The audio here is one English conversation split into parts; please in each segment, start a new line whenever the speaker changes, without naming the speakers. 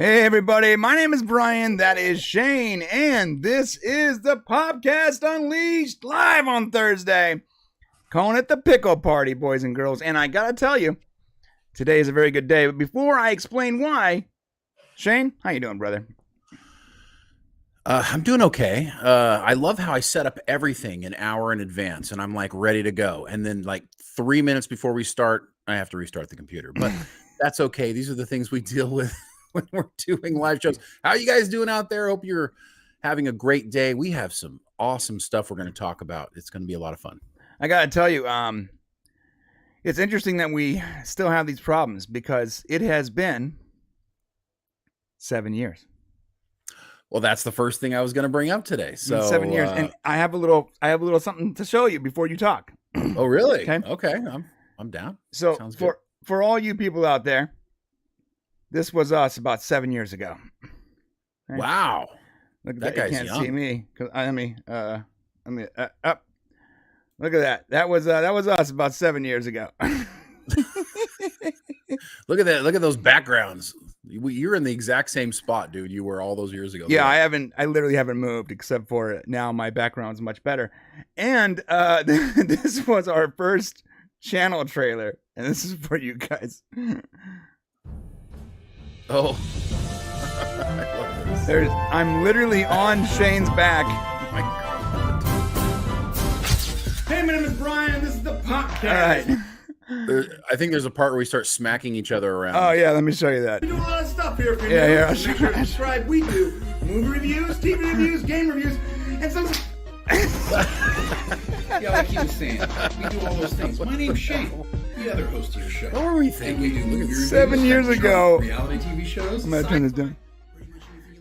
Hey everybody, my name is Brian, that is Shane, and this is the Popcast Unleashed live on Thursday. Calling it the pickle party, boys and girls, and I gotta tell you, today is a very good day, but before I explain why, Shane, how you doing, brother?
I'm doing okay. I love how I set up everything an hour in advance, and I'm like ready to go. And then like 3 minutes before we start, I have to restart the computer, but that's okay. These are the things we deal with when we're doing live shows. How are you guys doing out there? Hope you're having a great day. We have some awesome stuff we're going to talk about. It's going to be a lot of fun.
I gotta tell you, it's interesting that we still have these problems because it has been 7 years.
Well, that's the first thing I was going to bring up today. So
7 years, and I have a little something to show you before you talk.
Oh, really?
Okay.
I'm down.
So
Sounds good.
for all you people out there, this was us about 7 years ago. Okay?
Wow.
Look at
That
that. You
guy's
can't
young.
see me. Up. Look at that. That was us about 7 years ago.
Look at that. Look at those backgrounds. You're in the exact same spot, dude. You were all those years ago.
Yeah, I literally haven't moved except for now my background's much better. And this was our first channel trailer, and this is for you guys.
Oh. I love this.
I'm literally on Shane's back.
Oh my God.
Hey, my name is Brian. This is the podcast. All right.
I think there's a part where we start smacking each other around.
Oh yeah, let me show you that.
We do a lot of stuff here for you.
Yeah,
Make sure to subscribe. We do movie reviews, TV reviews, game reviews, and some. Yeah, like he was saying, we do all those things. My name's Shane, the other host of your show.
What were we
And
thinking?
we do movie reviews,
7 years ago.
reality TV shows.
I'm gonna turn this down.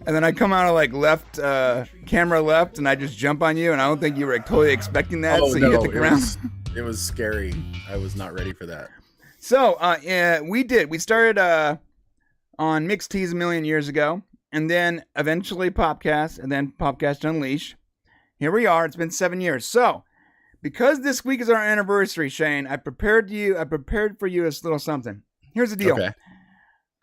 And then I come out of like left, camera left, and I just jump on you, and I don't think you were totally expecting that,
Oh,
so
no,
you hit the ground.
it was scary. I was not ready for that.
So, we did. We started on Mixed Teas a million years ago, and then eventually Popcast, and then Popcast Unleash. Here we are. It's been 7 years. So, because this week is our anniversary, Shane, I prepared for you a little something. Here's the deal.
Okay.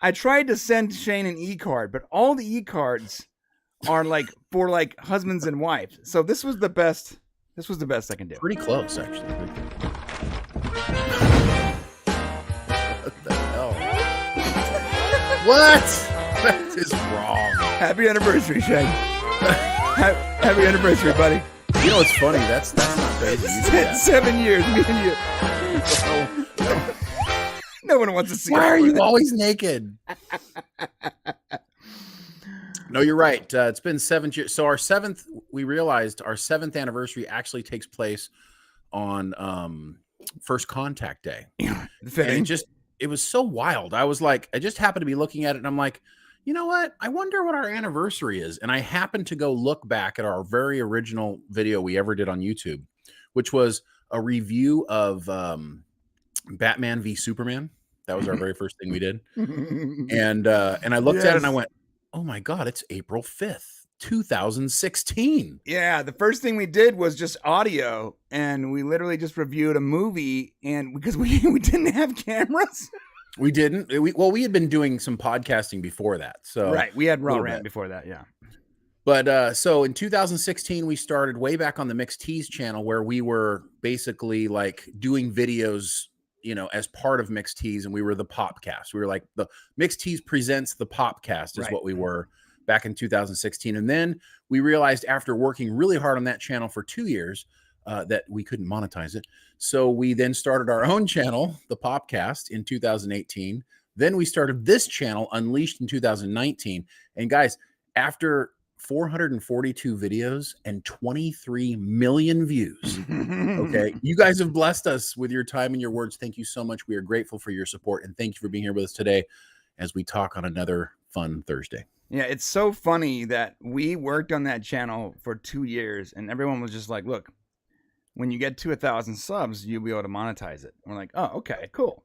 I tried to send Shane an e-card, but all the e-cards are like for like husbands and wives. So this was the best. This was the best I can do.
Pretty close, actually. What the hell? What? That is wrong.
Happy anniversary, Shane. Happy anniversary, buddy.
You know what's funny? That's not crazy. You did that.
7 years, me and you. No one wants to see.
Why
us
are
for
you
that.
always naked? No, you're right. It's been 7 years. So we realized our 7th anniversary actually takes place on First Contact Day.
Yeah,
And it was so wild. I was like, I just happened to be looking at it and I'm like, you know what? I wonder what our anniversary is. And I happened to go look back at our very original video we ever did on YouTube, which was a review of Batman v Superman. That was our very first thing we did. And I looked at it and I went, oh my God, it's April 5th, 2016.
Yeah, the first thing we did was just audio, and we literally just reviewed a movie, and because we didn't have cameras.
We didn't. We had been doing some podcasting before that. So
Right, we had Raw
little
Rant
bit.
before that, yeah.
But so in 2016, we started way back on the Mixed Teas channel where we were basically like doing videos, you know, as part of Mixed Teas, and we were the Popcast. We were like the Mixed Teas presents the Popcast is
Right.
what we were back in 2016. And then we realized after working really hard on that channel for 2 years that we couldn't monetize it. So we then started our own channel, the Popcast, in 2018. Then we started this channel, Unleashed, in 2019. And guys, after 442 videos and 23 million views. Okay. You guys have blessed us with your time and your words. Thank you so much. We are grateful for your support. And thank you for being here with us today as we talk on another fun Thursday.
Yeah, it's so funny that we worked on that channel for 2 years, and everyone was just like, look, when you get to 1,000 subs, you'll be able to monetize it. We're like, oh, okay, cool.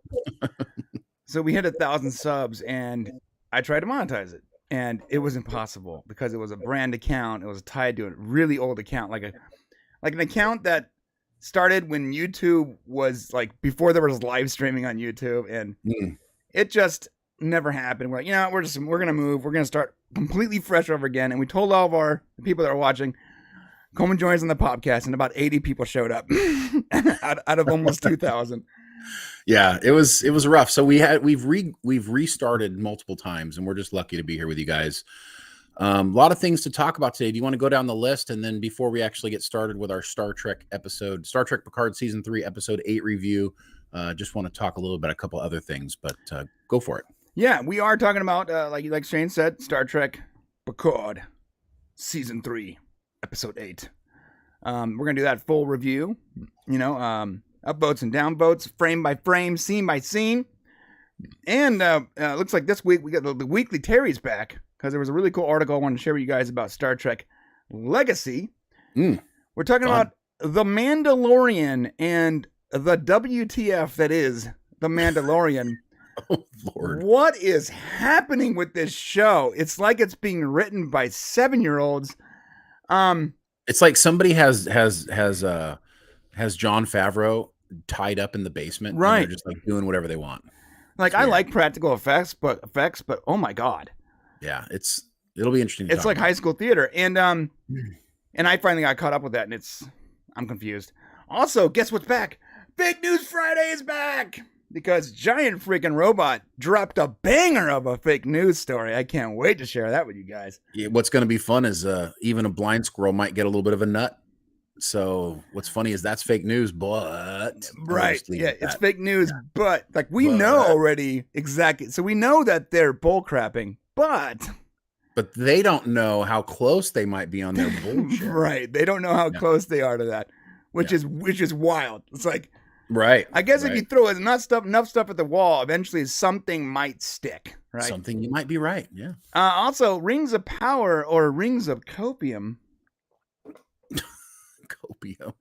So we hit 1,000 subs, and I tried to monetize it. And it was impossible because it was a brand account. It was tied to a really old account, like an account that started when YouTube was like before there was live streaming on YouTube, and it just never happened. We're like, we're gonna move. We're gonna start completely fresh over again. And we told all of the people that are watching, come and join us on the podcast. And about 80 people showed up out of almost 2,000.
Yeah, it was rough. So we've restarted multiple times, and we're just lucky to be here with you guys. A lot of things to talk about today. Do you want to go down the list? And then before we actually get started with our Star Trek Picard Season 3, Episode 8 review, just want to talk a little bit, a couple other things, but go for it.
Yeah, we are talking about, like Shane said, Star Trek Picard Season 3, Episode 8. We're going to do that full review, upvotes and downvotes, frame by frame, scene by scene. And looks like this week we got the weekly Terry's back, because there was a really cool article I wanted to share with you guys about Star Trek Legacy. We're talking about The Mandalorian and the WTF that is The Mandalorian.
Oh, Lord.
What is happening with this show? It's like it's being written by 7-year-olds.
It's like somebody has John Favreau tied up in the basement,
right?
And they're just like doing whatever they want.
Like, I like practical effects, but oh my god,
yeah, it'll be interesting.
It's like high school theater, and I finally got caught up with that, and I'm confused. Also, guess what's back? Fake News Friday is back, because Giant Freaking Robot dropped a banger of a fake news story. I can't wait to share that with you guys.
Yeah, what's going to be fun is even a blind squirrel might get a little bit of a nut. So what's funny is that's fake news, but
right, yeah, it's fake news, but like we know already exactly. So we know that they're bull crapping, but
they don't know how close they might be on their bullshit.
Right, they don't know how close they are to that, which is wild. It's like,
right,
I guess if you throw enough stuff at the wall, eventually something might stick. Right,
something, you might be right. Yeah.
Also, rings of power or rings of copium.
Copium.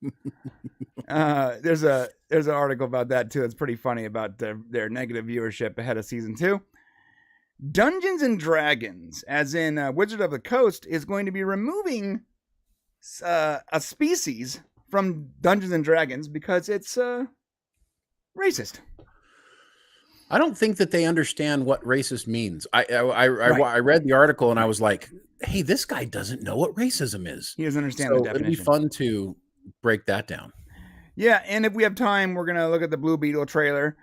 There's an article about that too. It's pretty funny about their negative viewership ahead of season 2. Dungeons and Dragons, as in Wizard of the Coast, is going to be removing a species from Dungeons and Dragons because it's racist.
I don't think that they understand what racist means. I read the article and I was like, hey, this guy doesn't know what racism is.
He doesn't understand the definition.
It'd be fun to break that down.
Yeah, and if we have time, we're going to look at the Blue Beetle trailer.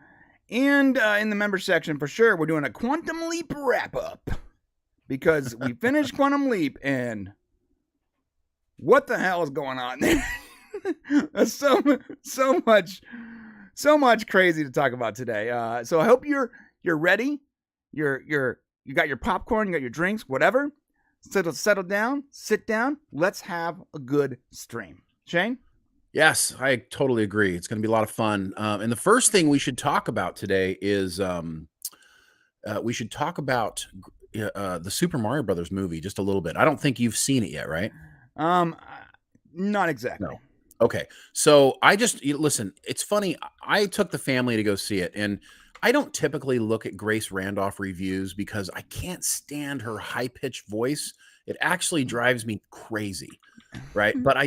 And in the member section, for sure, we're doing a Quantum Leap wrap-up. Because we finished Quantum Leap, and what the hell is going on there? so much crazy to talk about today. So I hope you're ready. You got your popcorn, you got your drinks, whatever. Settle down, sit down. Let's have a good stream. Shane?
Yes, I totally agree. It's going to be a lot of fun. And the first thing we should talk about today is we should talk about the Super Mario Brothers movie just a little bit. I don't think you've seen it yet, right?
Not exactly.
No. Okay. So listen, it's funny. I took the family to go see it, and I don't typically look at Grace Randolph reviews because I can't stand her high-pitched voice. It actually drives me crazy, right? But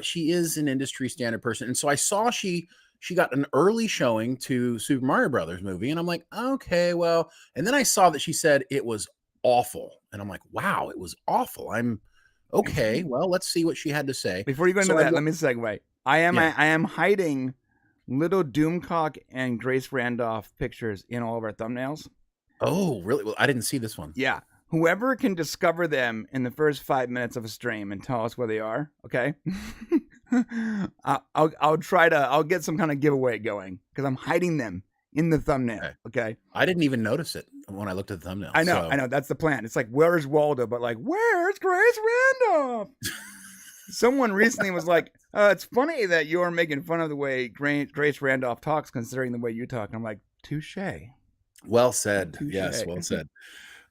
she is an industry standard person. And so I saw she got an early showing to Super Mario Brothers movie, and I'm like, okay, well, and then I saw that she said it was awful. And I'm like, wow, it was awful. I'm okay. Well, let's see what she had to say.
Before you go into that, let me segue. I am hiding little Doomcock and Grace Randolph pictures in all of our thumbnails.
Oh, really? Well, I didn't see this one.
Yeah. Whoever can discover them in the first 5 minutes of a stream and tell us where they are, okay? I'll get some kind of giveaway going because I'm hiding them in the thumbnail, okay?
I didn't even notice it when I looked at the thumbnail.
I know. That's the plan. It's like, where's Waldo? But like, where's Grace Randolph? Someone recently was like, it's funny that you're making fun of the way Grace Randolph talks considering the way you talk. And I'm like, touche.
Well said.
Touché.
Yes, well said.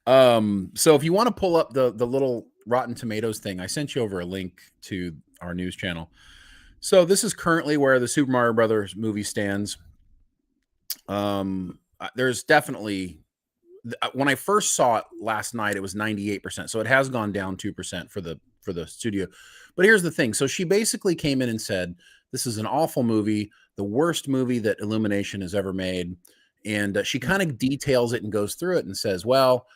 So if you want to pull up the little Rotten Tomatoes thing, I sent you over a link to our news channel. So this is currently where the Super Mario Brothers movie stands. There's definitely, when I first saw it last night, it was 98%. So it has gone down 2% for the studio. But here's the thing. So she basically came in and said, this is an awful movie, the worst movie that Illumination has ever made. And she kind of details it and goes through it and says, well,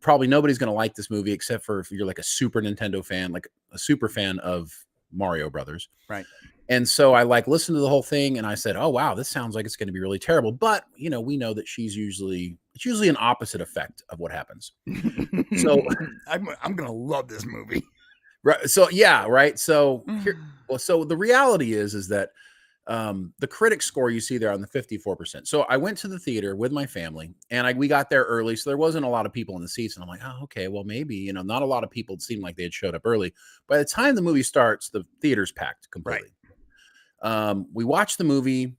probably nobody's going to like this movie except for if you're like a Super Nintendo fan, like a super fan of Mario Brothers.
Right.
And so I listened to the whole thing and I said, oh, wow, this sounds like it's going to be really terrible. But, we know that it's usually an opposite effect of what happens. So
I'm going to love this movie.
Right. So, yeah. Right. So so the reality is that the critic score you see there on the 54%. So I went to the theater with my family and we got there early. So there wasn't a lot of people in the seats. And I'm like, oh, okay, well, maybe, not a lot of people seemed like they had showed up early. By the time the movie starts, the theater's packed completely. Right. We watched the movie.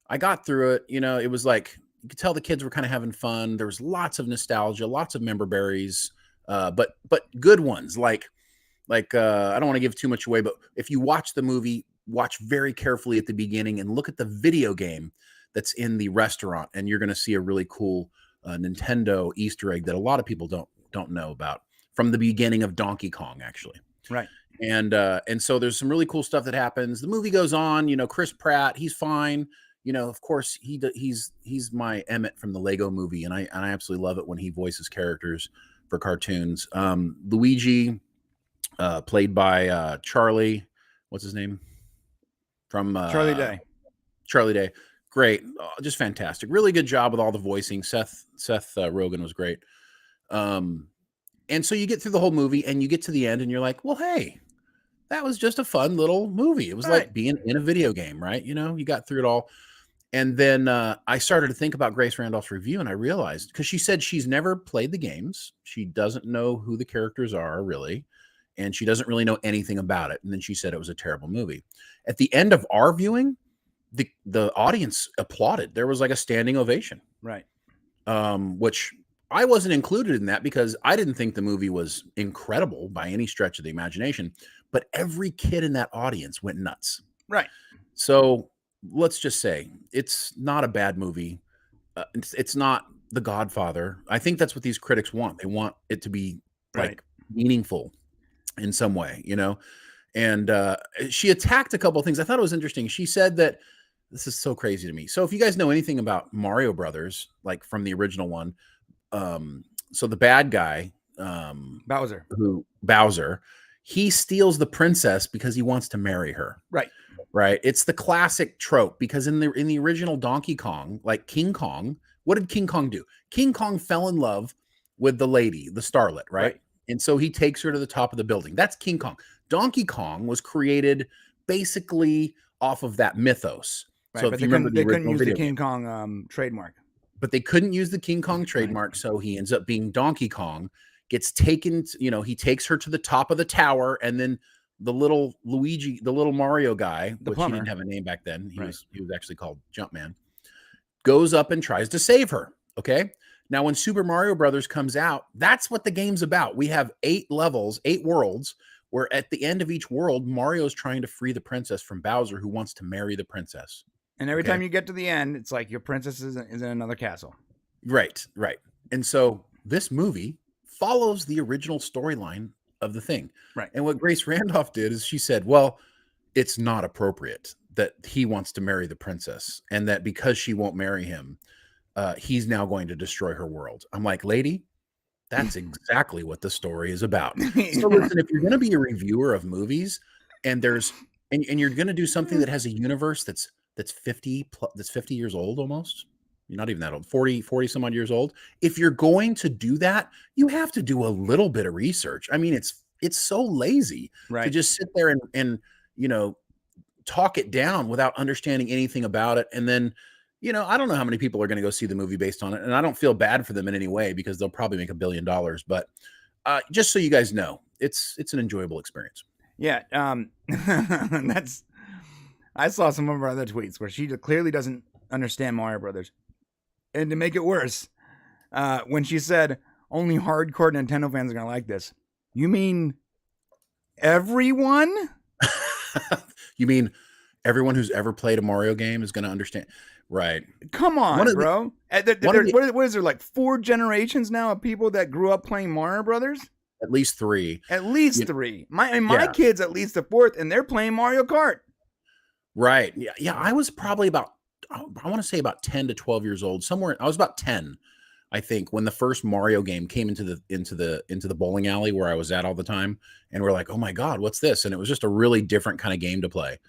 I got through it. It was like, you could tell the kids were kind of having fun. There was lots of nostalgia, lots of member berries, but good ones. Like I don't want to give too much away, but if you watch the movie, watch very carefully at the beginning and look at the video game that's in the restaurant, and you're going to see a really cool Nintendo Easter egg that a lot of people don't know about from the beginning of Donkey Kong, actually.
Right.
And so there's some really cool stuff that happens. The movie goes on. Chris Pratt, he's fine. Of course he's my Emmett from the Lego Movie, and I absolutely love it when he voices characters for cartoons. Luigi, played by Charlie, what's his name? From
Charlie Day.
Charlie Day. Great. Just fantastic. Really good job with all the voicing. Seth Rogen was great. And so you get through the whole movie and you get to the end and you're like, well, hey, that was just a fun little movie. It was like being in a video game, right? You got through it all. And then I started to think about Grace Randolph's review, and I realized, because she said she's never played the games. She doesn't know who the characters are, really. And she doesn't really know anything about it. And then she said it was a terrible movie. At the end of our viewing, the audience applauded. There was like a standing ovation.
Right.
Which I wasn't included in that because I didn't think the movie was incredible by any stretch of the imagination. But every kid in that audience went nuts.
Right.
So let's just say it's not a bad movie. It's not The Godfather. I think that's what these critics want. They want it to be like meaningful in some way, and she attacked a couple of things. I thought it was interesting. She said that, this is so crazy to me. So if you guys know anything about Mario Brothers, like from the original one, so the bad guy, Bowser, he steals the princess because he wants to marry her. Right. It's the classic trope, because in the original Donkey Kong, like King Kong, what did King Kong do? King Kong fell in love with the lady, the starlet, right? And so he takes her to the top of the building. That's King Kong. Donkey Kong was created basically off of that mythos.
Right,
so
but they couldn't use the King Kong trademark.
But they couldn't use the King Kong trademark, so he ends up being Donkey Kong. Gets taken, he takes her to the top of the tower, and then the little Luigi, the little Mario guy, which he didn't have a name back then. He was actually called Jumpman. Goes up and tries to save her. Okay. Now, when Super Mario Brothers comes out, that's what the game's about. We have 8 levels, 8 worlds, where at the end of each world, Mario's trying to free the princess from Bowser, who wants to marry the princess.
And every time you get to the end, it's like your princess is in another castle.
Right. And so this movie follows the original storyline of the thing.
Right.
And what Grace Randolph did is she said, well, it's not appropriate that he wants to marry the princess, and that because she won't marry him, he's now going to destroy her world. I'm like, lady, that's exactly what the story is about. So listen, if you're going to be a reviewer of movies, and you're going to do something that has a universe that's 50 years old, almost, you're not even that old, 40 some odd years old. If you're going to do that, you have to do a little bit of research. I mean, it's so lazy to just sit there and talk it down without understanding anything about it. And then, I don't know how many people are going to go see the movie based on it. And I don't feel bad for them in any way, because they'll probably make $1 billion. But just so you guys know, it's an enjoyable experience.
Yeah. I saw some of her other tweets where she clearly doesn't understand Mario Brothers. And to make it worse, when she said only hardcore Nintendo fans are going to like this, you mean everyone?
You mean everyone who's ever played a Mario game is going to understand? Right.
Come on, bro. What is there, like 4 generations now of people that grew up playing Mario Brothers?
At least 3.
At least 3. My kids at least the 4th, and they're playing Mario Kart.
Right. Yeah. I was probably about I want to say about 10 to 12 years old, somewhere. I was about 10, I think, when the first Mario game came into the bowling alley where I was at all the time, and we're like, oh my God, what's this? And it was just a really different kind of game to play.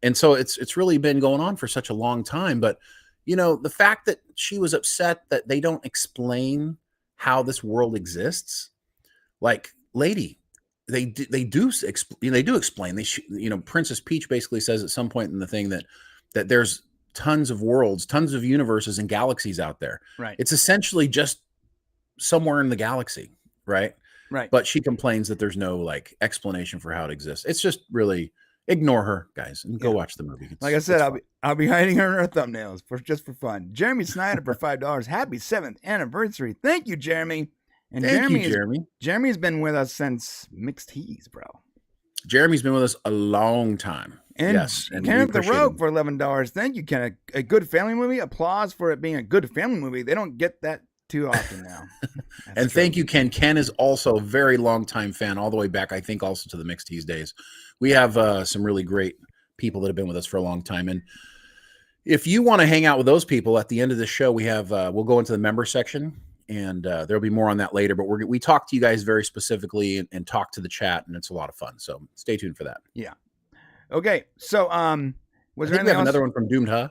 And so it's really been going on for such a long time. But the fact that she was upset that they don't explain how this world exists, like, lady, they do explain. Princess Peach basically says at some point in the thing that there's tons of worlds, tons of universes and galaxies out there.
Right.
It's essentially just somewhere in the galaxy, right?
Right.
But she complains that there's no like explanation for how it exists. It's just really, ignore her, guys, and go watch the movie.
Like I said, I'll be hiding her in our thumbnails just for fun. Jeremy Snyder for $5. Happy 7th anniversary. Thank you, Jeremy. And Jeremy's been with us since Mixed Teas, bro.
Jeremy's been with us a long time.
And
yes, and
Kenneth the Rogue for $11. Thank you, Kenneth. A good family movie. Applause for it being a good family movie. They don't get that too often now.
And true. Thank you, Ken. Ken is also a very long time fan, all the way back, I think, also to the Mixed Teas days. We have some really great people that have been with us for a long time. And if you want to hang out with those people at the end of the show, we have we'll go into the member section, and there'll be more on that later. But we talk to you guys very specifically and talk to the chat, and it's a lot of fun. So stay tuned for that.
Yeah. Okay. So was there
we have another one from Doomed, huh?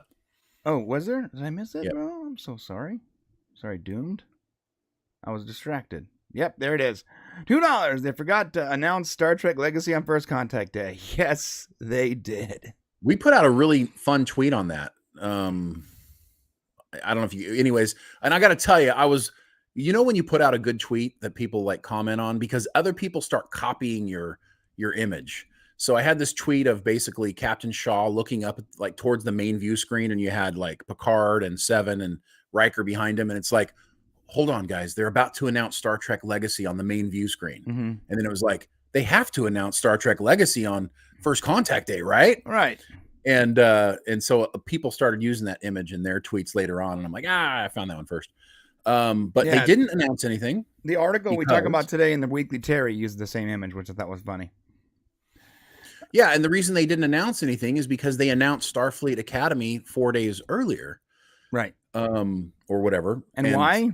Oh, was there? Did I miss it,
yep.
bro? I'm so sorry. Sorry, Doomed. I was distracted. Yep, there it is. $2. They forgot to announce Star Trek Legacy on First Contact Day. Yes, they did.
We put out a really fun tweet on that. I don't know if you, anyways, and I got to tell you, I was, when you put out a good tweet that people like comment on, because other people start copying your image. So I had this tweet of basically Captain Shaw looking up like towards the main view screen, and you had like Picard and Seven and Riker behind him. And it's like, hold on, guys, they're about to announce Star Trek Legacy on the main view screen. Mm-hmm. And then it was like, they have to announce Star Trek Legacy on First Contact Day, right?
Right.
And so people started using that image in their tweets later on. And I'm like, I found that one first. But they didn't announce anything.
The article we talk about today in the Weekly Terry used the same image, which I thought was funny.
Yeah, and the reason they didn't announce anything is because they announced Starfleet Academy 4 days earlier.
Right.
Or whatever.
And why?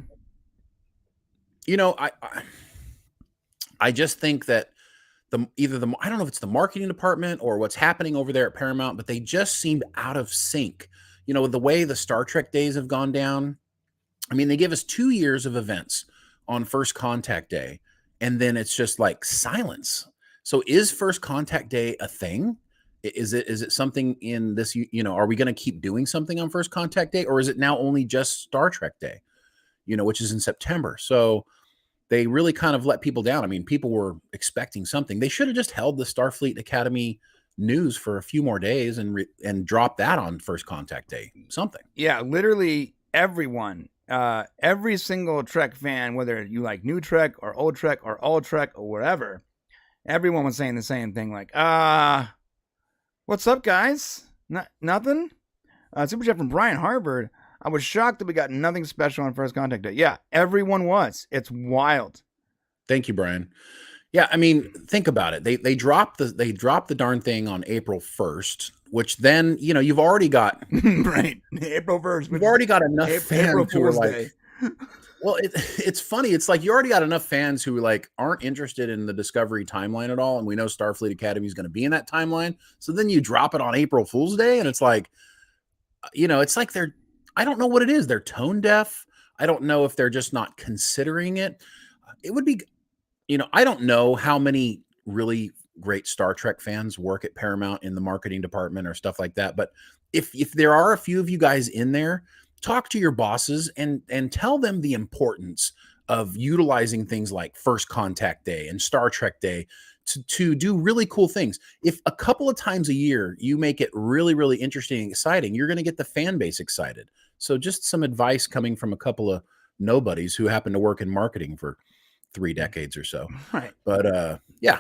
I just think that I don't know if it's the marketing department or what's happening over there at Paramount, but they just seemed out of sync. With the way the Star Trek days have gone down. I mean, they give us 2 years of events on First Contact Day, and then it's just like silence. So is First Contact Day a thing? Is it something in this, are we going to keep doing something on First Contact Day, or is it now only just Star Trek Day, which is in September? So they really kind of let people down. I mean, people were expecting something. They should have just held the Starfleet Academy news for a few more days and dropped that on First Contact Day, something.
Yeah, literally everyone, every single Trek fan, whether you like new Trek or old Trek or old Trek or wherever, everyone was saying the same thing, like, what's up, guys? Nothing? Super chat from Brian Harvard. I was shocked that we got nothing special on First Contact Day. Yeah, everyone was. It's wild.
Thank you, Brian. Yeah, I mean, think about it. They dropped the darn thing on April 1st, which then, you've already got
right. April 1st.
You've already got enough fans who are like,
Day.
Well, it's funny. It's like you already got enough fans who like aren't interested in the Discovery timeline at all, and we know Starfleet Academy is going to be in that timeline. So then you drop it on April Fool's Day, and it's like, it's like I don't know what it is. They're tone deaf. I don't know if they're just not considering it. It would be, I don't know how many really great Star Trek fans work at Paramount in the marketing department or stuff like that. But if there are a few of you guys in there, talk to your bosses and tell them the importance of utilizing things like First Contact Day and Star Trek Day to do really cool things. If a couple of times a year you make it really, really interesting and exciting, you're going to get the fan base excited. So just some advice coming from a couple of nobodies who happen to work in marketing for 3 decades or so.
Right.
But yeah.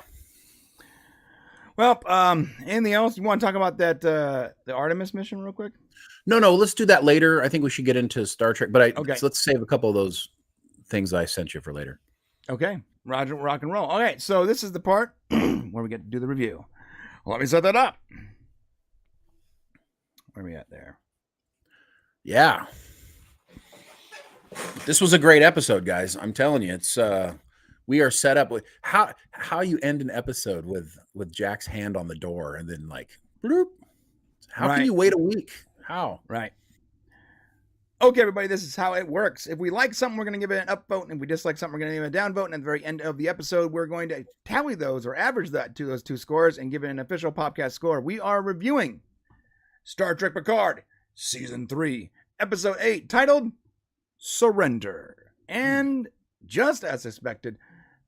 Well, anything else you want to talk about that the Artemis mission real quick?
No, let's do that later. I think we should get into Star Trek, but so let's save a couple of those things I sent you for later.
Okay. Roger, rock and roll. Okay, so this is the part where we get to do the review. Let me set that up. Where are we at there?
Yeah. This was a great episode, guys. I'm telling you, it's we are set up with how you end an episode with Jack's hand on the door and then like bloop. How can you wait a week? How?
Right. Okay, everybody, this is how it works. If we like something, we're going to give it an upvote, and if we dislike something, we're going to give it a downvote. And at the very end of the episode, we're going to tally those or average that to those two scores and give it an official Popcast score. We are reviewing Star Trek Picard, Season 3, Episode 8, titled Surrender. And just as suspected,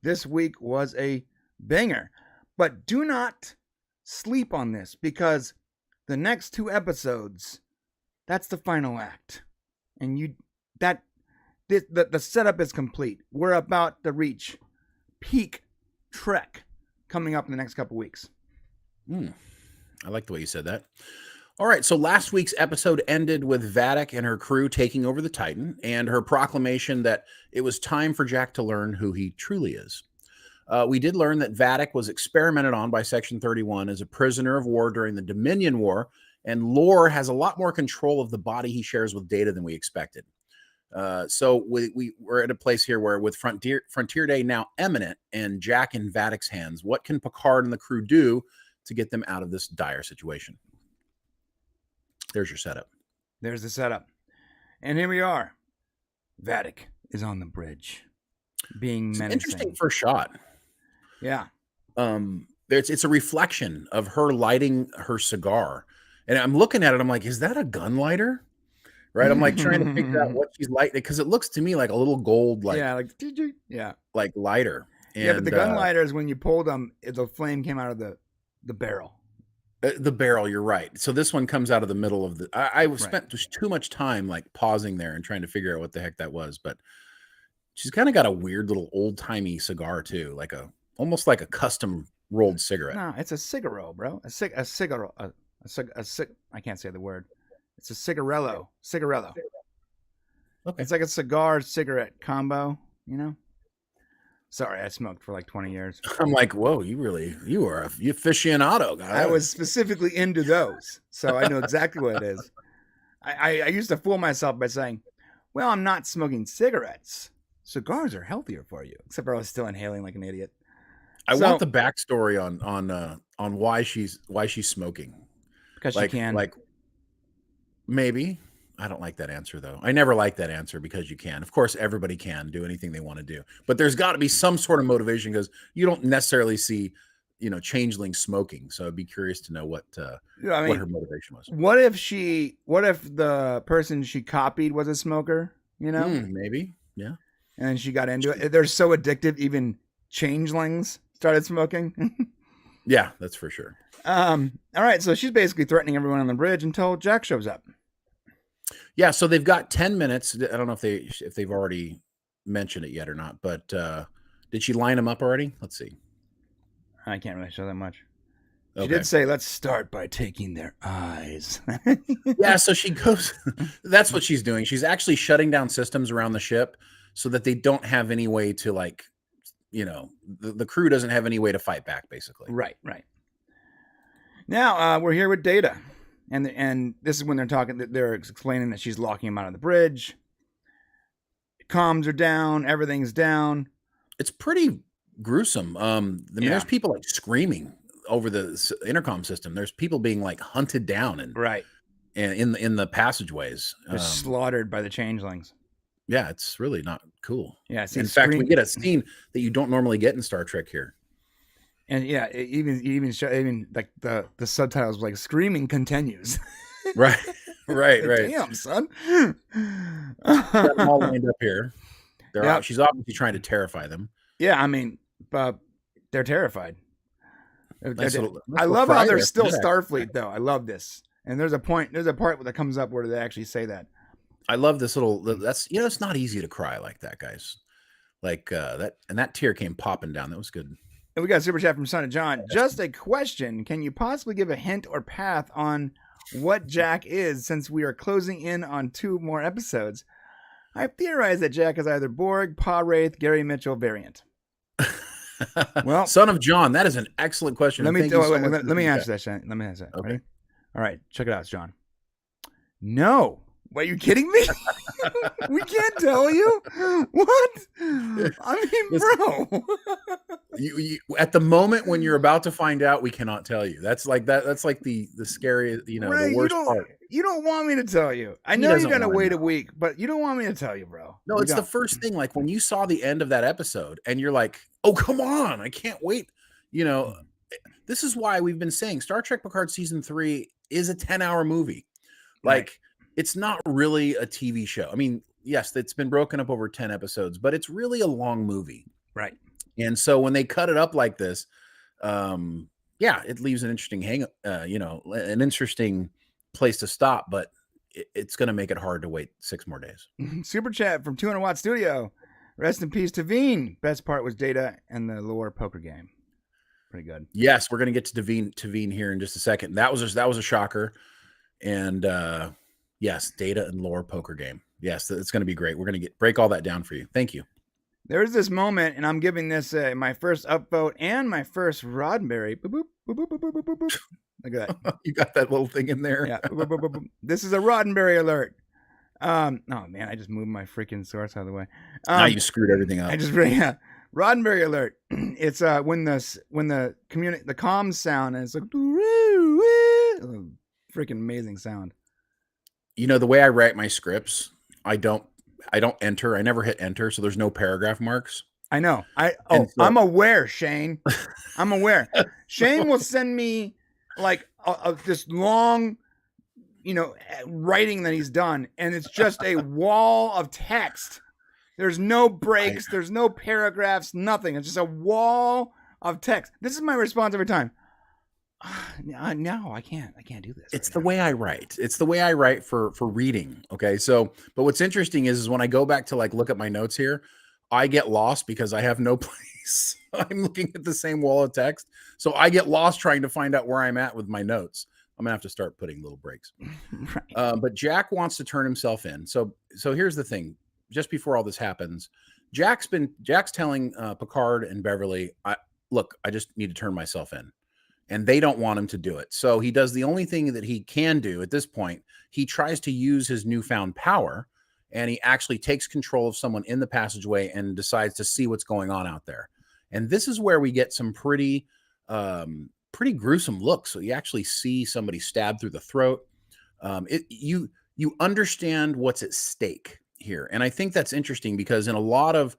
this week was a banger. But do not sleep on this, because the next two episodes, that's the final act. And the setup is complete. We're about to reach peak Trek coming up in the next couple weeks.
I like the way you said that. All right, so last week's episode ended with Vadic and her crew taking over the Titan and her proclamation that it was time for Jack to learn who he truly is. We did learn that Vadic was experimented on by Section 31 as a prisoner of war during the Dominion War, and Lore has a lot more control of the body he shares with Data than we expected. So we're at a place here where, with Frontier Day now imminent and Jack in Vadic's hands, what can Picard and the crew do to get them out of this dire situation? There's your setup.
There's the setup. And here we are. Vadic is on the bridge, being menacing.
Interesting first shot.
Yeah.
It's a reflection of her lighting her cigar. And I'm looking at it, I'm like, is that a gun lighter? Right? I'm like trying to figure out what she's lighting, because it looks to me like a little gold, like lighter. And,
yeah, but the gun lighter is when you pulled them, the flame came out of the barrel.
The barrel, you're right. So this one comes out of the middle of the. I spent just too much time like pausing there and trying to figure out what the heck that was. But she's kind of got a weird little old timey cigar too, like almost like a custom rolled cigarette.
No, it's a cigarro, bro. A cigarro. I can't say the word. It's a cigarello. Cigarello.
Okay.
It's like a cigar cigarette combo, you know? Sorry, I smoked for like 20 years.
I'm like, whoa, you are a aficionado, guy.
I was specifically into those, so I know exactly what it is. I used to fool myself by saying, well, I'm not smoking cigarettes. Cigars are healthier for you. Except for I was still inhaling like an idiot.
I want the backstory on why she's smoking.
Because she can.
Like, maybe. I don't like that answer, though. I never like that answer, because you can. Of course, everybody can do anything they want to do. But there's got to be some sort of motivation, because you don't necessarily see, changelings smoking. So I'd be curious to know what her motivation was.
What if the person she copied was a smoker,
Maybe. Yeah.
And she got into it. They're so addictive, even changelings started smoking.
Yeah, that's for sure.
All right, so she's basically threatening everyone on the bridge until Jack shows up.
Yeah, so they've got 10 minutes. I don't know if they've already mentioned it yet or not, but did she line them up already? Let's see.
I can't really show that much. She
Okay.
did say, let's start by taking their eyes.
Yeah, so she goes, that's what she's doing. She's actually shutting down systems around the ship so that they don't have any way to, like, the crew doesn't have any way to fight back, basically.
Right. Now, we're here with Data. And this is when they're explaining that she's locking him out of the bridge. Comms are down. Everything's down.
It's pretty gruesome. There's people like screaming over the intercom system. There's people being like hunted down and in the passageways.
They're slaughtered by the changelings.
Yeah, it's really not cool.
Yeah,
in fact, we get a scene that you don't normally get in Star Trek here.
And yeah, even like the subtitles like screaming continues.
Right.
Damn, son.
Got them all lined up here. She's obviously trying to terrify them.
Yeah, I mean, they're terrified.
I
love how they're still Starfleet, though. I love this. And there's a part that comes up where they actually say that.
I love this little. That's it's not easy to cry like that, guys. Like that tear came popping down. That was good.
And we got a super chat from Son of John. Just a question. Can you possibly give a hint or path on what Jack is, since we are closing in on 2 more episodes? I theorize that Jack is either Borg, Pa Wraith, Gary Mitchell variant. Well,
Son of John, that is an excellent question.
Let me answer that, Shane. Let me answer that.
Okay.
Ready? All right, check it out, John. No. Are you kidding me? We can't tell you? What? I mean, bro.
You at the moment when you're about to find out, we cannot tell you. That's like that. That's like the scariest,
Right,
the worst part.
You don't want me to tell you. I
He
know you're
doesn't
gonna
wanna
wait a
know.
week, but you don't want me to tell you, bro.
No,
You
it's the
don't.
first thing. Like when you saw the end of that episode and you're like, oh, come on, I can't wait. This is why we've been saying Star Trek Picard season 3 is a 10-hour movie. Like it's not really a TV show. I mean, yes, it's been broken up over 10 episodes, but it's really a long movie.
Right.
And so when they cut it up like this, it leaves an interesting an interesting place to stop, but it's going to make it hard to wait 6 more days.
Super chat from 200 Watt Studio. Rest in peace, Tavine. Best part was Data and the lore poker game. Pretty good.
Yes, we're going to get to Tavine here in just a second. That was a shocker. And yes, Data and lore poker game. Yes, it's going to be great. We're going to break all that down for you. Thank you.
There's this moment, and I'm giving this my first upvote and my first Roddenberry. Boop, boop, boop, boop, boop, boop, boop, boop. Look at that.
You got that little thing in there.
Yeah. Boop, boop, boop, boop. This is a Roddenberry alert. Oh man, I just moved my freaking source out of the way.
Now you screwed everything up.
Roddenberry alert. It's when the comms sound, and it's like freaking amazing sound.
The way I write my scripts, I don't enter. I never hit enter, so there's no paragraph marks.
I know. I'm aware, Shane. I'm aware. Shane will send me like this long, writing that he's done, and it's just a wall of text. There's no breaks. There's no paragraphs. Nothing. It's just a wall of text. This is my response every time. No, I can't do this.
It's the way I write. It's the way I write for reading. Okay. So, but what's interesting is when I go back to look at my notes here, I get lost because I have no place. I'm looking at the same wall of text. So I get lost trying to find out where I'm at with my notes. I'm gonna have to start putting little breaks. Right. But Jack wants to turn himself in. So here's the thing. Just before all this happens, Jack's telling Picard and Beverly, I just need to turn myself in. And they don't want him to do it. So he does the only thing that he can do at this point. He tries to use his newfound power, and he actually takes control of someone in the passageway and decides to see what's going on out there. And this is where we get some pretty gruesome looks. So you actually see somebody stabbed through the throat. You understand what's at stake here. And I think that's interesting because in a lot of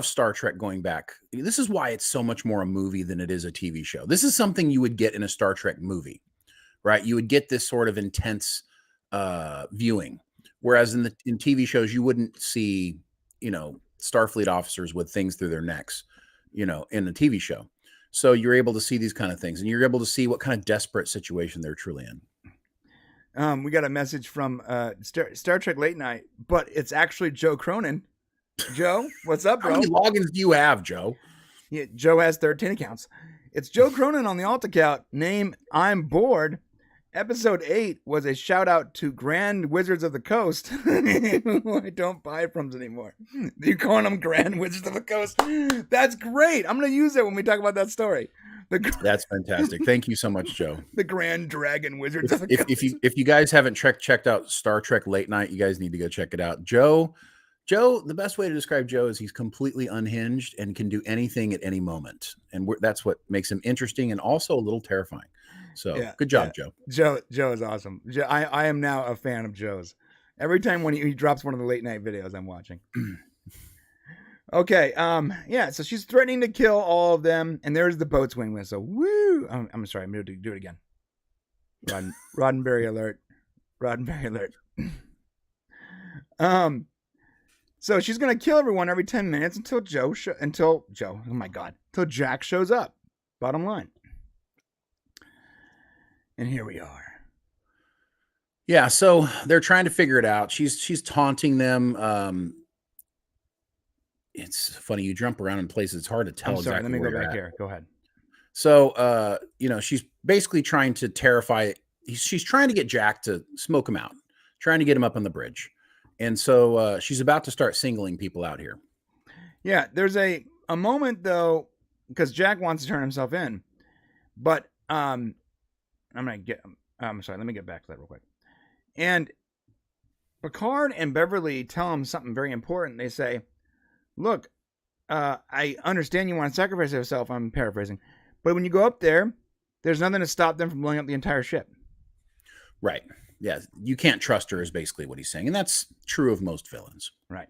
Star Trek going back, this is why it's so much more a movie than it is a TV show. This is something you would get in a Star Trek movie, right? You would get this sort of intense viewing, whereas in TV shows you wouldn't see, Starfleet officers with things through their necks, in a TV show. So you're able to see these kind of things, and you're able to see what kind of desperate situation they're truly in.
We got a message from Star Trek Late Night, but it's actually Joe Cronin. Joe, what's up, bro?
How many logins do you have, Joe?
Yeah, Joe has 13 accounts. It's Joe Cronin on the alt account. Name I'm Bored. Episode 8 was a shout out to Grand Wizards of the Coast, who I don't buy from anymore. You calling them Grand Wizards of the Coast? That's great. I'm going to use it when we talk about that story.
That's fantastic. Thank you so much, Joe.
The Grand Dragon Wizards of the Coast.
If you guys haven't checked out Star Trek Late Night, you guys need to go check it out. Joe, the best way to describe Joe is he's completely unhinged and can do anything at any moment. And that's what makes him interesting and also a little terrifying. So good job, Joe.
Joe is awesome. I am now a fan of Joe's. Every time when he drops one of the late night videos I'm watching. Okay. So she's threatening to kill all of them. And there's the boatswain whistle. Woo. I'm sorry. I'm going to do it again. Roddenberry alert. Roddenberry alert. So she's gonna kill everyone every 10 minutes until Jack shows up. Bottom line. And here we are.
Yeah, so they're trying to figure it out. She's taunting them. It's funny, you jump around in places, it's hard to tell.
I'm sorry,
exactly
let me go back here. Go ahead.
So she's basically trying to terrify. She's trying to get Jack to smoke him out, trying to get him up on the bridge. And so she's about to start singling people out here.
Yeah, there's a moment, though, because Jack wants to turn himself in. But I'm sorry, let me get back to that real quick. And Picard and Beverly tell him something very important. They say, look, I understand you want to sacrifice yourself. I'm paraphrasing. But when you go up there, there's nothing to stop them from blowing up the entire ship.
Right. Yeah. You can't trust her is basically what he's saying. And that's true of most villains.
Right.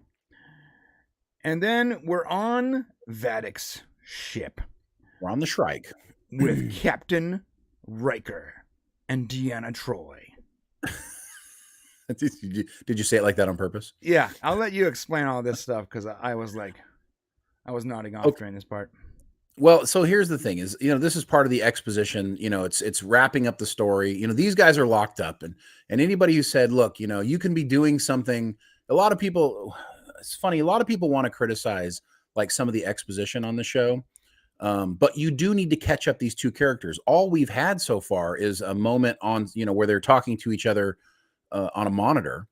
And then we're on Vadic's ship.
We're on the Shrike.
With Captain Riker and Deanna Troi.
Did you say it like that on purpose?
Yeah. I'll let you explain all this stuff because I was nodding off during this part.
Well, so here's the thing is, this is part of the exposition, it's wrapping up the story. These guys are locked up and anybody who said, look, you can be doing something. A lot of people, it's funny. A lot of people want to criticize like some of the exposition on the show. But you do need to catch up these two characters. All we've had so far is a moment on, where they're talking to each other on a monitor.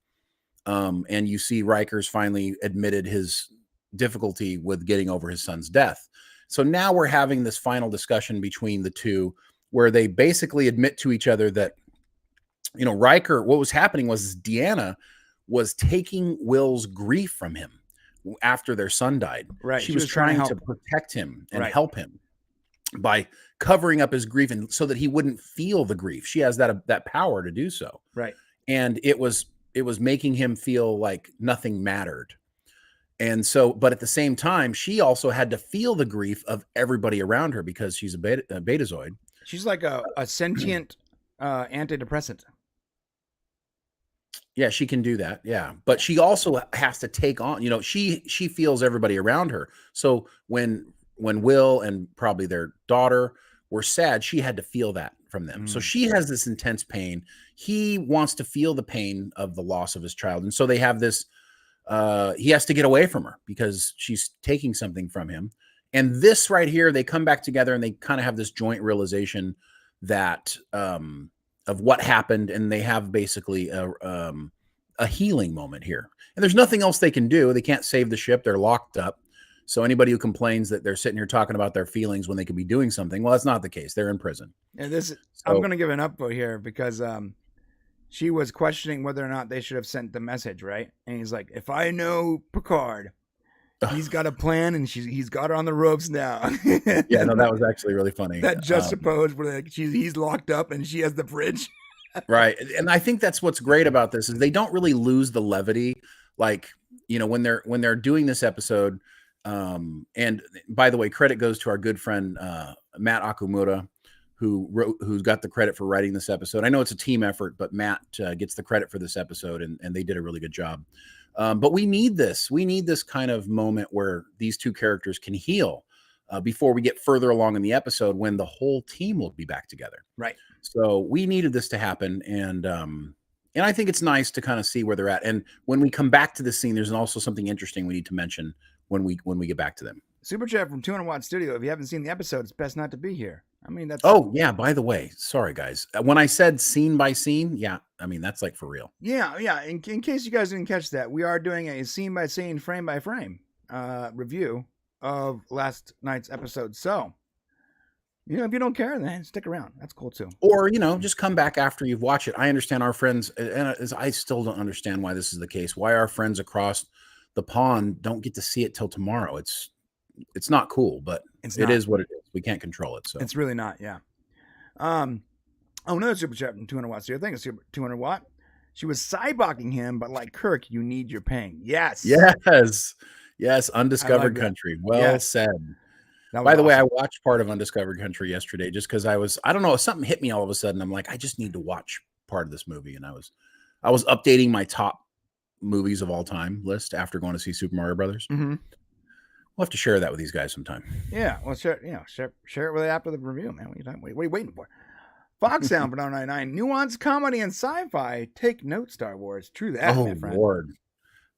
And you see Riker's finally admitted his difficulty with getting over his son's death. So now we're having this final discussion between the two where they basically admit to each other that, Riker, what was happening was Deanna was taking Will's grief from him after their son died.
Right.
She was trying to protect him and help him by covering up his grief and so that he wouldn't feel the grief. She has that power to do so.
Right.
And it was making him feel like nothing mattered. And so, but at the same time, she also had to feel the grief of everybody around her because she's a betazoid.
She's like a sentient antidepressant.
Yeah, she can do that. Yeah. But she also has to take on, she feels everybody around her. So when Will and probably their daughter were sad, she had to feel that from them. So she has this intense pain. He wants to feel the pain of the loss of his child. And so they have this, he has to get away from her because she's taking something from him. And this right here, they come back together and they kind of have this joint realization that, of what happened. And they have basically a healing moment here. And there's nothing else they can do. They can't save the ship. They're locked up. So anybody who complains that they're sitting here talking about their feelings when they could be doing something, well, that's not the case. They're in prison.
And I'm going to give an upvote here because she was questioning whether or not they should have sent the message, right? And he's like, if I know Picard, he's got a plan and he's got her on the ropes now.
Yeah, no, that was actually really funny.
That juxtaposed where like he's locked up and she has the fridge.
Right. And I think that's what's great about this is they don't really lose the levity. Like, when they're doing this episode, and by the way, credit goes to our good friend, Matt Okumura, who's got the credit for writing this episode. I know it's a team effort, but Matt gets the credit for this episode and they did a really good job. But we need this. We need this kind of moment where these two characters can heal before we get further along in the episode when the whole team will be back together.
Right.
So we needed this to happen. And I think it's nice to kind of see where they're at. And when we come back to the scene, there's also something interesting we need to mention when we get back to them.
Super chat from 200 Watt Studio. If you haven't seen the episode, it's best not to be here. I mean, that's.
Oh, yeah. By the way, sorry, guys. When I said scene by scene, yeah, I mean, that's like for real.
Yeah. Yeah. In case you guys didn't catch that, we are doing a scene by scene, frame by frame review of last night's episode. So, if you don't care, then stick around. That's cool too.
Or, just come back after you've watched it. I understand our friends, and I still don't understand why this is the case. Why our friends across the pond don't get to see it till tomorrow. It's not cool, but it is what it is. We can't control it. So
it's really not. Yeah. Another super chat from 200 Watts here. Thank you, super 200 Watt. She was cyboxing him, but like Kirk, you need your pain. Yes.
Undiscovered Country. Well said. By the way, I watched part of Undiscovered Country yesterday just because I don't know, something hit me all of a sudden. I'm like, I just need to watch part of this movie. And I was updating my top movies of all time list after going to see Super Mario Brothers.
Mm-hmm.
We'll have to share that with these guys sometime.
Yeah, well, share it with after the review, man. What are you waiting for? Fox Sound for 999. Nuance, comedy, and sci-fi. Take note, Star Wars. True that, my friend. Lord.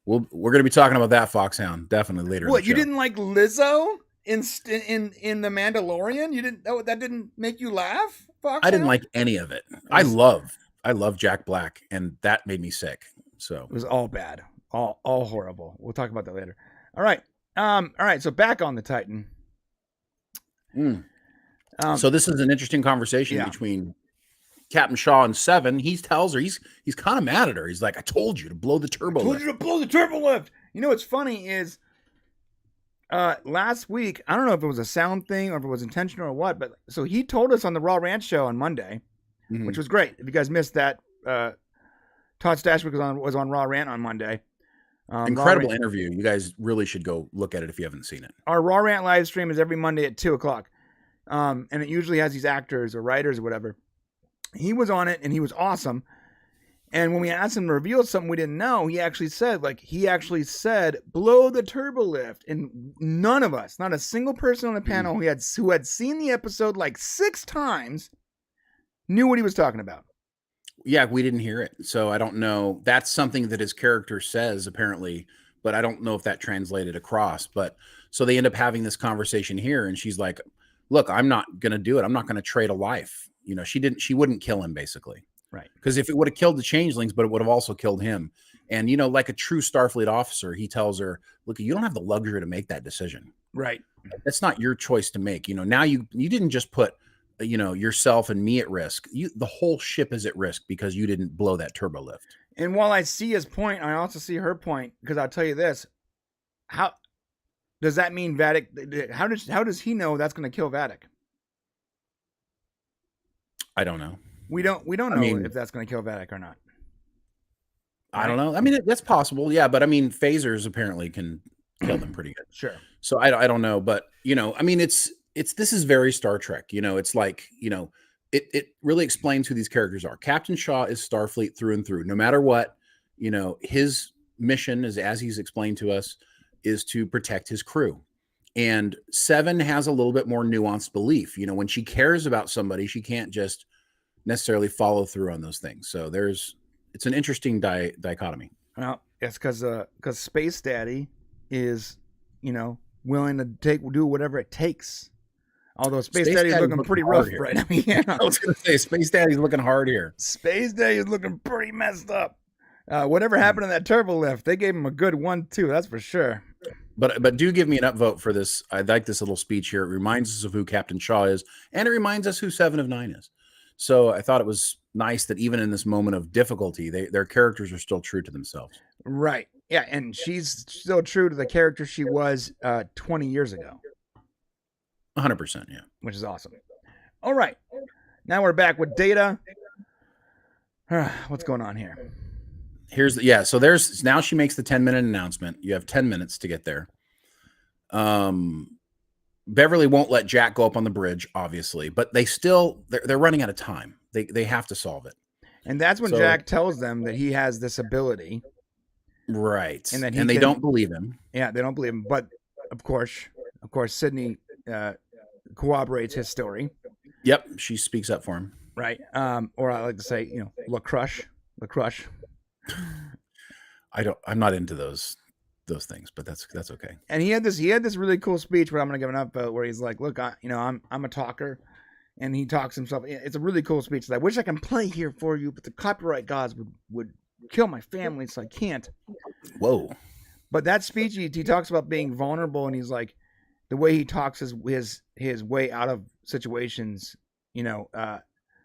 We're going to be talking about that Foxhound definitely later.
What, you didn't like Lizzo in The Mandalorian? You didn't? That didn't make you laugh? Foxhound?
I didn't like any of it. I love Jack Black, and that made me sick. So
it was all bad, all horrible. We'll talk about that later. All right. So back on the Titan.
So this is an interesting conversation between Captain Shaw in 7, he tells her, he's kind of mad at her. He's like, I told you to blow the turbo lift.
Told you to blow the turbo lift. You know what's funny is last week, I don't know if it was a sound thing or if it was intentional or what, but so he told us on the Raw Ranch show on Monday, which was great. If you guys missed that, Todd Stashwick was on Raw Rant on Monday.
Incredible interview. You guys really should go look at it if you haven't seen it.
Our Raw Rant live stream is every Monday at 2:00. And it usually has these actors or writers or whatever. He was on it and he was awesome. And when we asked him to reveal something we didn't know, he actually said, blow the turbo lift. And none of us, not a single person on the panel who had seen the episode like 6 times, knew what he was talking about.
Yeah, we didn't hear it. So I don't know. That's something that his character says, apparently, but I don't know if that translated across. But so they end up having this conversation here, and she's like, look, I'm not going to do it. I'm not going to trade a life. You know, she wouldn't kill him, basically.
Right.
Because if it would have killed the changelings, but it would have also killed him. And, you know, like a true Starfleet officer, he tells her, look, you don't have the luxury to make that decision.
Right.
That's not your choice to make. You know, now you didn't just put, you know, yourself and me at risk. The whole ship is at risk because you didn't blow that turbo lift.
And while I see his point, I also see her point, because I'll tell you this. How does that mean Vadic? How does he know that's going to kill Vadic?
I don't know.
We don't know if that's going to kill Vadic or not.
I don't know. I mean, that's possible. Yeah. But I mean, phasers apparently can kill them pretty good.
Sure.
So I don't know, but you know, I mean, this is very Star Trek, you know, it's like, you know, it really explains who these characters are. Captain Shaw is Starfleet through and through. No matter what, you know, his mission is, as he's explained to us, is to protect his crew. And 7 has a little bit more nuanced belief. You know, when she cares about somebody, she can't just necessarily follow through on those things. So it's an interesting dichotomy.
Well, it's because Space Daddy is, you know, willing to do whatever it takes. Although Space Daddy's looking pretty rough right now. Yeah.
I was going to say, Space Daddy's looking hard here.
Space Daddy's looking pretty messed up. Whatever happened to that turbo lift, they gave him a good 1-2, that's for sure.
But do give me an upvote for this. I like this little speech here. It reminds us of who Captain Shaw is, and it reminds us who 7 of 9 is. So I thought it was nice that even in this moment of difficulty, their characters are still true to themselves.
Right. Yeah, and she's still true to the character she was 20 years ago.
100%, yeah.
Which is awesome. All right. Now we're back with Data. What's going on here?
So now she makes the 10-minute announcement. You have 10 minutes to get there. Beverly won't let Jack go up on the bridge, obviously, but they're running out of time. They have to solve it.
And that's when Jack tells them that he has this ability.
Right. And they don't believe him.
Yeah, they don't believe him. But of course, Sydney corroborates his story.
Yep, she speaks up for him.
Right. Or I like to say, you know, La Crush.
I'm not into those things, but that's okay.
And he had this really cool speech where I'm going to give an upvote where he's like, look, I'm a talker, and he talks himself. It's a really cool speech that I wish I can play here for you, but the copyright gods would kill my family, so I can't.
Whoa.
But that speech, he talks about being vulnerable, and he's like, the way he talks his way out of situations, you know,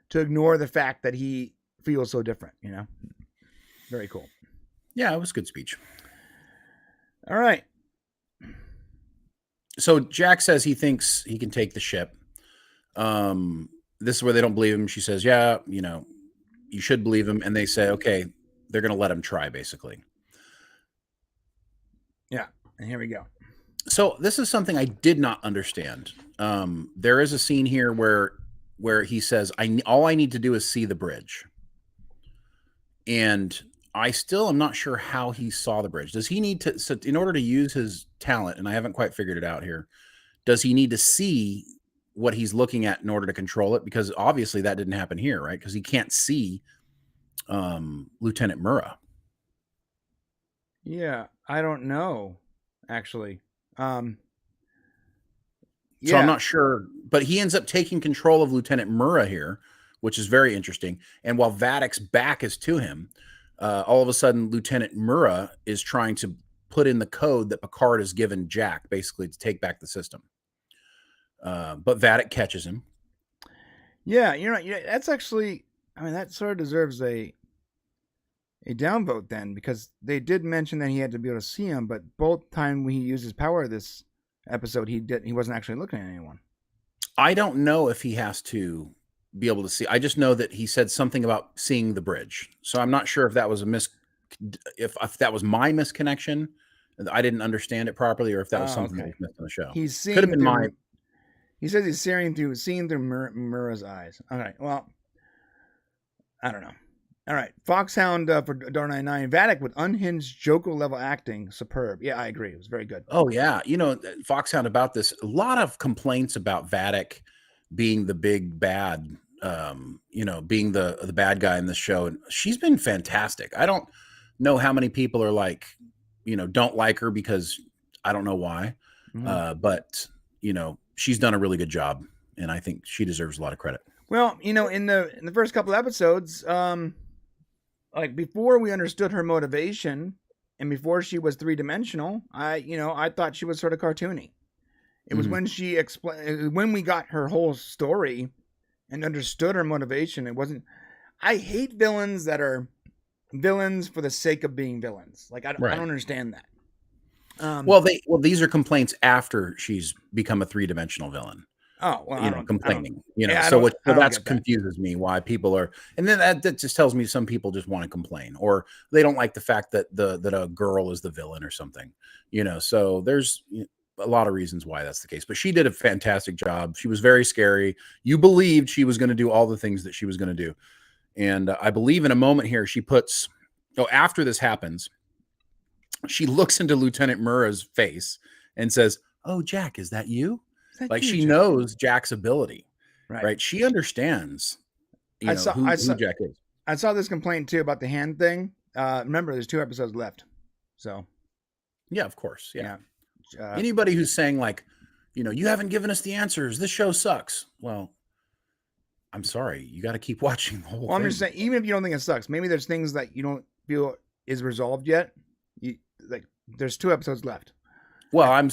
to ignore the fact that he feels so different, you know. Very cool.
Yeah, it was a good speech.
All right.
So Jack says he thinks he can take the ship. This is where they don't believe him. She says, yeah, you know, you should believe him. And they say, okay, they're going to let him try, basically.
Yeah. And here we go.
So this is something I did not understand. There is a scene here where he says, all I need to do is see the bridge. And I still am not sure how he saw the bridge. Does he need to, so in order to use his talent, and I haven't quite figured it out here, does he need to see what he's looking at in order to control it? Because obviously that didn't happen here, right? Because he can't see Lieutenant Murrah.
Yeah, I don't know, actually.
So I'm not sure, but he ends up taking control of Lieutenant Murrah here, which is very interesting. And while Vadic's back is to him, all of a sudden, Lieutenant Murrah is trying to put in the code that Picard has given Jack, basically to take back the system. But Vadic catches him.
Yeah, that's actually I mean, that sort of deserves a downvote then, because they did mention that he had to be able to see him, but both time he used his power this episode, he wasn't actually looking at anyone.
I don't know if he has to be able to see. I just know that he said something about seeing the bridge. So I'm not sure if that was if that was my misconnection. I didn't understand it properly, or if that was something that was missed on the show.
He's seeing
could have been mine.
He says he's seeing through Mura's eyes. All right. Well, I don't know. All right. Foxhound for $1.99. Vatic with unhinged Joker level acting. Superb. Yeah, I agree. It was very good.
Oh, yeah. You know, Foxhound about this. A lot of complaints about Vatic being the big bad, you know, being the bad guy in the show. And she's been fantastic. I don't know how many people are like, you know, don't like her because I don't know why. But, you know, she's done a really good job. And I think she deserves a lot of credit. Well,
you know, in the first couple episodes, like before we understood her motivation and before she was three-dimensional, I thought she was sort of cartoony. It was when she when we got her whole story and understood her motivation. It wasn't. I hate villains that are villains for the sake of being villains. Like I don't understand that.
Well, these are complaints after she's become a three-dimensional villain.
Oh, well,
you know, complaining, you know, yeah, so that confuses me why people are, and then that just tells me some people just want to complain, or they don't like the fact that that a girl is the villain or something, you know, so there's a lot of reasons why that's the case, but she did a fantastic job. She was very scary. You believed she was going to do all the things that she was going to do. And I believe in a moment here, she puts, after this happens, she looks into Lieutenant Mura's face and says, "Oh, Jack, is that you?" Like she knows Jack's ability, right? She understands, who Jack is.
I saw this complaint too about the hand thing. Remember, there's 2 episodes left, so
yeah, of course, yeah. Anybody who's saying like, you haven't given us the answers, this show sucks. Well, I'm sorry, you got to keep watching the whole thing.
I'm just saying, even if you don't think it sucks, maybe there's things that you don't feel is resolved yet. There's 2 episodes left.
Well, I'm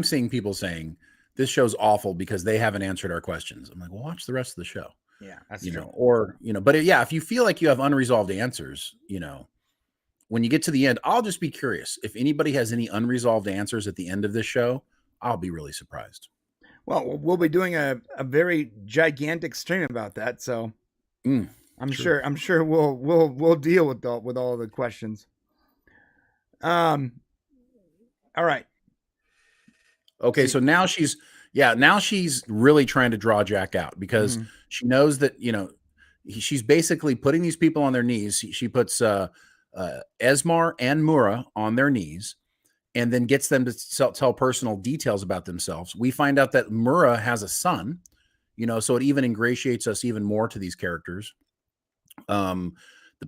seeing people saying this show's awful because they haven't answered our questions. I'm like, well, watch the rest of the show.
Yeah, that's true.
But if you feel like you have unresolved answers, when you get to the end, I'll just be curious. If anybody has any unresolved answers at the end of this show, I'll be really surprised.
Well, we'll be doing a very gigantic stream about that. So I'm sure we'll deal with all the questions. All right.
Okay, so now she's really trying to draw Jack out because she knows that, she's basically putting these people on their knees. She puts Esmar and Mura on their knees and then gets them to tell personal details about themselves. We find out that Mura has a son, so it even ingratiates us even more to these characters. The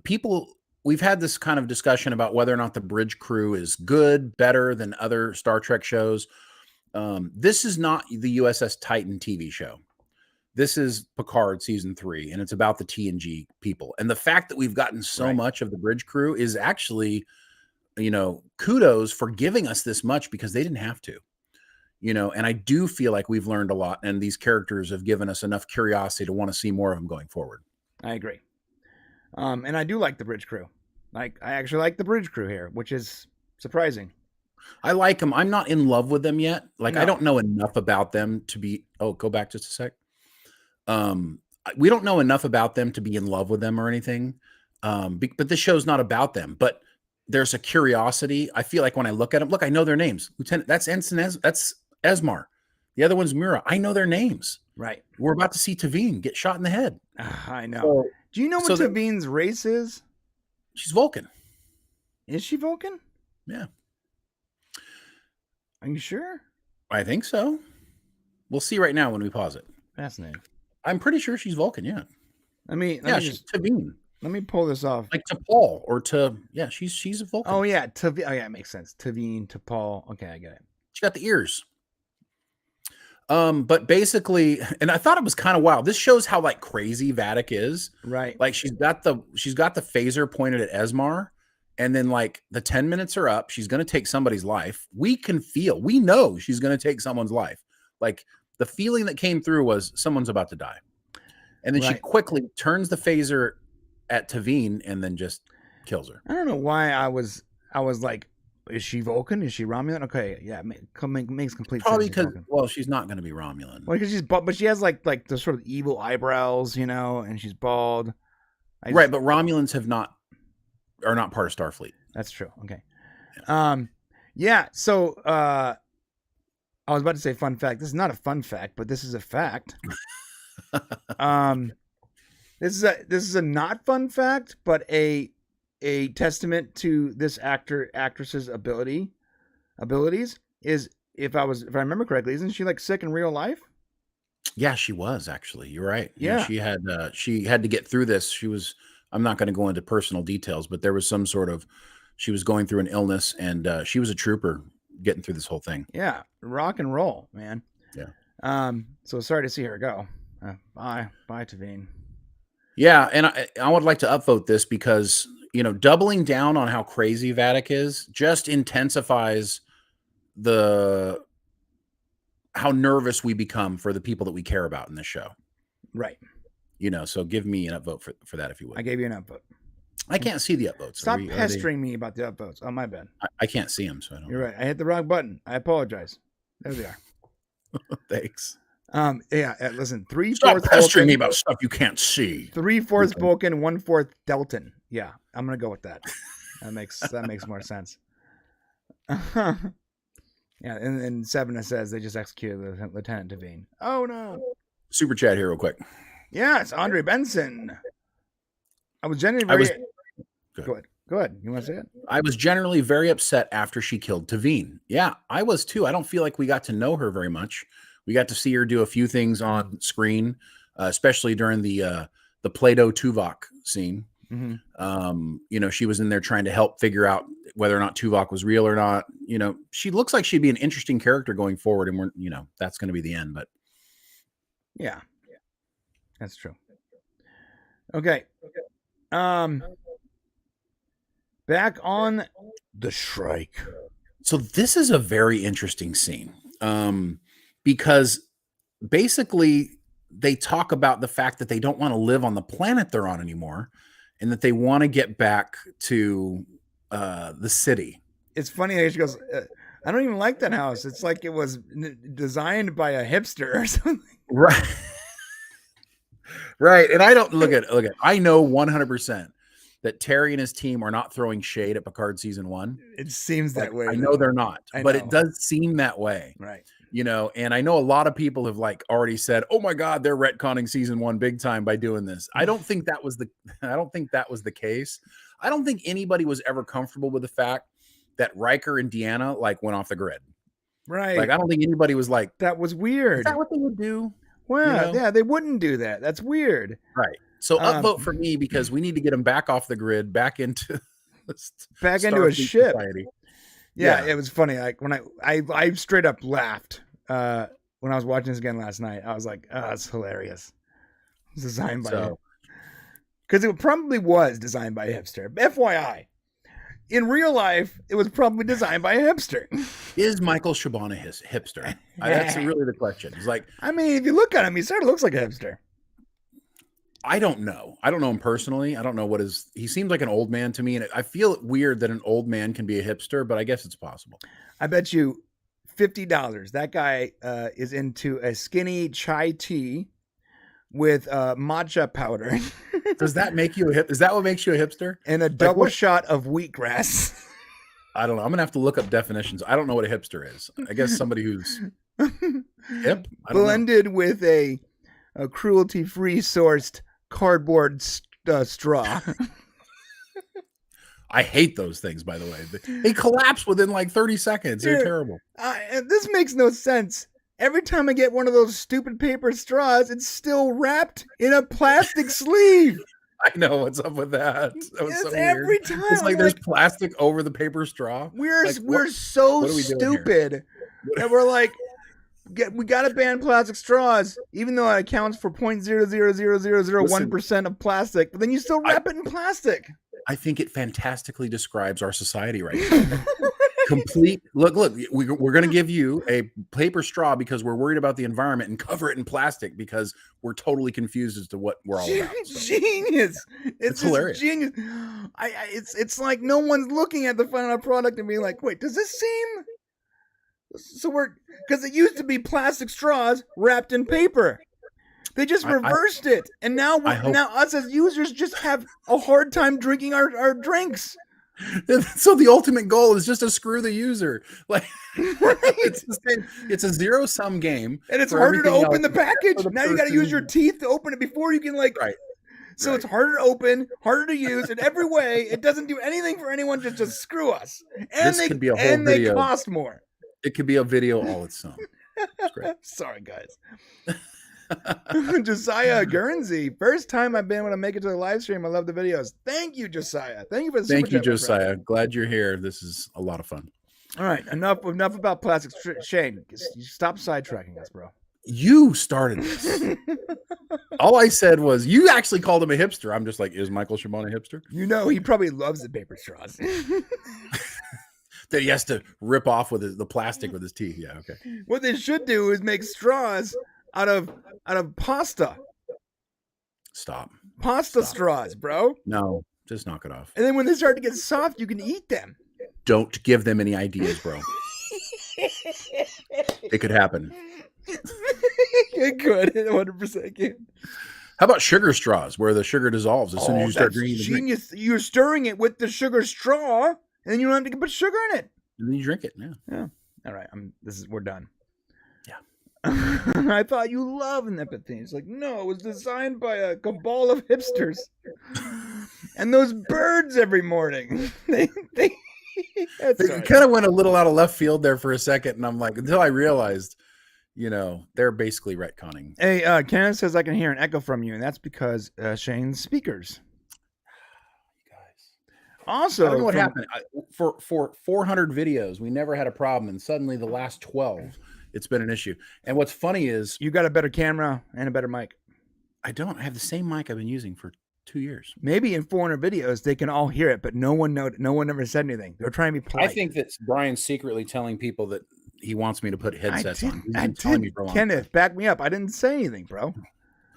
people, we've had this kind of discussion about whether or not the bridge crew is good, better than other Star Trek shows. This is not the USS Titan TV show. This is Picard season 3, and it's about the TNG people. And the fact that we've gotten so much of the bridge crew is actually, kudos for giving us this much because they didn't have to, and I do feel like we've learned a lot, and these characters have given us enough curiosity to want to see more of them going forward.
I agree. And I do like the bridge crew. I actually like the bridge crew here, which is surprising.
I like them. I'm not in love with them yet. I don't know enough about them to be. Oh, go back just a sec. We don't know enough about them to be in love with them or anything. But this show's not about them. But there's a curiosity. I feel like when I look at them, look, I know their names. Lieutenant, that's Ensign. That's Esmar. The other one's Mura. I know their names.
Right.
We're about to see Tavine get shot in the head.
I know. So, do you know what Tavine's race is?
She's Vulcan.
Is she Vulcan?
Yeah.
Are you sure?
I think so. We'll see right now when we pause it.
Fascinating.
I'm pretty sure she's Vulcan, yeah.
She's
Tavine.
Let me pull this off.
Like T'Pol or she's a Vulcan.
Oh yeah, Tavine. Oh yeah, it makes sense. Tavine, T'Pol. Okay, I get it.
She got the ears. But basically, and I thought it was kind of wild. This shows how crazy Vatic is.
Right.
Like she's got the phaser pointed at Esmar. And then the 10 minutes are up. She's going to take somebody's life. We know she's going to take someone's life. The feeling that came through was someone's about to die. And then she quickly turns the phaser at Tavine and then just kills her.
I don't know why I was like, is she Vulcan? Is she Romulan? Okay, yeah, makes complete
Probably
sense.
Probably because, well, she's not going to be Romulan.
Well, because but she has like the sort of evil eyebrows, you know, and she's bald.
Right, but Romulans are not part of Starfleet.
That's true. Okay. Yeah. So I was about to say fun fact. This is not a fun fact, but this is a fact. This is a not fun fact, but a testament to this actress's abilities is, if I remember correctly, isn't she like sick in real life?
Yeah, she was actually. You're right.
Yeah.
She had to get through this. I'm not going to go into personal details, but there was some sort of, she was going through an illness, and she was a trooper getting through this whole thing.
Yeah. Rock and roll, man.
Yeah.
So sorry to see her go. Bye, Tavine.
Yeah. And I would like to upvote this because, you know, doubling down on how crazy Vadic is just intensifies how nervous we become for the people that we care about in this show.
Right.
You know, so give me an upvote for that, if you would.
I gave you an upvote.
I can't see the upvotes.
Stop pestering me about the upvotes. Oh, my bad.
I can't see them, so I don't.
You're right. I hit the wrong button. I apologize. There they are.
Thanks.
Yeah. Listen, 3/4.
Stop pestering me about stuff you can't see.
3/4 Vulcan, 1/4 Deltan. Yeah, I'm gonna go with that. That makes more sense. Yeah, and Sevena says they just executed Lieutenant Tavine. Oh no!
Super chat here, real quick.
Yes, Andre Benson. I was genuinely very. Go ahead. You want to say it?
I was generally very upset after she killed Tavine. Yeah, I was too. I don't feel like we got to know her very much. We got to see her do a few things on screen, especially during the Plato Tuvok scene.
Mm-hmm.
You know, she was in there trying to help figure out whether or not Tuvok was real or not. You know, she looks like she'd be an interesting character going forward, and that's going to be the end. But
yeah, that's true. Okay. Back on the Shrike.
So this is a very interesting scene, because basically they talk about the fact that they don't want to live on the planet they're on anymore, and that they want to get back to the city.
It's funny how she goes, I don't even like that house. It's like it was designed by a hipster or something.
Right. Right. And I don't look at, I know 100% that Terry and his team are not throwing shade at Picard season 1.
It seems that way.
I know they're not, but it does seem that way.
Right.
You know, and I know a lot of people have already said, "Oh my God, they're retconning season 1 big time by doing this." I don't think that was the case. I don't think anybody was ever comfortable with the fact that Riker and Deanna went off the grid.
Right.
I don't think anybody was like,
that was weird.
Is that what they would do?
Well, yeah, they wouldn't do that. That's weird.
Right. So upvote for me, because we need to get them back off the grid, back into
a ship. Society. Yeah,
Yeah,
it was funny. Like when I straight up laughed when I was watching this again last night. I was like, "Oh, it's hilarious." It's designed by him, because it probably was designed by a hipster. FYI, in real life, it was probably designed by a hipster.
Is Michael Chabon a hipster? That's really the question. It's like,
I mean, if you look at him, he sort of looks like a hipster.
I don't know. I don't know him personally. I don't know he seems like an old man to me. And I feel weird that an old man can be a hipster, but I guess it's possible.
I bet you $50. That guy is into a skinny chai tea with matcha powder.
Does that make you is that what makes you a hipster?
And a double shot of wheatgrass.
I don't know. I'm going to have to look up definitions. I don't know what a hipster is. I guess somebody who's hip.
Blended with a cruelty-free sourced cardboard straw.
I hate those things, by the way. They collapse within 30 seconds. They're terrible.
This makes no sense. Every time I get one of those stupid paper straws, it's still wrapped in a plastic sleeve.
I know what's up with that. That was so
every
weird.
time.
It's like there's plastic over the paper straw.
We're so stupid that we're like, we got to ban plastic straws, even though it accounts for 0.00001% of plastic. But then you still wrap it in plastic.
I think it fantastically describes our society right now. complete. Look, we're going to give you a paper straw because we're worried about the environment, and cover it in plastic because we're totally confused as to what we're all about. So.
Genius! It's
hilarious.
Genius. It's like no one's looking at the final product and being like, wait, does this seem? So because it used to be plastic straws wrapped in paper. They just reversed it, and now us as users just have a hard time drinking our drinks.
So the ultimate goal is just to screw the user. Like it's the same. It's a zero-sum game,
and it's harder to open the package. Now you got to use your teeth to open it before you can
Right.
So it's harder to open, harder to use in every way. It doesn't do anything for anyone. Just screw us. And
this could be a whole video.
They cost more.
It could be a video all its own. It's great.
Sorry, guys. Josiah Guernsey, first time I've been able to make it to the live stream. I love the videos. Thank you, Josiah. Thank you for the super
Thank you,
chat,
Josiah. Glad you're here. This is a lot of fun.
All right, enough about plastics. Shane, stop sidetracking us, bro.
You started this. All I said was you actually called him a hipster. I'm just like, is Michael Shimon a hipster?
You know, he probably loves the paper straws.
That he has to rip off with the plastic with his teeth. Yeah, okay.
What they should do is make straws out of pasta.
Stop.
Straws, bro.
No, just knock it off.
And then when they start to get soft, you can eat them.
Don't give them any ideas, bro. It could happen.
It could. 100% can.
How about sugar straws where the sugar dissolves as soon as you start drinking the drink?
You're stirring it with the sugar straw, and then you don't have to put sugar in it.
And then you drink it.
Yeah. All right. We're done.
Yeah.
I thought you loved Nepenthe. It's like, no, it was designed by a cabal of hipsters. And those birds every morning. They
kind of went a little out of left field there for a second, and I'm like, until I realized, they're basically retconning.
Hey, Kenneth says I can hear an echo from you, and that's because Shane's speakers.
You guys.
Also,
I don't know what happened. For 400 videos, we never had a problem, and suddenly the last 12, it's been an issue. And what's funny is
you got a better camera and a better mic.
I don't. I have the same mic I've been using for 2 years.
Maybe in 400 videos they can all hear it, but no one ever said anything. They're trying to be polite.
I think that Brian's secretly telling people that he wants me to put headsets on.
I did. Kenneth, back me up. I didn't say anything, bro.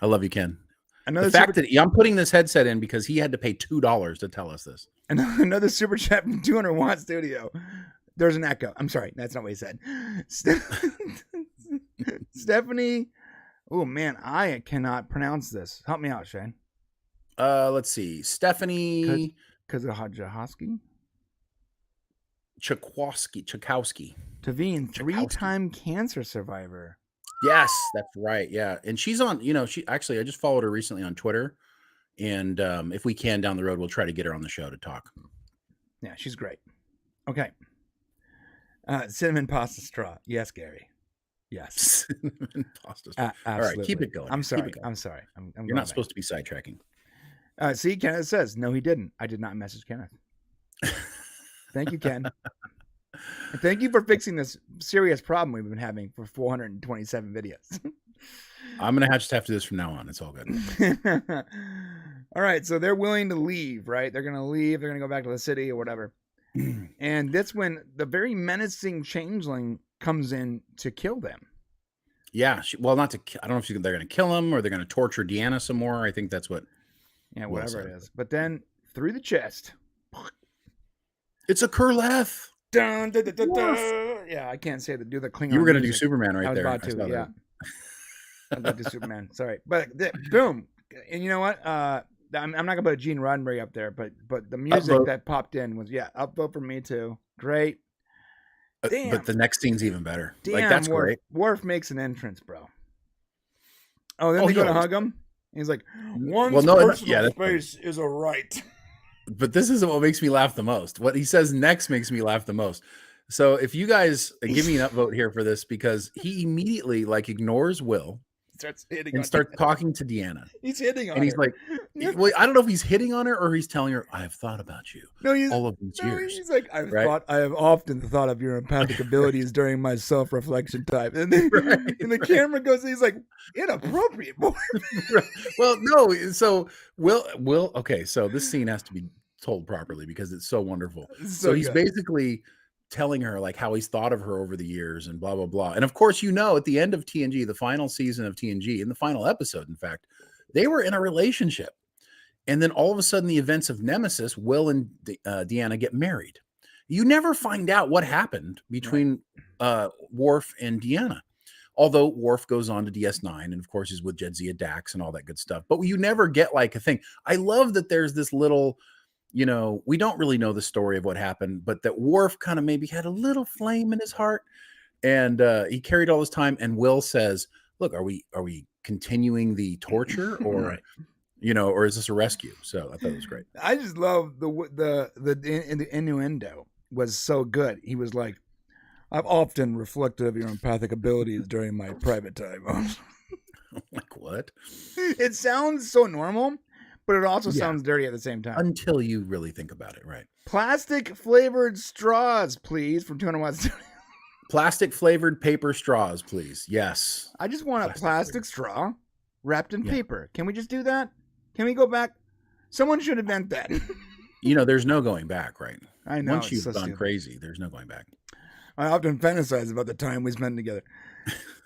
I love you, Ken. The fact that I'm putting this headset in because he had to pay $2 to tell us this.
Another super chat from 200 Watt Studio. There's an echo. I'm sorry. That's not what he said. Stephanie. Oh, man. I cannot pronounce this. Help me out, Shane.
Let's see. Stephanie
Kazahajahowski?
Chakowski.
Tavine, 3-time cancer survivor.
Yes, that's right. Yeah. And she's on, I just followed her recently on Twitter. And if we can down the road, we'll try to get her on the show to talk.
Yeah, she's great. Okay. Cinnamon pasta straw. Yes, Gary. Yes.
Cinnamon pasta straw. All right, keep it going.
I'm sorry.
You're not supposed to be sidetracking.
See, Kenneth says, no, he didn't. I did not message Kenneth. Thank you, Ken. And thank you for fixing this serious problem we've been having for 427 videos.
I'm going to just have to do this from now on. It's all good.
All right. So they're willing to leave, right? They're going to leave. They're going to go back to the city or whatever. And that's when the very menacing changeling comes in to kill them.
Yeah. Not to, I don't know if they're going to kill him or they're going to torture Deanna some more. I think that's what.
Yeah, whatever it is. But then through the chest.
It's a Kurleth.
Dun, dun, dun, dun, dun. Yeah, I can't say do the Klingon.
You were going to do Superman right there.
I was about to, yeah. I was about to do Superman. Sorry. But boom. And you know what? I'm not going to put Gene Roddenberry up there, but the music that popped in was, upvote for me too. Great. Damn.
But the next scene's even better.
Damn,
that's great.
Worf makes an entrance, bro. Oh, then they go to hug him. He's like, personal space is a right.
But this isn't what makes me laugh the most. What he says next makes me laugh the most. So if you guys give me an upvote here for this, because he immediately ignores Will
starts
talking to Deanna.
He's hitting on her.
And he's like, well, I don't know if he's hitting on her or he's telling her, I have thought about you all of these years.
He's like, I have often thought of your empathic abilities during my self-reflection time. And then and the camera goes, he's like, inappropriate boy.
Well, no. So Will, okay. So this scene has to be told properly because it's so wonderful. So he's basically telling her like how he's thought of her over the years and blah, blah, blah. And of course, at the end of TNG, the final season of TNG, in the final episode, in fact, they were in a relationship. And then all of a sudden, the events of Nemesis, Will and Deanna get married. You never find out what happened between Worf and Deanna. Although Worf goes on to DS9 and of course is with Jadzia Dax and all that good stuff. But you never get like a thing. I love that there's this little, we don't really know the story of what happened, but that Worf kind of maybe had a little flame in his heart and he carried all this time. And Will says, look, are we continuing the torture or, or is this a rescue? So I thought it was great.
I just love the innuendo was so good. He was like, I've often reflected of your empathic abilities during my private time.
Like what?
It sounds so normal, but it also sounds dirty at the same time.
Until you really think about it, right?
Plastic flavored straws, please, from 201 Studios.
Plastic flavored paper straws, please. Yes.
I just want a plastic straw wrapped in paper. Can we just do that? Can we go back? Someone should invent that.
There's no going back, right?
I know.
Once you've gone crazy, there's no going back.
I often fantasize about the time we spent together.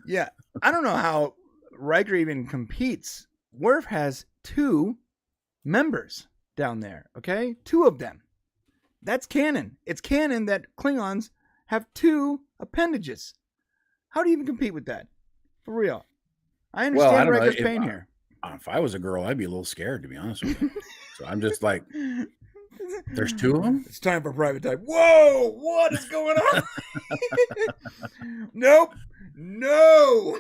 Yeah. I don't know how Riker even competes. Worf has 2 members down there, okay? 2 of them. That's canon. It's canon that Klingons have 2 appendages. How do you even compete with that? For real. I understand Riker's pain here.
If I was a girl, I'd be a little scared, to be honest with you. So I'm just like... There's 2 of them?
It's time for private time. Whoa! What is going on? Nope. No.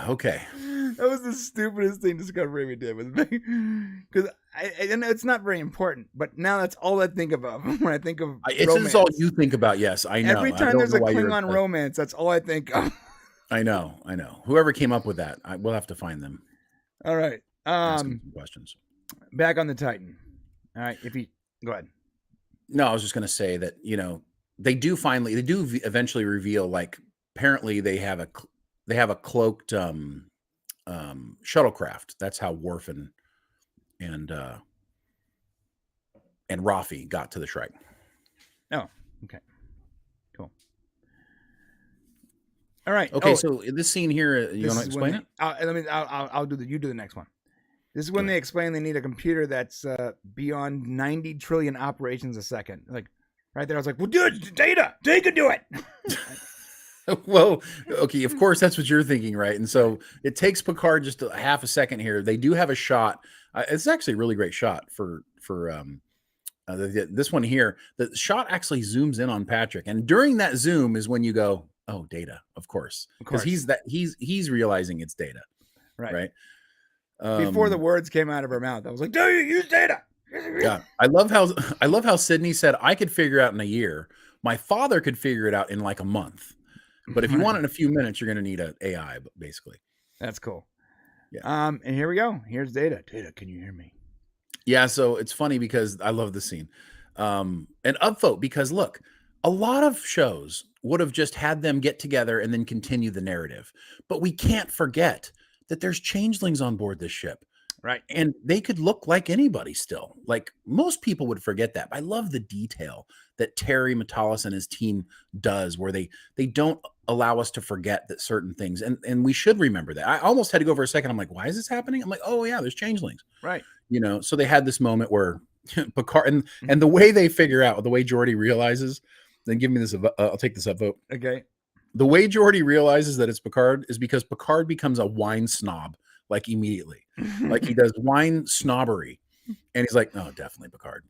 Okay.
That was the stupidest thing Discovery did with me. Because and it's not very important, but now that's all I think about when I think of romance.
It's all you think about, yes. I know.
Every time there's a Klingon romance, that's all I think of.
I know. Whoever came up with that, we'll have to find them.
All right.
Ask them some questions.
Back on the Titan. All right. Go ahead.
No, I was just going to say that, they do eventually reveal, like, apparently they have a cloaked shuttlecraft. That's how Worf and Rafi got to the Shrike.
Oh, okay. Cool. All right.
Okay, so this scene here, you want to explain it?
I'll do you do the next one. This is when they explain they need a computer that's beyond 90 trillion operations a second. Like right there, I was like, well, dude, data, they can do it.
Well, okay, of course, that's what you're thinking, right? And so it takes Picard just a half a second here. They do have a shot. It's actually a really great shot for this one here. The shot actually zooms in on Patrick, and during that zoom is when you go, "Oh, Data," of course, because he's realizing it's Data, right?
Before the words came out of her mouth, I was like, "Do you use Data?"
Yeah, I love how Sydney said, "I could figure it out in a year. My father could figure it out in like a month." But if you want it in a few minutes, you're going to need an AI, basically.
That's cool.
Yeah.
And here we go. Here's Data. Data, can you hear me?
Yeah. So it's funny because I love the scene. And upvote, because look, a lot of shows would have just had them get together and then continue the narrative. But we can't forget that there's changelings on board this ship.
Right.
And they could look like anybody still. Like most people would forget that. I love the detail that Terry Matalas and his team does, where they don't allow us to forget that certain things. And we should remember that. I almost had to go for a second. I'm like, why is this happening? I'm like, oh yeah, there's changelings.
Right.
So they had this moment where Picard and the way they figure out, the way Geordi realizes, then give me this, I'll take this upvote.
Okay.
The way Geordi realizes that it's Picard is because Picard becomes a wine snob, like immediately. Like he does wine snobbery. And he's like, oh, definitely Picard.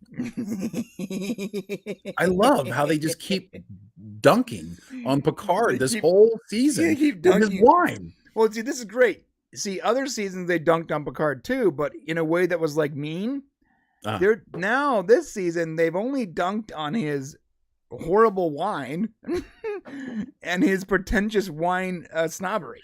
I love how they just keep dunking on Picard this whole season with his wine.
Well, see, this is great. See, other seasons they dunked on Picard too, but in a way that was like mean. Now this season they've only dunked on his horrible wine and his pretentious wine snobbery.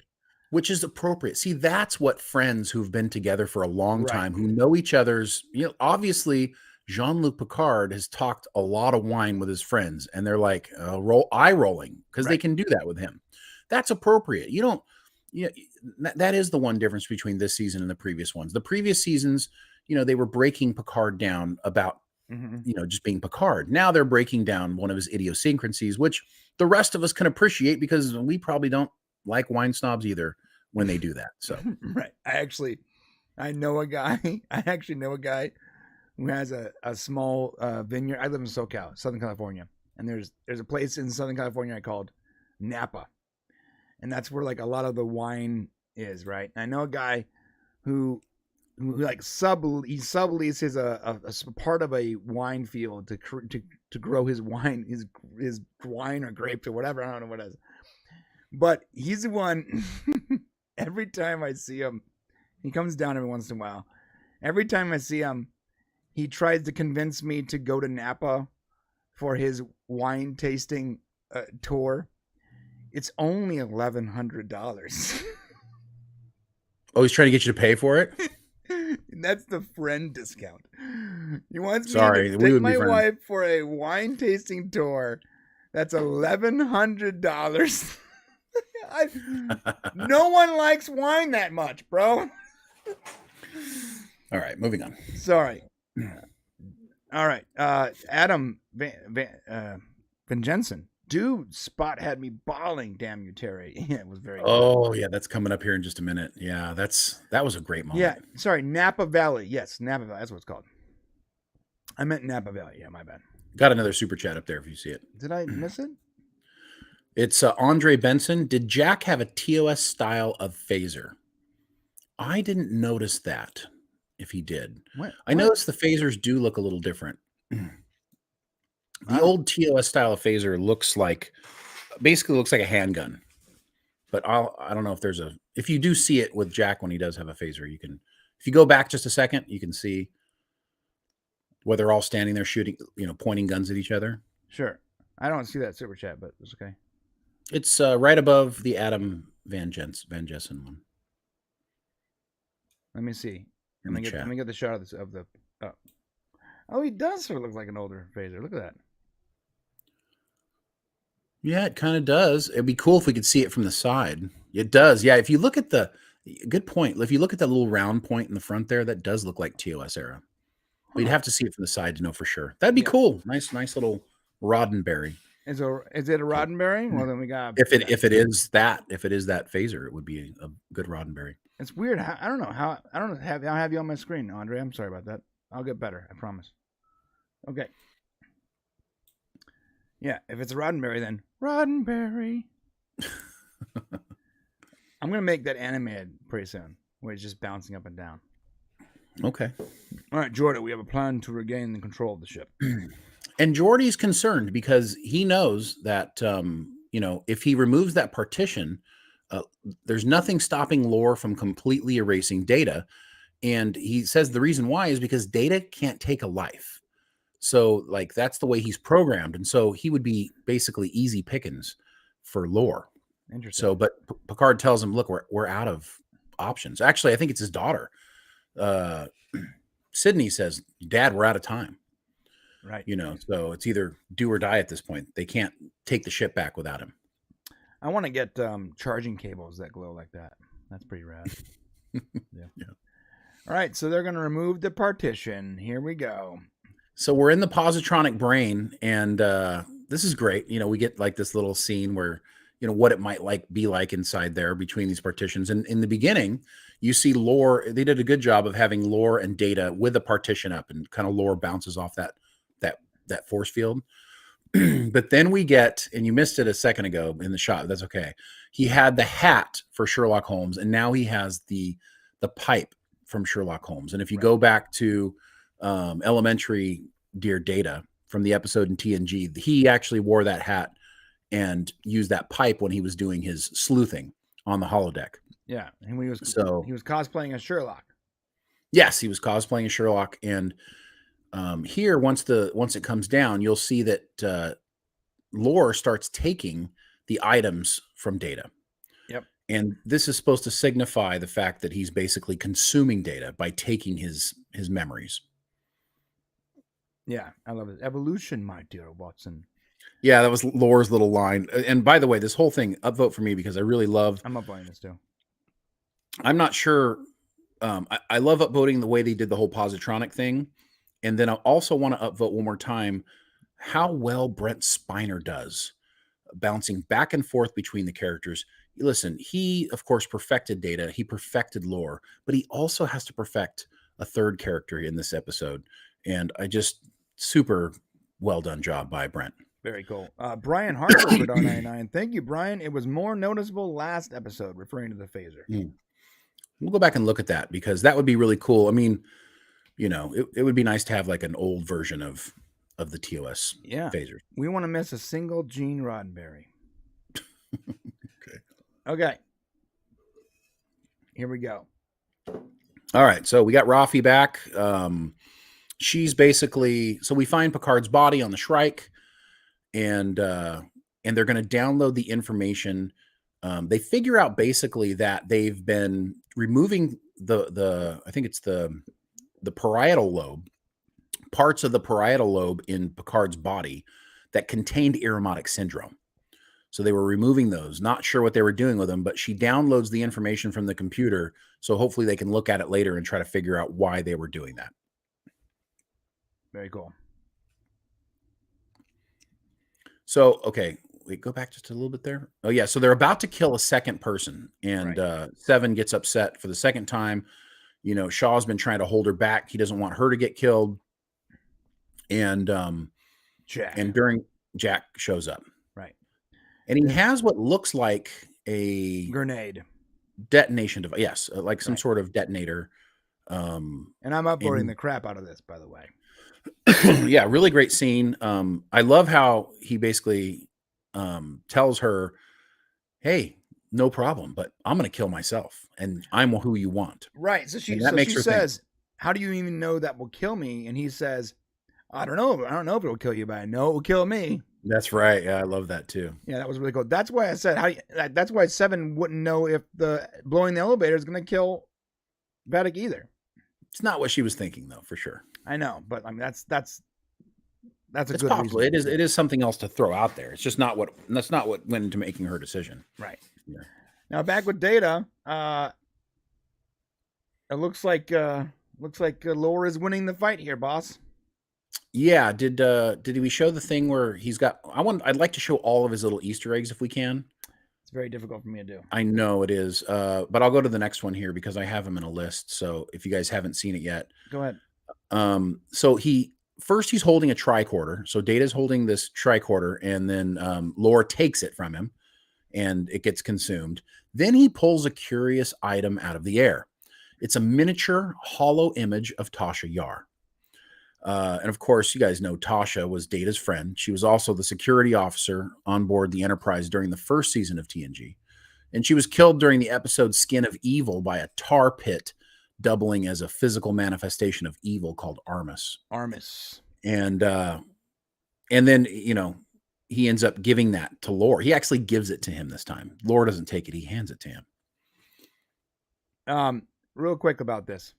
Which is appropriate. See, that's what friends who've been together for a long time, who know each other's, obviously Jean-Luc Picard has talked a lot of wine with his friends and they're like eye rolling because they can do that with him. That's appropriate. That is the one difference between this season and the previous ones. The previous seasons, they were breaking Picard down about, just being Picard. Now they're breaking down one of his idiosyncrasies, which the rest of us can appreciate because we probably don't like wine snobs either when they do that. So,
right. I know a guy. I actually know a guy who has a small vineyard. I live in SoCal, Southern California, and there's a place in Southern California called Napa, and that's where like a lot of the wine is. Right. And I know a guy who like subleases a part of a wine field to grow his wine, his wine or grapes or whatever. I don't know what it is, but he's the one. Every time I see him, he comes down every once in a while. Every time I see him, he tries to convince me to go to Napa for his wine tasting tour. It's only $1,100.
Oh, he's trying to get you to pay for it?
That's the friend discount. He wants me to
Sorry,
take my wife for a wine tasting tour. That's $1,100. No one likes wine that much, bro.
All right, moving on.
Sorry. All right. Adam Van Jensen. Dude, Spot had me bawling. Damn you, Terry. Yeah, it was very
good. Yeah, that's coming up here in just a minute. Yeah, that was a great moment.
Yeah, sorry, Napa Valley. Yes, Napa Valley. That's what it's called. I meant Napa Valley. Yeah, my bad.
Got another super chat up there if you see it.
Did I miss it?
It's Andre Benson. Did Jack have a TOS style of phaser? I didn't notice that. If he did, I noticed the phasers do look a little different. The old TOS style of phaser basically looks like a handgun, but I don't know if if you do see it with Jack when he does have a phaser, if you go back just a second, you can see where they're all standing there shooting, pointing guns at each other.
Sure. I don't see that super chat, but it's okay.
It's right above the Adam Van Jessen one.
Let me see. Let me get the shot of the. Oh, he does sort of look like an older phaser. Look at that.
Yeah, it kind of does. It'd be cool if we could see it from the side. It does. Yeah, if you look at good point. If you look at that little round point in the front there, that does look like TOS era. But you'd have to see it from the side to know for sure. That'd be cool. Nice little Roddenberry.
Is it a Roddenberry? Well, then we got.
If it is that phaser, it would be a good Roddenberry.
It's weird. I don't know how. I don't have you on my screen, Andre. I'm sorry about that. I'll get better. I promise. Okay. Yeah, if it's a Roddenberry, then Roddenberry. I'm gonna make that animated pretty soon, where it's just bouncing up and down.
Okay.
All right, Jordan. We have a plan to regain the control of the ship.
And Geordi's concerned because he knows that if he removes that partition, there's nothing stopping Lore from completely erasing Data. And he says the reason why is because Data can't take a life. So that's the way he's programmed. And so he would be basically easy pickings for Lore.
Interesting.
So, but Picard tells him, look, we're out of options. Actually, I think it's his daughter. Sydney says, Dad, we're out of time.
Right.
So it's either do or die at this point. They can't take the ship back without him.
I want to get charging cables that glow like that. That's pretty rad. Yeah. All right, so they're going to remove the partition. Here we go.
So we're in the positronic brain, and this is great. We get this little scene where, what it might be like inside there between these partitions. And in the beginning, you see Lore. They did a good job of having Lore and Data with the partition up, and kind of Lore bounces off that force field. But then we get, and you missed it a second ago in the shot. That's okay. He had the hat for Sherlock Holmes, and now he has the pipe from Sherlock Holmes. And if you go back to Elementary Dear Data from the episode in TNG, he actually wore that hat and used that pipe when he was doing his sleuthing on the holodeck.
Yeah, and he was cosplaying as Sherlock.
Yes, he was cosplaying as Sherlock, and here once it comes down, you'll see that Lore starts taking the items from Data.
Yep.
And this is supposed to signify the fact that he's basically consuming Data by taking his memories.
Yeah, I love it. Evolution, my dear Watson.
Yeah, that was Lore's little line. And by the way, this whole thing, upvote for me because I really love.
I'm upvoting this too.
I'm not sure I love upvoting the way they did the whole positronic thing. And then I also want to upvote one more time how well Brent Spiner does bouncing back and forth between the characters. Listen, he, of course, perfected Data. He perfected lore, but he also has to perfect a third character in this episode. And I just super well done job by Brent.
Very cool. Brian Harper for $1.99. Thank you, Brian. It was more noticeable last episode, referring to the phaser.
We'll go back and look at that because that would be really cool. I mean, you know, it would be nice to have like an old version of the TOS phasers.
We want to miss a single Gene Roddenberry. Okay. Here we go.
All right. So we got Rafi back. She's basically, so we find Picard's body on the Shrike, and they're going to download the information. They figure out basically that they've been removing the I think it's the parietal lobe, parts of the parietal lobe in Picard's body that contained Irumodic syndrome. So they were removing those, not sure what they were doing with them, but she downloads the information from the computer. So hopefully they can look at it later and try to figure out why they were doing that.
Very cool.
So, okay, wait, go back just a little bit there. Oh yeah. So they're about to kill a second person, and Seven gets upset for the second time. You know, Shaw's been trying to hold her back. He doesn't want her to get killed. And Jack shows up.
Right.
And he has what looks like a
grenade
detonation device. Yes, like some sort of detonator.
And I'm upvoting the crap out of this, by the way.
Yeah, really great scene. I love how he basically tells her, hey, no problem, but I'm going to kill myself, and I'm who you want.
Right. So she says, how do you even know that will kill me? And he says, I don't know. I don't know if it will kill you, but I know it will kill me.
That's right. Yeah, I love that too.
Yeah, that was really cool. That's why I said that's why Seven wouldn't know if the blowing the elevator is going to kill Vedic either.
It's not what she was thinking, though, for sure.
I know, but I mean that's a
it's
good
possible.
reason.
It is something else to throw out there. It's just not what went into making her decision.
Right. Yeah. Now back with Data, it looks like Lore is winning the fight here, boss.
Yeah. Did we show the thing where he's got? I'd like to show all of his little Easter eggs if we can.
It's very difficult for me to do.
I know it is, but I'll go to the next one here because I have them in a list. So if you guys haven't seen it yet,
go ahead.
So he's holding a tricorder. So Data's holding this tricorder, and then Lore takes it from him, and it gets consumed. Then he pulls a curious item out of the air. It's a miniature hollow image of Tasha Yar. And of course, you guys know Tasha was Data's friend. She was also the security officer on board the Enterprise during the first season of TNG. And she was killed during the episode Skin of Evil by a tar pit, doubling as a physical manifestation of evil called Armis. And then, you know, he ends up giving that to Lore. He actually gives it to him this time. Lore doesn't take it. He hands it to him.
Real quick about this.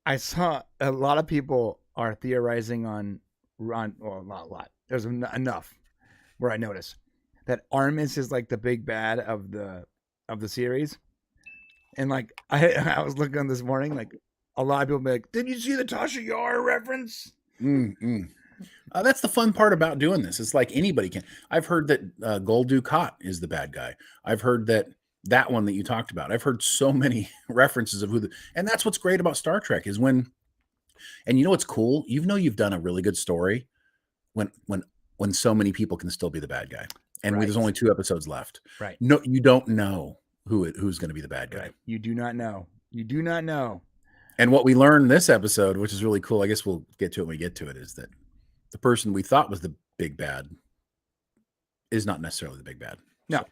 I saw a lot of people are theorizing on well, not a lot. There's enough where I notice that Armis is like the big bad of the series. And like I was looking on this morning, like a lot of people be like, "Did you see the Tasha Yar reference?"
That's the fun part about doing this. It's like anybody can. I've heard that Gul Dukat is the bad guy. I've heard that one that you talked about. I've heard so many references of and that's what's great about Star Trek is and you know what's cool? You know you've done a really good story when so many people can still be the bad guy, and there's only 2 episodes left.
Right?
No, you don't know who's going to be the bad guy.
Right. You do not know. You do not know.
And what we learned this episode, which is really cool, I guess we'll get to it when we get to it, is that the person we thought was the big bad is not necessarily the big bad.
No.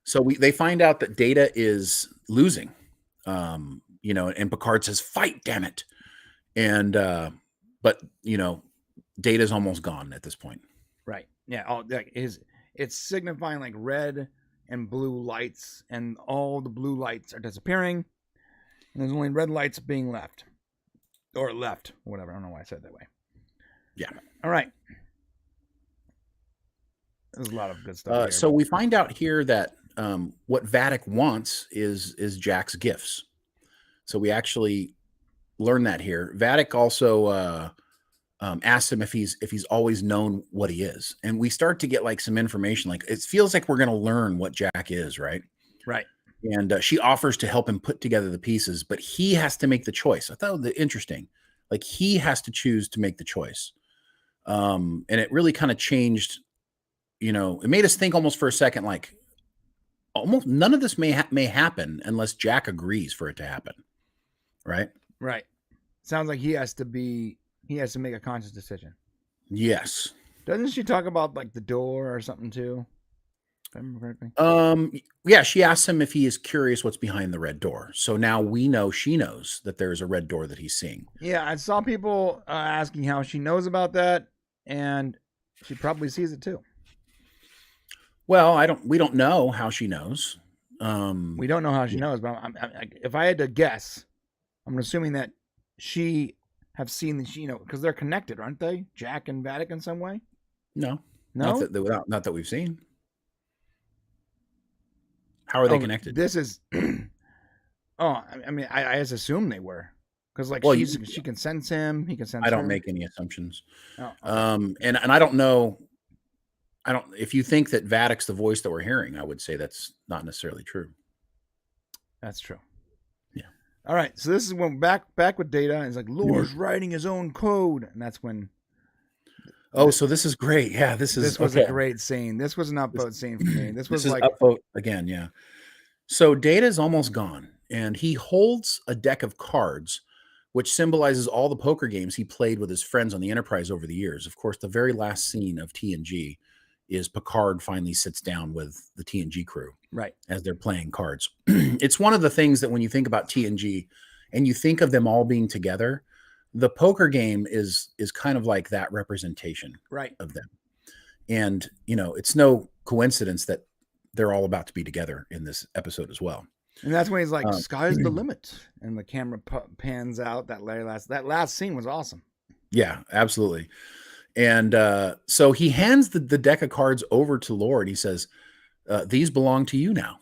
So they find out that Data is losing, you know, and Picard says, "Fight, damn it!" And but you know, Data's almost gone at this point.
Right? Yeah. It's signifying like red and blue lights, and all the blue lights are disappearing, and there's only red lights being left, or whatever. I don't know why I said it that way.
Yeah.
All right. There's a lot of good stuff.
So we find out here that what Vatic wants is Jack's gifts. So we actually learn that here. Vatic also asks him if he's always known what he is, and we start to get like some information. Like it feels like we're going to learn what Jack is, right?
Right.
And she offers to help him put together the pieces, but he has to make the choice. I thought that interesting. Like he has to choose to make the choice. And it really kind of changed, it made us think almost for a second, like almost none of this may happen unless Jack agrees for it to happen. Right.
Right. Sounds like he has to make a conscious decision.
Yes.
Doesn't she talk about like the door or something too? If I remember correctly.
Yeah, she asks him if he is curious what's behind the red door. So now we know she knows that there's a red door that he's seeing.
Yeah, I saw people asking how she knows about that, and she probably sees it too.
Well, we don't know how she knows.
We don't know how she knows, but if I had to guess, I'm assuming that she have seen the because they're connected, aren't they? Jack and Vatic in some way?
No.
No?
Not that we've seen. How are they connected?
This is. I just assume they were, because like she can sense him. He can sense.
I don't
her.
make any assumptions.
Oh, okay.
And I don't know. If you think that Vatic's the voice that we're hearing, I would say that's not necessarily true.
That's true.
Yeah.
All right. So this is when back with Data, and it's like Lore's writing his own code, and that's when.
Oh, so this is great. Yeah, this
was a great scene. This was an upvote scene for me. This was like
upvote again. Yeah. So Data's almost gone, and he holds a deck of cards, which symbolizes all the poker games he played with his friends on the Enterprise over the years. Of course, the very last scene of TNG is Picard finally sits down with the TNG crew,
right,
as they're playing cards. It's one of the things that when you think about TNG and you think of them all being together, the poker game is kind of like that representation,
right,
of them. And, it's no coincidence that they're all about to be together in this episode as well.
And that's when he's like, "Sky's the limit," and the camera pans out. That last scene was awesome.
Yeah, absolutely. And so he hands the deck of cards over to Lore, and he says, "These belong to you now."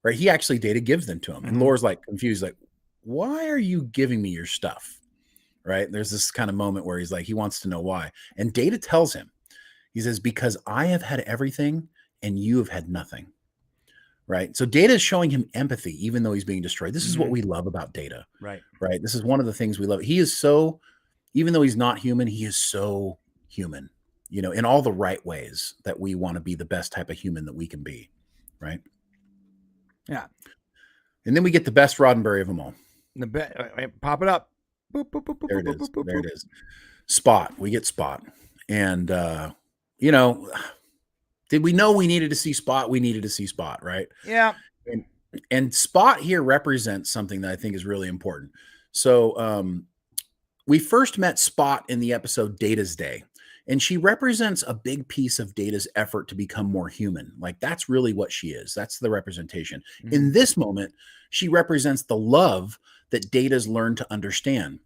Right? He actually Data gives them to him, and Lore's like confused, like, "Why are you giving me your stuff?" Right? There's this kind of moment where he's like, he wants to know why. And Data tells him, he says, "Because I have had everything and you have had nothing." Right? So Data is showing him empathy, even though he's being destroyed. This is what we love about Data.
Right.
Right. This is one of the things we love. He is so, even though he's not human, he is so human, in all the right ways that we want to be the best type of human that we can be. Right.
Yeah.
And then we get the best Roddenberry of them all.
Pop it up. Boop, boop, boop,
There it is.
boop, boop,
There
boop.
it is. Spot. We get Spot. And, did we know we needed to see Spot? We needed to see Spot, right?
Yeah.
And Spot here represents something that I think is really important. So we first met Spot in the episode Data's Day, and she represents a big piece of Data's effort to become more human. Like that's really what she is. That's the representation. In this moment, she represents the love that Data's learned to understand.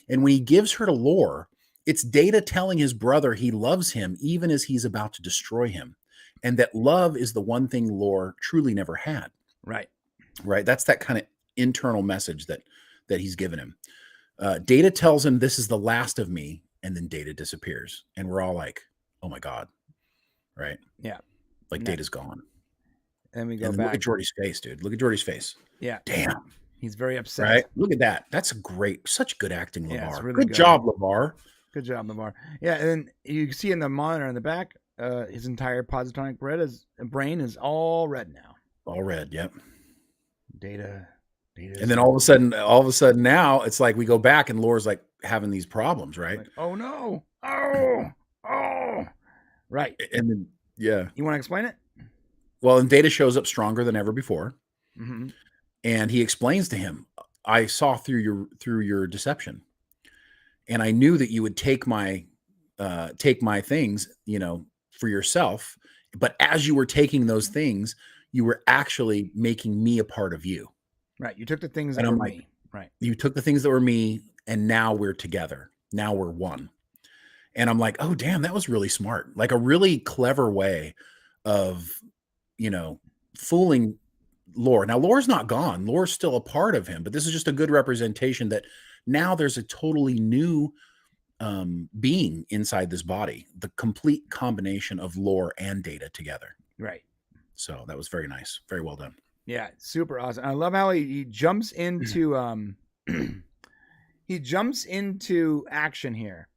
And when he gives her to Lore, it's Data telling his brother he loves him even as he's about to destroy him. And that love is the one thing Lore truly never had.
Right.
Right. That's that kind of internal message that he's given him. Data tells him, "This is the last of me." And then Data disappears. And we're all like, oh my God. Right.
Yeah.
Like Data's gone.
And we go
and
back.
Look at Geordi's face, dude. Look at Geordi's face.
Yeah.
Damn.
He's very upset.
Right. Look at that. That's such good acting, LeVar.
Yeah, really
good job, LeVar.
Good job, LeVar. Yeah. And then you see in the monitor in the back, his entire positonic brain is all red now.
All red. Yep.
Data.
And then all of a sudden now it's like we go back and Lore's like having these problems, right?
Like, oh no. Oh. Right.
And then, yeah.
You want to explain it?
Well, and Data shows up stronger than ever before.
Mm-hmm.
And he explains to him, "I saw through your deception. And I knew that you would take my things, for yourself. But as you were taking those things, you were actually making me a part of you."
Right. You took the things that were me. Right.
You took the things that were me, and now we're together. Now we're one. And I'm like, oh, damn, that was really smart. Like a really clever way of, fooling Lore. Now, Lore's not gone. Lore's still a part of him, but this is just a good representation that now there's a totally new being inside this body, the complete combination of Lore and Data together.
Right.
So that was very nice. Very well done.
Yeah, super awesome. I love how he jumps into he jumps into action here.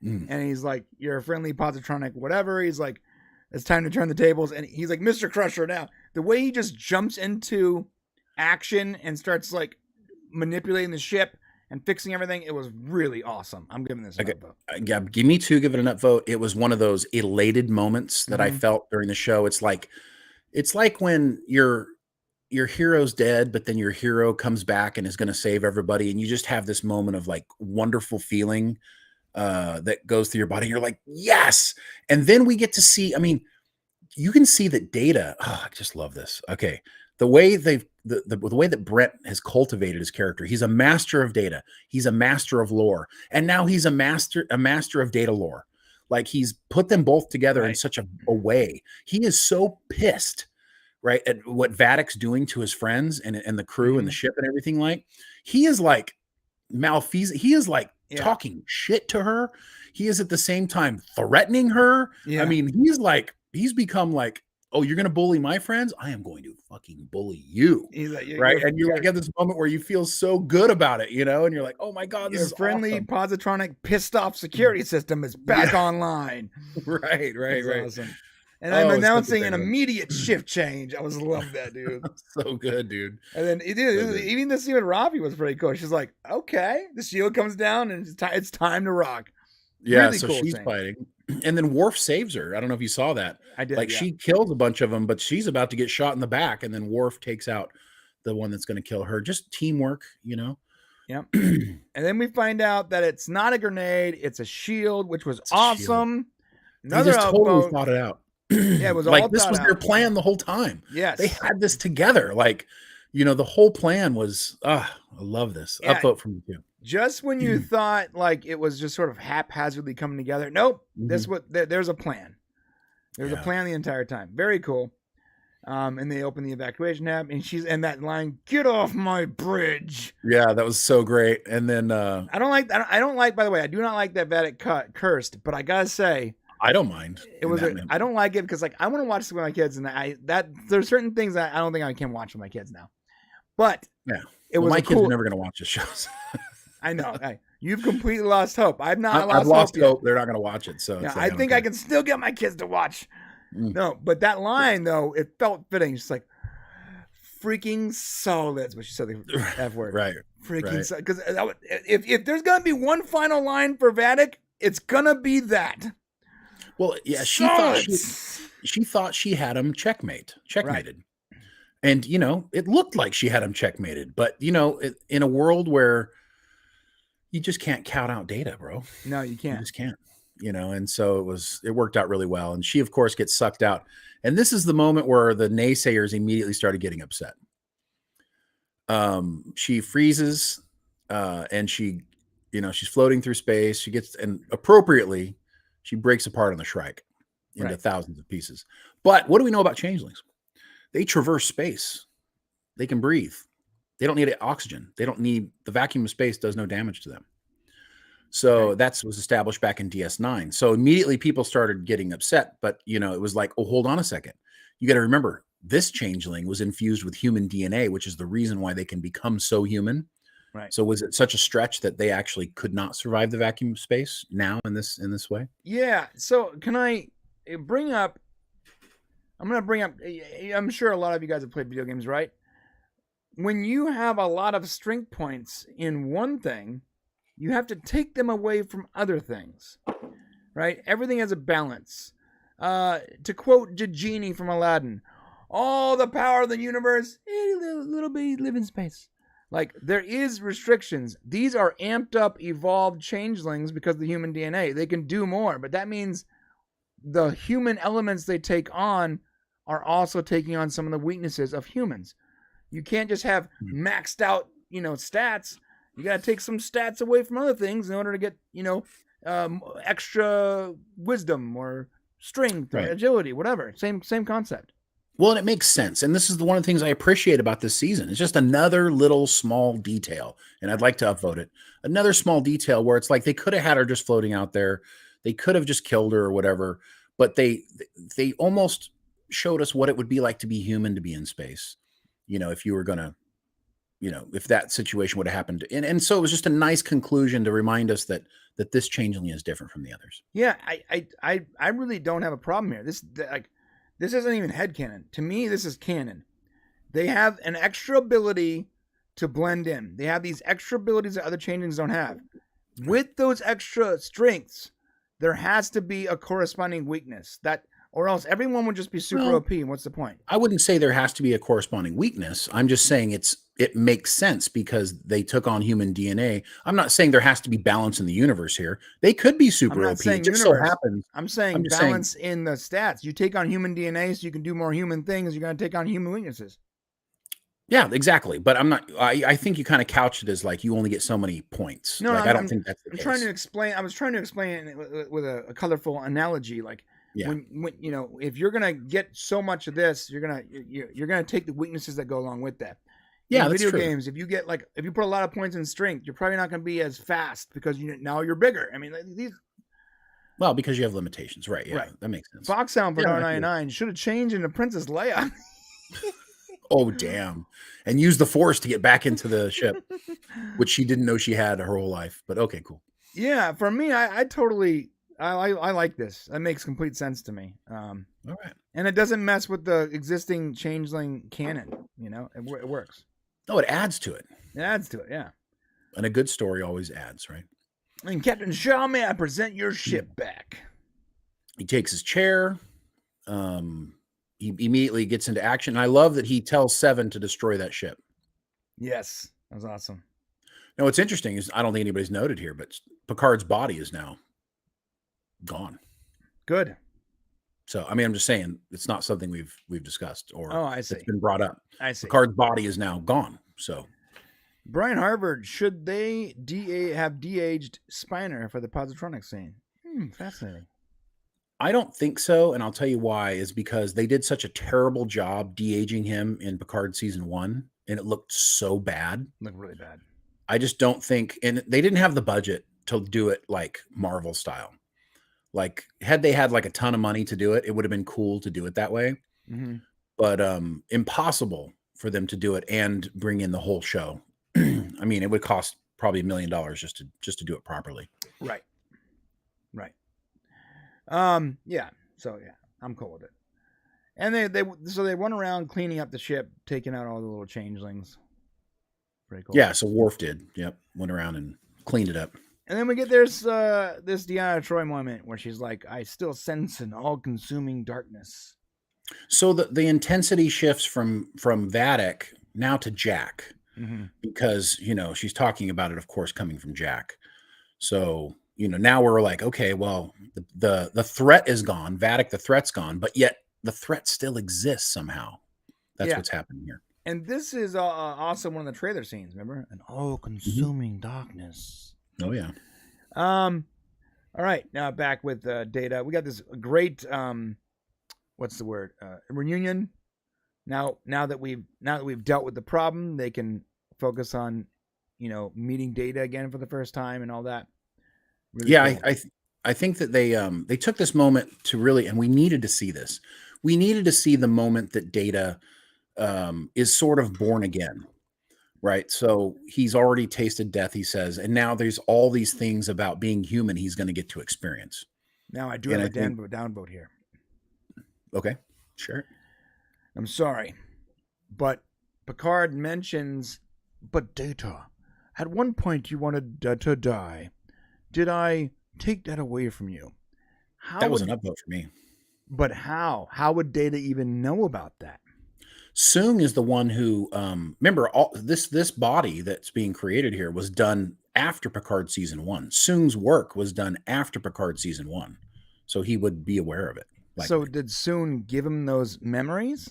And he's like, you're a friendly positronic, whatever. He's like, it's time to turn the tables. And he's like, Mr. Crusher now. The way he just jumps into action and starts like manipulating the ship and fixing everything, it was really awesome. I'm giving this an upvote.
Yeah, give me 2, give it an upvote. It was one of those elated moments that I felt during the show. It's like when your hero's dead, but then your hero comes back and is going to save everybody. And you just have this moment of like wonderful feeling that goes through your body. You're like, yes. And then we get to see, I mean, you can see that Data, I just love this. Okay. The way the way that Brent has cultivated his character, he's a master of Data. He's a master of lore. And now he's a master of Data lore. Like he's put them both together in such a way. He is so pissed, right, at what Vadic's doing to his friends and the crew and the ship and everything. Like he is like malfeasant. He is like talking shit to her. He is at the same time threatening her. I mean, he's become like, oh, you're going to bully my friends? I am going to fucking bully you.
He's like,
right. And you like have this moment where you feel so good about it, you know, and you're like, oh my God, this is
friendly
awesome.
Positronic pissed off security system is back online.
Right.
Awesome. And I'm announcing an immediate shift change. I was love that, dude.
So good, dude.
And then even the scene with Ravi was pretty cool. She's like, okay, the shield comes down and it's time to rock.
Yeah,
really
so
cool
she's fighting. And then Worf saves her. I don't know if you saw that.
I did.
Like she kills a bunch of them, but she's about to get shot in the back. And then Worf takes out the one that's going to kill her. Just teamwork, you know?
Yep. And then we find out that it's not a grenade. It's a shield, which was awesome.
They just totally thought it out.
Yeah, it was
like
all
this was their plan the whole time.
Yes.
They had this together. Like, you know, the whole plan was, I love this.
Yeah.
Upvote from you.
Just when you thought like it was just sort of haphazardly coming together. Nope. There's a plan. There's a plan the entire time. Very cool. And they open the evacuation hab and that line, "Get off my bridge."
Yeah, that was so great. And then
I don't like, by the way, I do not like that Vadic cursed, but I gotta say,
I don't mind.
I don't like it because like I want to watch this with my kids, and there's certain things that I don't think I can watch with my kids now. But
my kids are never going to watch this shows.
I know. You've completely lost hope. I've
lost hope. They're not going to watch it. So
I think I can still get my kids to watch. No, but that line though, it felt fitting. Just like freaking solids, what she said the F word.
Right.
Freaking because if there's going to be one final line for Vadic, it's gonna be that.
Well, yeah, she thought she had him checkmated. Right. And, you know, it looked like she had him checkmated. But, you know, in a world where you just can't count out Data, bro.
No, you can't.
You just can't, you know. And so it worked out really well. And she, of course, gets sucked out. And this is the moment where the naysayers immediately started getting upset. She freezes and she, you know, she's floating through space. She gets, and appropriately, she breaks apart on the Shrike into thousands of pieces. But what do we know about changelings? They traverse space. They can breathe. They don't need oxygen. They don't need, the vacuum of space does no damage to them. So that was established back in DS9. So immediately people started getting upset. But, you know, it was like, oh, hold on a second. You got to remember, this changeling was infused with human DNA, which is the reason why they can become so human. Right. So was it such a stretch that they actually could not survive the vacuum of space now in this way? Yeah.
So can I bring up? I'm going to bring up. I'm sure a lot of you guys have played video games, right? When you have a lot of strength points in one thing, you have to take them away from other things, right? Everything has a balance. To quote Genie from Aladdin, "All the power of the universe, little bitty live in space." Like, there is restrictions. These are amped up, evolved changelings because of the human DNA. They can do more, but that means the human elements they take on are also taking on some of the weaknesses of humans. You can't just have maxed out, you know, stats. You got to take some stats away from other things in order to get, you know, extra wisdom or strength or agility, whatever. Same concept.
Well, and it makes sense. And this is one of the things I appreciate about this season. It's just another little small detail. And I'd like to upvote it. Another small detail where it's like they could have had her just floating out there. They could have just killed her or whatever. But they almost showed us what it would be like to be human, to be in space. If you were going to, if that situation would have happened. And so it was just a nice conclusion to remind us that this changeling is different from the others.
Yeah, I really don't have a problem here. This isn't even headcanon. To me, this is canon. They have an extra ability to blend in. They have these extra abilities that other changelings don't have. With those extra strengths, there has to be a corresponding weakness. Or else everyone would just be super OP. What's the point?
I wouldn't say there has to be a corresponding weakness. I'm just saying it makes sense because they took on human DNA. I'm not saying there has to be balance in the universe here. They could be super OP.
Saying
it just
universe.
so happens.
I'm saying balance in the stats. You take on human DNA so you can do more human things. You're going to take on human weaknesses.
Yeah, exactly. But I'm not. I think you kind of couched it as like you only get so many points.
No,
I don't think that's the case.
Trying to explain. I was trying to explain it with a colorful analogy. Like when if you're gonna get so much of this, you're gonna take the weaknesses that go along with that.
Yeah,
in
that's
video
true.
games, if you put a lot of points in strength, you're probably not gonna be as fast because now you're bigger. I mean, these.
Well, because you have limitations, right? Yeah, that makes sense.
Foxhound for $9.99 should have changed into Princess Leia.
Oh, damn. And use the Force to get back into the ship, which she didn't know she had her whole life. But okay, cool.
Yeah, for me, I totally I like this. That makes complete sense to me.
All right.
And it doesn't mess with the existing changeling canon. It works.
No, it adds to it.
It adds to it, yeah.
And a good story always adds, right?
And Captain Shaw, may I present your ship back?
He takes his chair. He immediately gets into action. And I love that he tells Seven to destroy that ship.
Yes, that was awesome.
Now, what's interesting is I don't think anybody's noted here, but Picard's body is now gone.
Good.
So, I mean, I'm just saying it's not something we've discussed or
I see.
It's been brought up.
I see.
Picard's body is now gone. So,
Brian Harvard, should they have de-aged Spiner for the positronic scene? Fascinating.
I don't think so, and I'll tell you why. Is because they did such a terrible job de-aging him in Picard season 1, and it looked so bad.
Looked really bad.
I just don't think, and they didn't have the budget to do it like Marvel style. Like, had they had like a ton of money to do it, it would have been cool to do it that way.
Mm-hmm.
But impossible for them to do it and bring in the whole show. I mean, it would cost probably $1 million just to do it properly.
Right. Yeah. So yeah, I'm cool with it. And they run around cleaning up the ship, taking out all the little changelings. Pretty cool.
Yeah. So Worf did. Yep. Went around and cleaned it up.
And then we get this Deanna Troi moment where she's like, "I still sense an all-consuming darkness."
So the intensity shifts from Vadic now to Jack, because she's talking about it, of course, coming from Jack. So now we're like, okay, well, the threat is gone. Vadic, the threat's gone, but yet the threat still exists somehow. That's what's happening here.
And this is also one of the trailer scenes. Remember, an all-consuming darkness.
Oh yeah.
All right, now back with Data. We got this great what's the word? Reunion. Now that we've dealt with the problem, they can focus on meeting Data again for the first time and all that.
Really cool. I think that they took this moment to really, and we needed to see this. We needed to see the moment that Data is sort of born again, right? So he's already tasted death, he says, and now there's all these things about being human he's going to get to experience.
Now I do have a downvote here.
Okay, sure.
I'm sorry, but Picard mentions, but Data, at one point you wanted to die. Did I take that away from you?
That was an upvote for me.
But how? How would Data even know about that?
Soong is the one who, remember, all this body that's being created here was done after Picard season 1. Soong's work was done after Picard season 1, so he would be aware of it.
So did Soong give him those memories?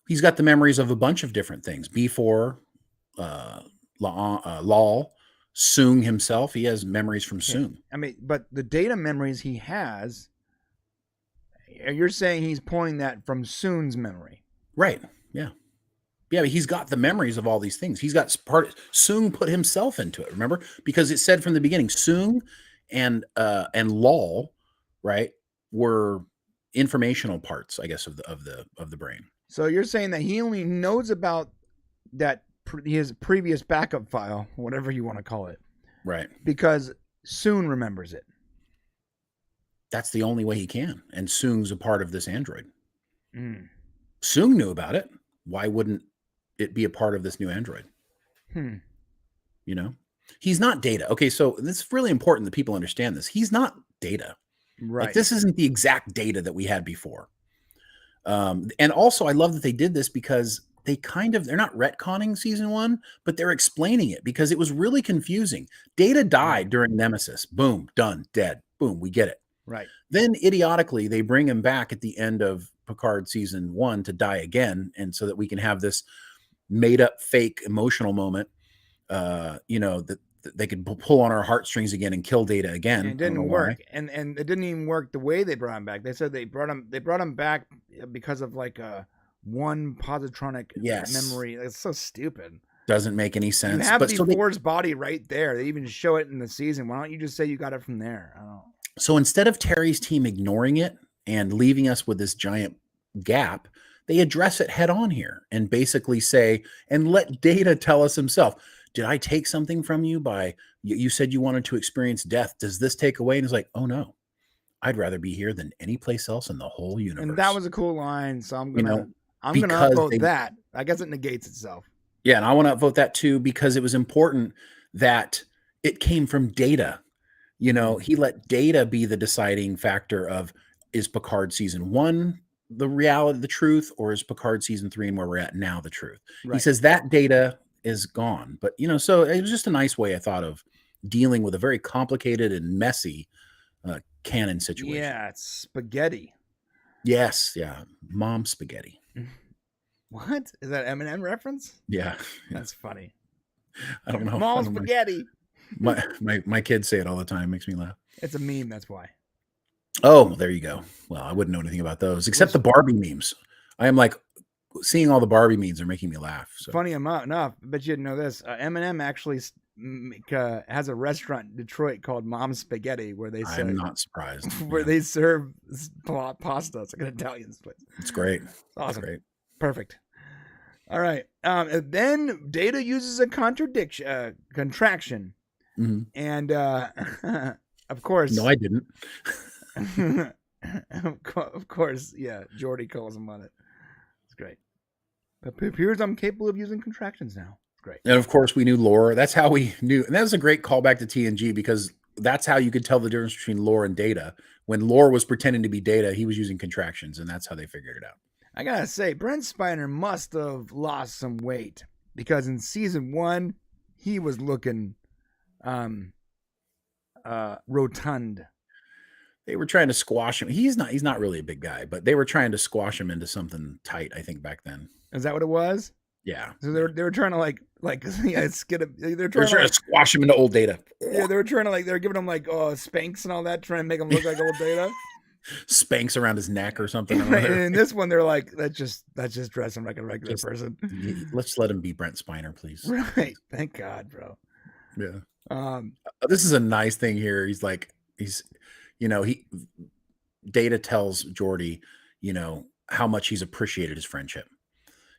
He's got the memories of a bunch of different things. B4, Lal, Soong himself. He has memories from Soong.
I mean, but the Data memories he has, you're saying he's pulling that from Soon's memory.
Right. Yeah. Yeah, but he's got the memories of all these things. He's got Soong put himself into it, remember? Because it said from the beginning, Soong and Lal, right, were informational parts, I guess, of the brain.
So you're saying that he only knows about that his previous backup file, whatever you want to call it,
right?
Because Soon remembers it.
That's the only way he can. And Soong's a part of this android.
Mm.
Soong knew about it. Why wouldn't it be a part of this new android? You know, he's not Data. Okay, so it's really important that people understand this. He's not Data.
Right.
Like, this isn't the exact Data that we had before. And also, I love that they did this because they're not retconning season 1, but they're explaining it because it was really confusing. Data died during Nemesis. Boom, done, dead. Boom, we get it.
Right.
Then idiotically, they bring him back at the end of Picard season 1 to die again. And so that we can have this made up fake emotional moment, that they could pull on our heartstrings again and kill Data again.
And it didn't work. And it didn't even work the way they brought him back. They said they brought him back because of like one positronic memory. It's so stupid.
Doesn't make any sense.
You have B4's body right there. They even show it in the season. Why don't you just say you got it from there? I don't know.
So instead of Terry's team ignoring it and leaving us with this giant gap, they address it head on here and basically say, and let Data tell us himself, did I take something from you you said you wanted to experience death. Does this take away? And it's like, oh no, I'd rather be here than any place else in the whole universe.
And that was a cool line. So I'm going to upvote that. I guess it negates itself.
Yeah. And I want to upvote that too, because it was important that it came from Data. He let Data be the deciding factor of, is Picard season 1 the reality, the truth, or is Picard season 3 and where we're at now the truth? Right. He says that Data is gone. But, so it was just a nice way, I thought, of dealing with a very complicated and messy canon situation.
Yeah, it's spaghetti.
Yes, yeah. Mom spaghetti.
What? Is that Eminem reference?
Yeah.
That's funny.
I don't know.
Mom spaghetti.
My kids say it all the time. Makes me laugh.
It's a meme, that's why.
Oh, there you go. Well, I wouldn't know anything about those except the Barbie memes. I am like seeing all the Barbie memes are making me laugh. So.
Funny enough, but you didn't know this. Eminem actually has a restaurant in Detroit called Mom's Spaghetti where they serve.
I'm not surprised.
Where they serve pasta. It's like an Italian place.
It's great.
Awesome.
It's great.
Perfect. All right. Then Data uses a contraction, and of course.
No, I didn't.
Of course, yeah. Geordi calls him on it. It's great. But it appears I'm capable of using contractions now. It's great.
And of course, we knew Lore. That's how we knew. And that was a great callback to TNG because that's how you could tell the difference between Lore and Data. When Lore was pretending to be Data, he was using contractions, and that's how they figured it out.
I gotta say, Brent Spiner must have lost some weight because in season 1, he was looking rotund.
They were trying to squash him. He's not really a big guy, but they were trying to squash him into something tight, I think, back then.
Is that what it was?
Yeah.
So they were trying to they're trying
to squash him into old Data.
Yeah, they were trying to they're giving him Spanx and all that, trying to make him look like old Data.
Spanx around his neck or something.
Right. And in this one, they're like, let's just dress him like a regular person.
Let's let him be Brent Spiner, please.
Right. Thank God, bro.
Yeah. This is a nice thing here. Data tells Geordi, how much he's appreciated his friendship,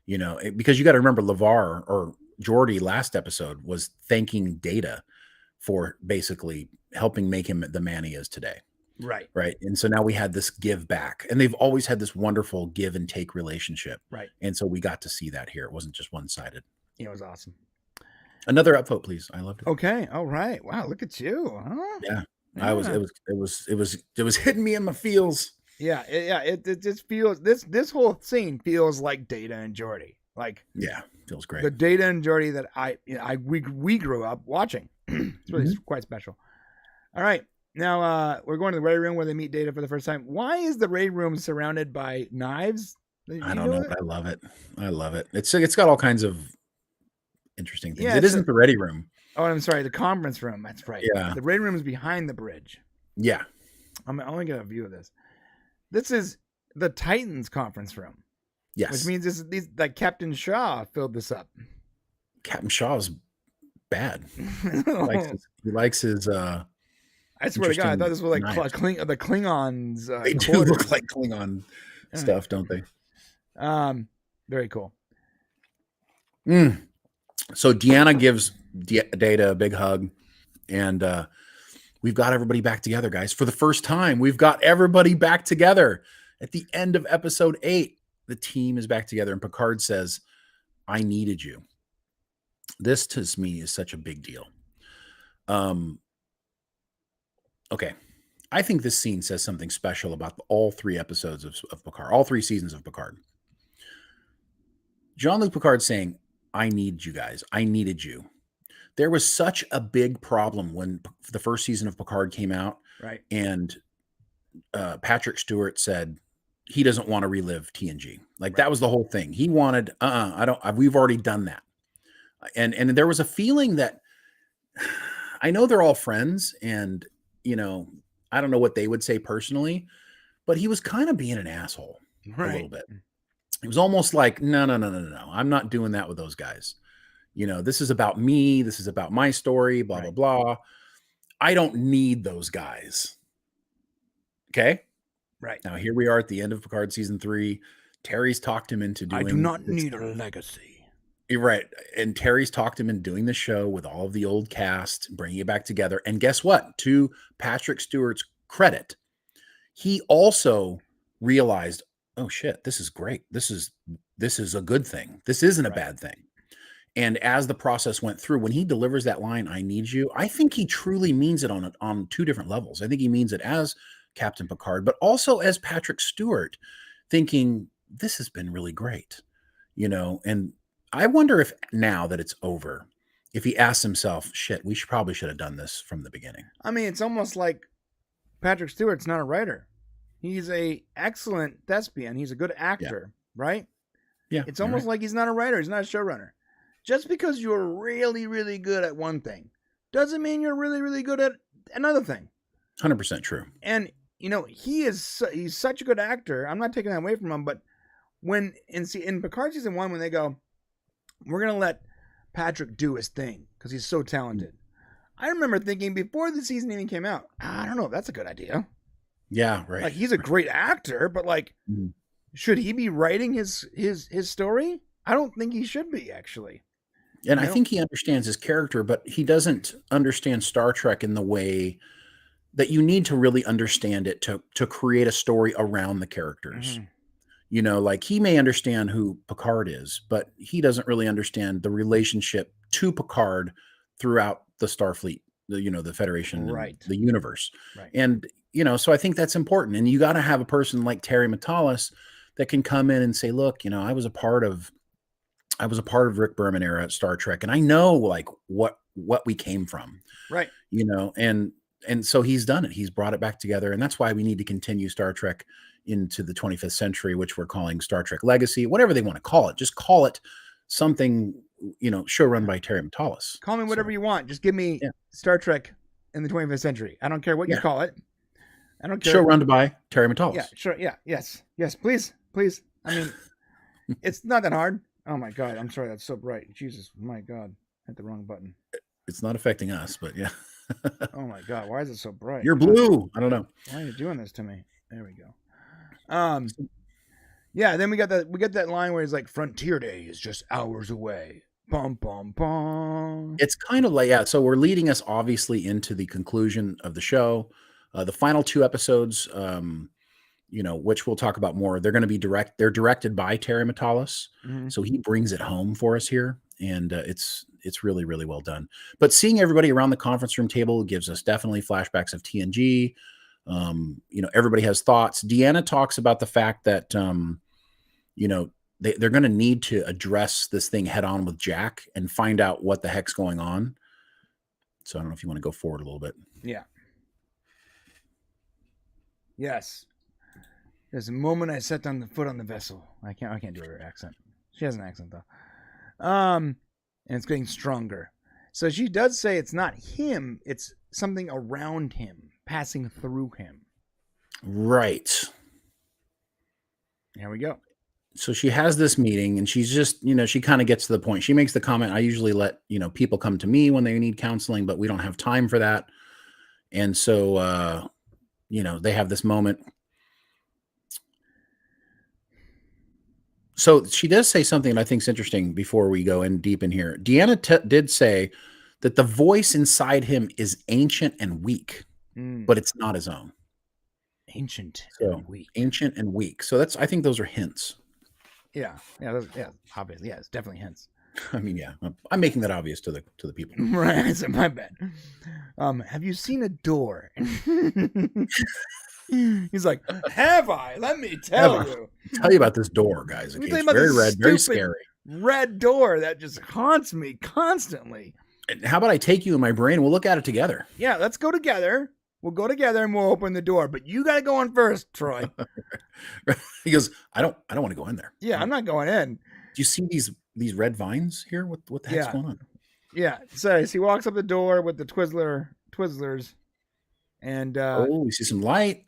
because you got to remember LeVar or Geordi last episode was thanking Data for basically helping make him the man he is today.
Right.
Right. And so now we had this give back, and they've always had this wonderful give and take relationship.
Right.
And so we got to see that here. It wasn't just one-sided.
It was awesome.
Another upvote, please. I loved it.
Okay. All right. Wow. Look at you. Huh?
Yeah. It was hitting me in my feels.
Yeah. It just feels, this whole scene feels like Data and Geordi.
Feels great.
The Data and Geordi that we grew up watching. It's really quite special. All right. Now we're going to the raid room where they meet Data for the first time. Why is the raid room surrounded by knives?
I don't know, but I love it. I love it. It's got all kinds of interesting things.
Yeah,
it isn't the ready room.
Oh, I'm sorry, the conference room. That's right.
Yeah.
The raid room is behind the bridge.
Yeah.
I'm only gonna get a view of this. This is the Titans conference room.
Yes.
Which means these like Captain Shaw filled this up.
Captain Shaw's bad. He likes his
I swear to God, I thought this was like
knives.
the Klingons.
They do look like Klingon stuff, don't they?
Very cool.
So Deanna gives Data a big hug, and we've got everybody back together, guys. For the first time, we've got everybody back together. At the end of episode 8, the team is back together, and Picard says, "I needed you." This to me is such a big deal. Okay. I think this scene says something special about all 3 episodes of Picard, all 3 seasons of Picard. Jean-Luc Picard saying, "I need you guys. I needed you." There was such a big problem when the first season of Picard came out.
Right.
And Patrick Stewart said he doesn't want to relive TNG. Like that was the whole thing. He wanted, we've already done that. And there was a feeling that I know they're all friends and, I don't know what they would say personally, but he was kind of being an asshole a little bit. It was almost like, no. I'm not doing that with those guys. This is about me. This is about my story, blah, blah, blah. I don't need those guys. Okay.
Right.
Now, here we are at the end of Picard season 3. Terry's talked him into doing.
I do not need a legacy.
You're right. And Terry's talked him into doing the show with all of the old cast, bringing it back together. And guess what? To Patrick Stewart's credit, he also realized, oh shit, this is great. This is a good thing. This isn't a bad thing. And as the process went through, when he delivers that line, "I need you," I think he truly means it on 2 different levels. I think he means it as Captain Picard, but also as Patrick Stewart, thinking this has been really great, and I wonder if now that it's over, if he asks himself, shit, we probably should have done this from the beginning.
I mean, it's almost like Patrick Stewart's not a writer. He's a excellent thespian. He's a good actor, right?
Yeah.
It's almost like he's not a writer. He's not a showrunner. Just because you're really, really good at one thing doesn't mean you're really, really good at another thing.
100% true.
And, he's such a good actor. I'm not taking that away from him, but when in Picard season 1, when they go, we're going to let Patrick do his thing because he's so talented. I remember thinking before the season even came out, I don't know if that's a good idea.
Yeah, right.
Like, he's a great actor, but should he be writing his story? I don't think he should be, actually.
And I think he understands his character, but he doesn't understand Star Trek in the way that you need to really understand it to create a story around the characters. Like he may understand who Picard is, but he doesn't really understand the relationship to Picard throughout the Starfleet, the Federation, the universe. Right. And, so I think that's important. And you got to have a person like Terry Matalas that can come in and say, look, I was a part of Rick Berman era Star Trek, and I know like what we came from. Right. And so he's done it. He's brought it back together. And that's why we need to continue Star Trek into the 25th century, which we're calling Star Trek Legacy, whatever they want to call it. Just call it something, show run by Terry Matalas.
Call me whatever you want. Just give me Star Trek in the 25th century. I don't care what you call it. I don't care.
Show run by Terry Matalas.
Yeah, sure. Yeah. Yes. Please. I mean, it's not that hard. Oh my God. I'm sorry. That's so bright. Jesus. My God. Hit the wrong button.
It's not affecting us, but yeah.
Oh my God. Why is it so bright?
You're blue. I don't know.
Why are you doing this to me? There we go. Yeah, then we get that line where he's like, "Frontier Day is just hours away." Bum bum bum.
It's kind of like, so we're leading us obviously into the conclusion of the show. The final 2 episodes, which we'll talk about more. They're going to be they're directed by Terry Matalas. So he brings it home for us here. And it's really, really well done. But seeing everybody around the conference room table gives us definitely flashbacks of TNG. Everybody has thoughts. Deanna talks about the fact that, they're going to need to address this thing head on with Jack and find out what the heck's going on. So I don't know if you want to go forward a little bit.
Yeah. Yes. There's a moment I set down the foot on the vessel. I can't do her accent. She has an accent though. And it's getting stronger. So she does say it's not him, it's something around him, passing through him.
Right.
Here we go.
So she has this meeting and she's just, she kind of gets to the point. She makes the comment, I usually let, people come to me when they need counseling, but we don't have time for that. And so, they have this moment. So she does say something that I think is interesting before we go in deep in here. Deanna did say that the voice inside him is ancient and weak, but it's not his own.
Ancient
and weak. Ancient and weak. So I think those are hints.
Yeah, obviously, yeah, it's definitely hints.
I mean, yeah, I'm making that obvious to the people.
Right, so my bad. Have you seen a door? He's like, have I? Let me tell you.
Tell you about this door, guys. Okay? It's very red, very scary.
Red door that just haunts me constantly.
And how about I take you in my brain? We'll look at it together.
Yeah, let's go together. We'll go together and we'll open the door. But you got to go in first, Troy.
He goes, I don't want to go in there.
Yeah, I'm not going in.
Do you see these red vines here? What the heck's going on?
Yeah. So he walks up the door with the Twizzlers. And
we see some light.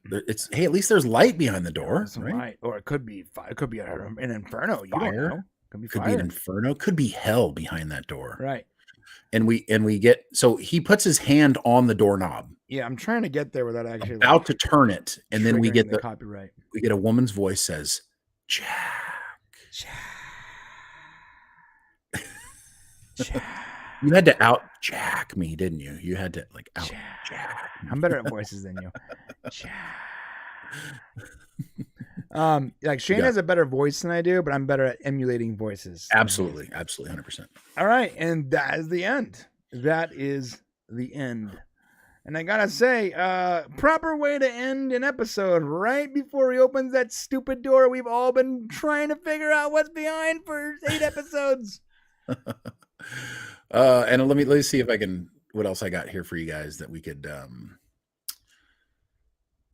Hey, at least there's light behind the door.
Right? Light. Or it could be an inferno. You
fire.
Don't know.
Could be an inferno. Could be hell behind that door.
Right.
And we get, so he puts his hand on the doorknob.
Yeah, I'm trying to get there without actually
about to turn it, and then we get the
copyright.
We get a woman's voice says, Jack. You had to out Jack me, didn't you? You had to out Jack.
I'm better at voices than you. Jack. Shane has a better voice than I do, but I'm better at emulating voices.
Absolutely, 100%.
All right, and that is the end. That is the end. And I gotta say, proper way to end an episode right before he opens that stupid door we've all been trying to figure out what's behind for 8 episodes.
And let me see if I can. What else I got here for you guys that we could?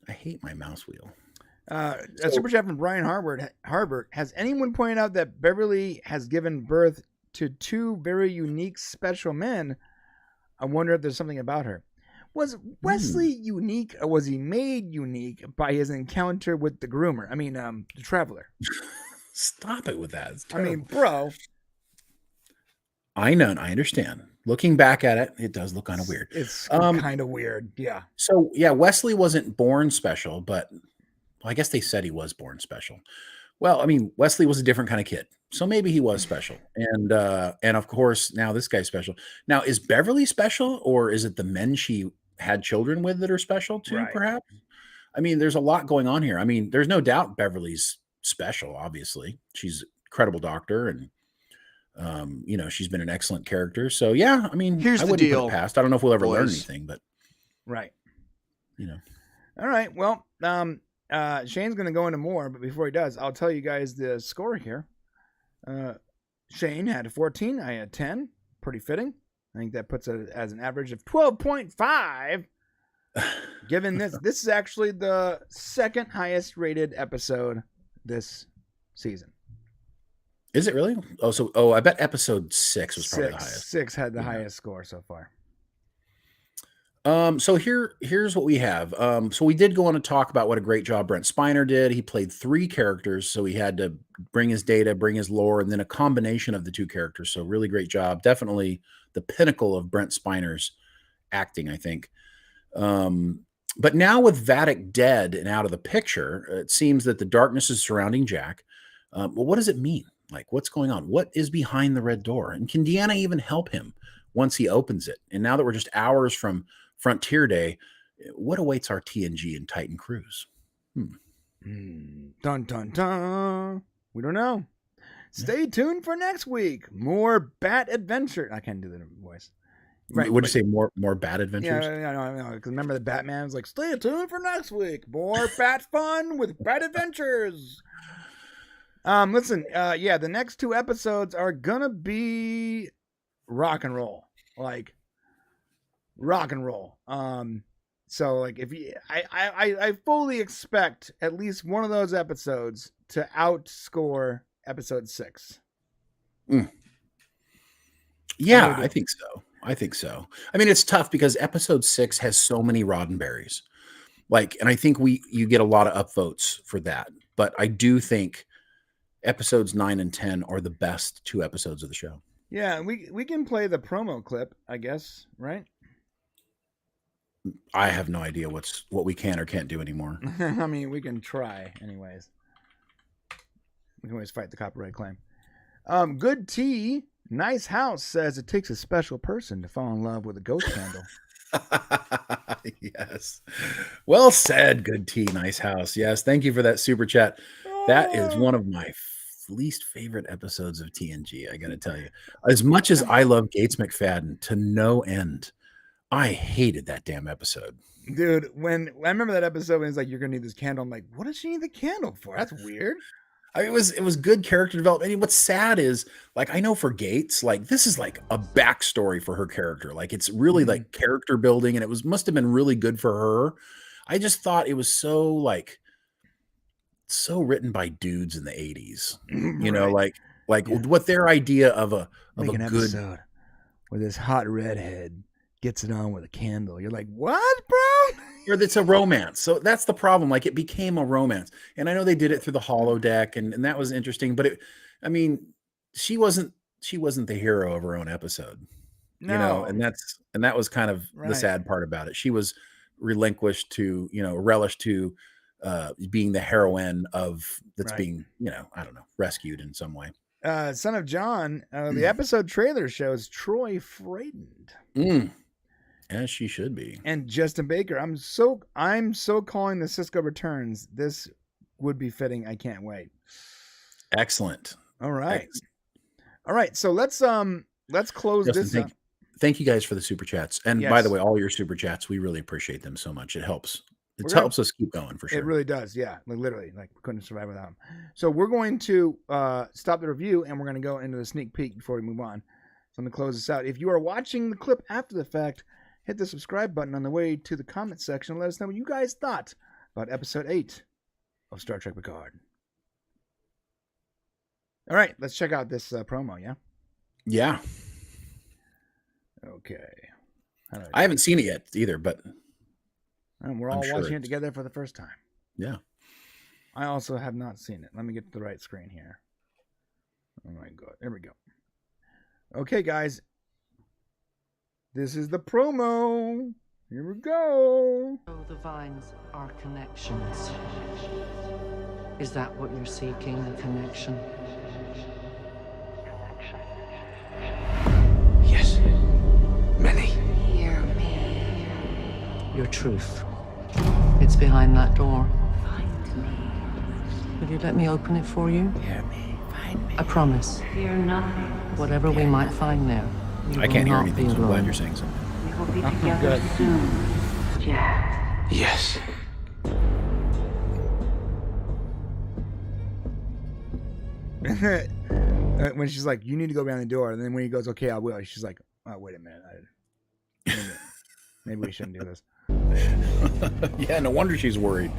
I hate my mouse wheel.
A super chat from Brian Harbert. Has anyone pointed out that Beverly has given birth to 2 very unique, special men? I wonder if there's something about her. Was Wesley unique, or was he made unique by his encounter with the groomer? I mean, the Traveler.
Stop it with that.
I mean, bro.
I know. I understand. Looking back at it, it does look kind of weird.
It's kind of weird. Yeah.
So, yeah, Wesley wasn't born special, but I guess they said he was born special. Well, I mean, Wesley was a different kind of kid, so maybe he was special. And of course, now this guy's special. Now, is Beverly special, or is it the men she had children with that are special too, right? Perhaps? I mean, there's a lot going on here. I mean, there's no doubt Beverly's special, obviously. She's an incredible doctor, and she's been an excellent character. So yeah, I mean,
here's the deal.
Past. I don't know if we'll ever learn anything, but
right. All right. Well, Shane's going to go into more, but before he does, I'll tell you guys the score here. Shane had a 14. I had 10. Pretty fitting. I think that puts it as an average of 12.5. Given this is actually the second highest rated episode this season.
Is it really? I bet episode 6 was probably the highest.
6 had the highest score so far.
So here's what we have. So we did go on to talk about what a great job Brent Spiner did. He played 3 characters, so he had to bring his data, bring his lore, and then a combination of the 2 characters. So really great job. Definitely the pinnacle of Brent Spiner's acting, I think. But now with Vadic dead and out of the picture, it seems that the darkness is surrounding Jack. Well, what does it mean? What's going on? What is behind the red door? And can Deanna even help him once he opens it? And now that we're just hours from Frontier Day, what awaits our TNG and Titan crews?
Dun, dun, dun. We don't know. Stay tuned for next week. More Bat Adventure. I can't do the voice.
Right. Would you say more Bat Adventures?
Yeah, because remember the Batman was like, stay tuned for next week. More Bat fun with Bat Adventures. Listen, the next 2 episodes are gonna be rock and roll. Rock and roll. So if I fully expect at least one of those episodes to outscore episode 6.
Yeah, I think so. I mean, it's tough because episode 6 has so many Roddenberries. And I think you get a lot of upvotes for that. But I do think episodes 9 and 10 are the best 2 episodes of the show.
Yeah, we can play the promo clip, I guess, right?
I have no idea what we can or can't do anymore.
I mean, we can try anyways. We can always fight the copyright claim. Good Tea, nice house says it takes a special person to fall in love with a ghost candle.
Yes. Well said, Good Tea, nice house. Yes, thank you for that super chat. That is one of my least favorite episodes of TNG, I gotta tell you. As much as I love Gates McFadden to no end, I hated that damn episode.
Dude, when I remember that episode when he's like, you're gonna need this candle, I'm like, what does she need the candle for? That's weird.
I mean, it was good character development. And what's sad is, like, I know for Gates, like, this is like a backstory for her character. Like, it's really like character building, and must have been really good for her. I just thought it was so written by dudes in the 80s. You know, like what their idea of a good
episode where this hot redhead gets it on with a candle. You're like, what, bro?
Or it's a romance. So that's the problem. Like, it became a romance. And I know they did it through the holodeck, and that was interesting. But she wasn't the hero of her own episode. No. You know, and that was kind of the sad part about it. She was relinquished to, relished to being the heroine that's being, I don't know, rescued in some way.
Son of John, the episode trailer shows Troy frightened.
As she should be.
And Justin Baker, I'm so calling the Cisco Returns. This would be fitting. I can't wait.
Excellent.
All right. All right. So let's close
Justin,
this up.
Thank you guys for the super chats. And by the way, all your super chats, we really appreciate them so much. It helps. It helps us keep going for sure.
It really does. Yeah. Like literally, we couldn't survive without them. So we're going to stop the review, and we're going to go into the sneak peek before we move on. So I'm going to close this out. If you are watching the clip after the fact, hit the subscribe button on the way to the comment section. Let us know what you guys thought about episode 8 of Star Trek Picard. All right, let's check out this promo, yeah?
Yeah.
Okay.
I haven't seen it yet either, but
we're all watching it together for the first time.
Yeah.
I also have not seen it. Let me get to the right screen here. Oh my God. There we go. Okay, guys. This is the promo. Here we go.
Oh, the vines are connections. Is that what you're seeking, a connection?
Yes. Many.
Hear me. Your truth. It's behind that door.
Find me.
Will you let me open it for you?
Hear me. Find me.
I promise.
Fear nothing.
Whatever we might find there.
I can't hear anything, so I'm glad you're saying something.
We will be together soon, Jack.
Yes.
When she's like, you need to go behind the door. And then when he goes, okay, I will. She's like, oh, wait a minute. Maybe we shouldn't do this.
Yeah, no wonder she's worried.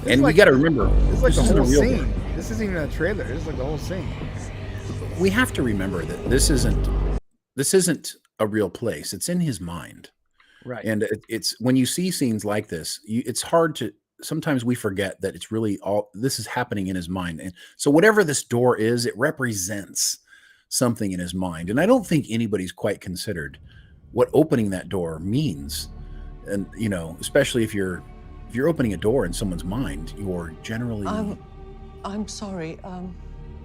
And we got to remember,
this is like the whole scene. This isn't even a trailer. This is like the whole scene.
We have to remember that this isn't a real place. It's in his mind.
Right.
And it's when you see scenes like this, it's hard to, sometimes we forget that it's really all, this is happening in his mind. And so whatever this door is, it represents something in his mind. And I don't think anybody's quite considered what opening that door means. And, especially if you're opening a door in someone's mind, you're generally
I'm sorry.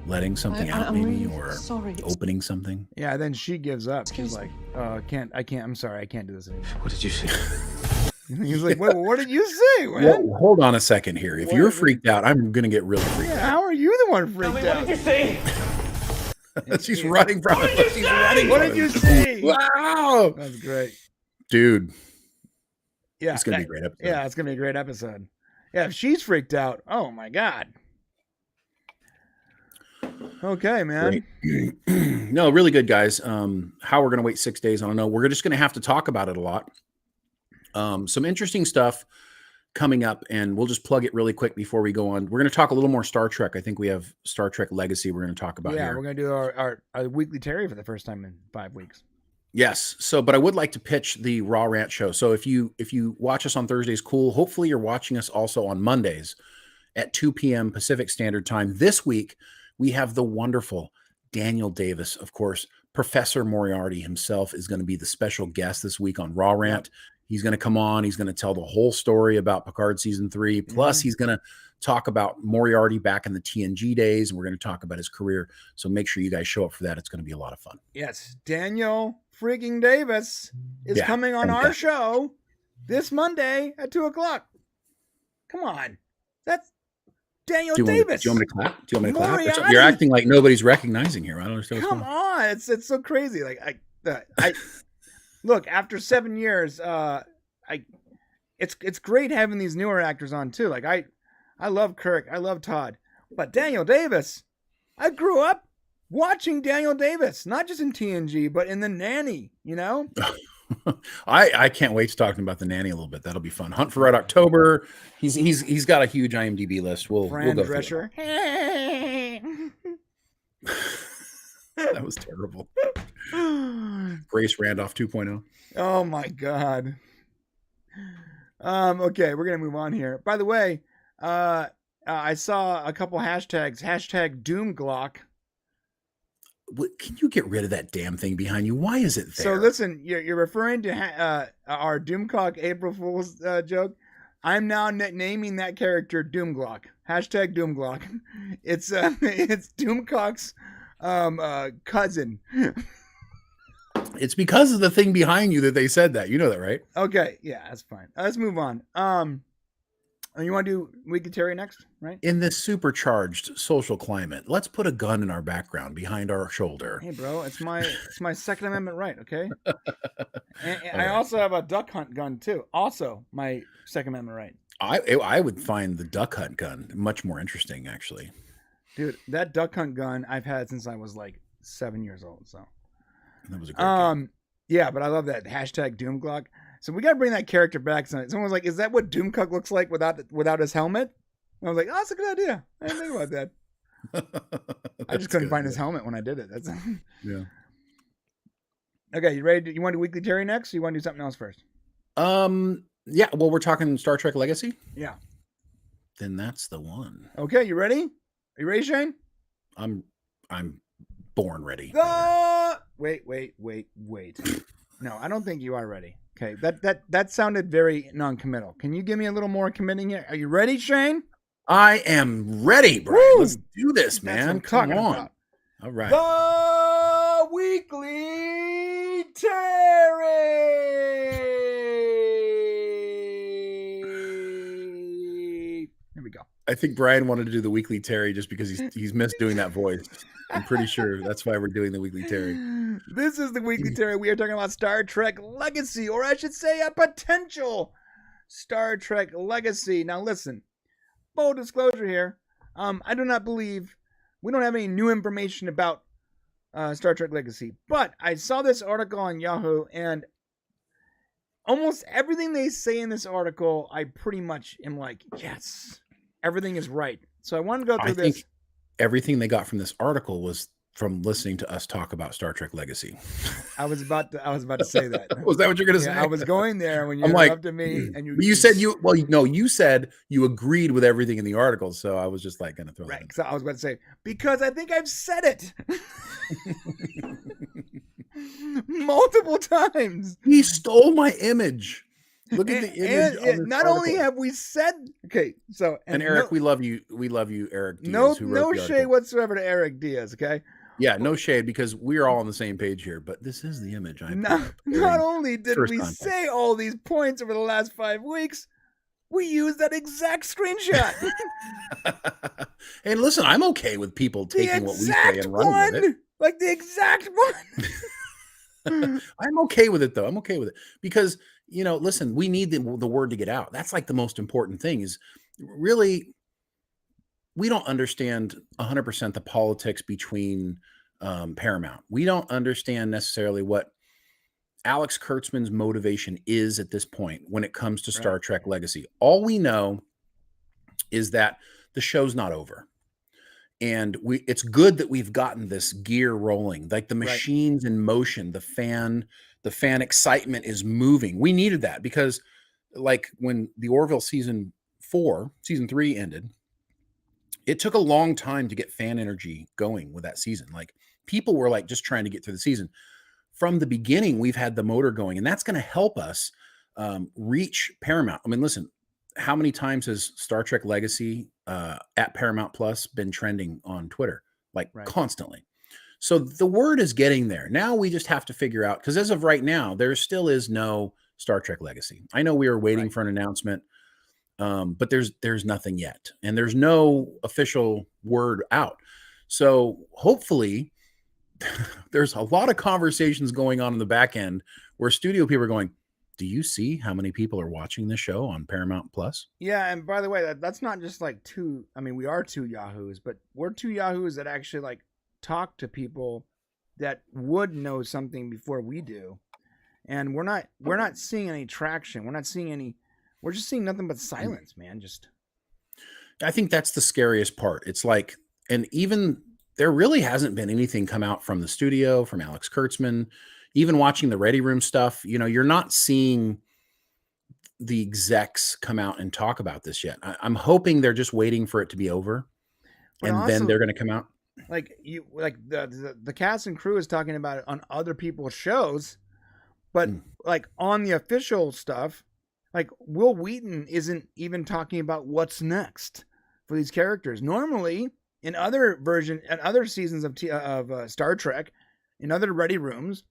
letting something out, maybe,
really
or
sorry.
opening something.
Yeah, then she gives up.
Excuse
She's like, I can't, I'm sorry, I can't do this anymore.
What did you say?
He's like, wait, what did you say, man?
Well, hold on a second here. If you're freaked out, I'm going to get really freaked out.
How are you the one freaked out?
What did you say?
She's running from it. She's running.
What did you say?
Wow.
That's great.
Dude.
Yeah.
It's going to be a great episode.
Yeah, it's going to be a great episode. Yeah, if she's freaked out, oh my God. Okay, man.
No, really good, guys. How we're going to wait 6 days, I don't know. We're just going to have to talk about it a lot. Some interesting stuff coming up, and we'll just plug it really quick before we go on. We're going to talk a little more Star Trek. I think we have Star Trek Legacy we're going to talk about here.
We're going to do our weekly Terry for the first time in 5 weeks.
Yes. So, but I would like to pitch the Raw Rant show. So if you watch us on Thursdays, cool. Hopefully you're watching us also on Mondays. at 2 p.m. Pacific Standard Time. This week, we have the wonderful Daniel Davis. Of course, Professor Moriarty himself is going to be the special guest this week on Raw Rant. He's going to come on. He's going to tell the whole story about Picard Season 3. Plus, he's going to talk about Moriarty back in the TNG days, and we're going to talk about his career. So make sure you guys show up for that. It's going to be a lot of fun.
Yes, Daniel freaking Davis is coming on our show this Monday at 2:00. Come on. That's Daniel Davis.
Do you want me to clap? Do you want me to clap? You're acting like nobody's recognizing here. I don't understand.
Come on. It's so crazy. Like I look, after 7 years, it's great having these newer actors on too. Like I love Kirk, I love Todd, but Daniel Davis, I grew up watching Daniel Davis, not just in TNG, but in The Nanny, you know?
I can't wait to talk to him about The Nanny a little bit. That'll be fun. Hunt for Red October. He's got a huge IMDb list. We'll go through it. That was terrible. Grace Randolph 2.0.
Oh my God. Okay, we're gonna move on here. By the way, I saw a couple hashtags. Hashtag Doomglock.
Can you get rid of that damn thing behind you? Why is it there?
So listen, you're referring to our Doomcock April Fool's joke. I'm now naming that character Doomglock. Hashtag Doomglock. It's Doomcock's cousin.
It's because of the thing behind you that they said that. You know that, right?
Okay, yeah, that's fine. Let's move on. You want to do Weekly Terry next, right?
In this supercharged social climate, let's put a gun in our background behind our shoulder.
Hey, bro, it's my Second Amendment right, okay? And I also have a duck hunt gun too. Also, my Second Amendment right.
I would find the duck hunt gun much more interesting, actually.
Dude, that duck hunt gun I've had since I was like 7 years old. So
that was a great game.
Yeah, but I love that hashtag Doomglock. So we got to bring that character back tonight. Someone was like, "Is that what Doomcock looks like without his helmet?" And I was like, "Oh, that's a good idea. I didn't think about that." I just couldn't find his helmet when I did it. That's
yeah.
Okay, you ready? You want to do Weekly Terry next? Or you want to do something else first?
Yeah. Well, we're talking Star Trek Legacy.
Yeah.
Then that's the one.
Okay, you ready? Are you ready, Shane?
I'm born ready.
Wait. No, I don't think you are ready. Okay, that sounded very non-committal. Can you give me a little more committing here? Are you ready, Shane?
I am ready, Brian.
Woo!
Let's do this, man. Come on.
About.
All right.
The Weekly Terry. Here we go.
I think Brian wanted to do the Weekly Terry just because he's missed doing that voice. I'm pretty sure that's why we're doing the Weekly Terry.
This is the Weekly Terry. We are talking about Star Trek Legacy, or I should say a potential Star Trek Legacy. Now listen, full disclosure here. I do not believe we don't have any new information about Star Trek Legacy, but I saw this article on Yahoo, and almost everything they say in this article, I pretty much am like, yes, everything is right. So I want to go through this.
Think everything they got from this article was from listening to us talk about Star Trek Legacy.
I was about to say that.
Was that what you're going to say?
I was going there when you interrupted me, and you
said you said you agreed with everything in the article, so I was just like going to throw
right.
That in.
So I was about to say, because I think I've said it multiple times.
He stole my image. Look at the image.
And not only have we said, okay, so
and Eric, we love you, Eric Diaz.
No shade whatsoever to Eric Diaz. Okay.
Yeah, no shade, because we're all on the same page here. But this is the image.
Not only did we say all these points over the last 5 weeks, we used that exact screenshot.
And listen, I'm okay with people taking what we say and running with it.
Like the exact one.
I'm okay with it, though. I'm okay with it because, listen, we need the word to get out. That's like the most important thing is really, we don't understand 100% the politics between Paramount. We don't understand necessarily what Alex Kurtzman's motivation is at this point when it comes to Star Trek Legacy. All we know is that the show's not over. And it's good that we've gotten this gear rolling, like the machine's in motion, the fan excitement is moving. We needed that because like when the Orville season 3 ended, it took a long time to get fan energy going with that season. Like people were like just trying to get through the season. From the beginning, we've had the motor going, and that's going to help us reach Paramount. I mean, listen, how many times has Star Trek Legacy at Paramount Plus been trending on Twitter? Like constantly. So the word is getting there. Now we just have to figure out, because as of right now, there still is no Star Trek Legacy. I know we were waiting for an announcement, but there's nothing yet. And there's no official word out. So hopefully there's a lot of conversations going on in the back end where studio people are going, do you see how many people are watching this show on Paramount Plus?
Yeah, and by the way, that's not just like two. I mean, we are two Yahoos, but we're two Yahoos that actually like talk to people that would know something before we do, and we're not seeing any traction. We're just seeing nothing but silence, man. Just,
I think that's the scariest part. It's like, and even there really hasn't been anything come out from the studio, from Alex Kurtzman. Even watching the Ready Room stuff, you're not seeing the execs come out and talk about this yet. I'm hoping they're just waiting for it to be over, and also, then they're going to come out.
Like the cast and crew is talking about it on other people's shows, but like on the official stuff, like Will Wheaton isn't even talking about what's next for these characters. Normally, in other seasons of Star Trek, in other Ready Rooms,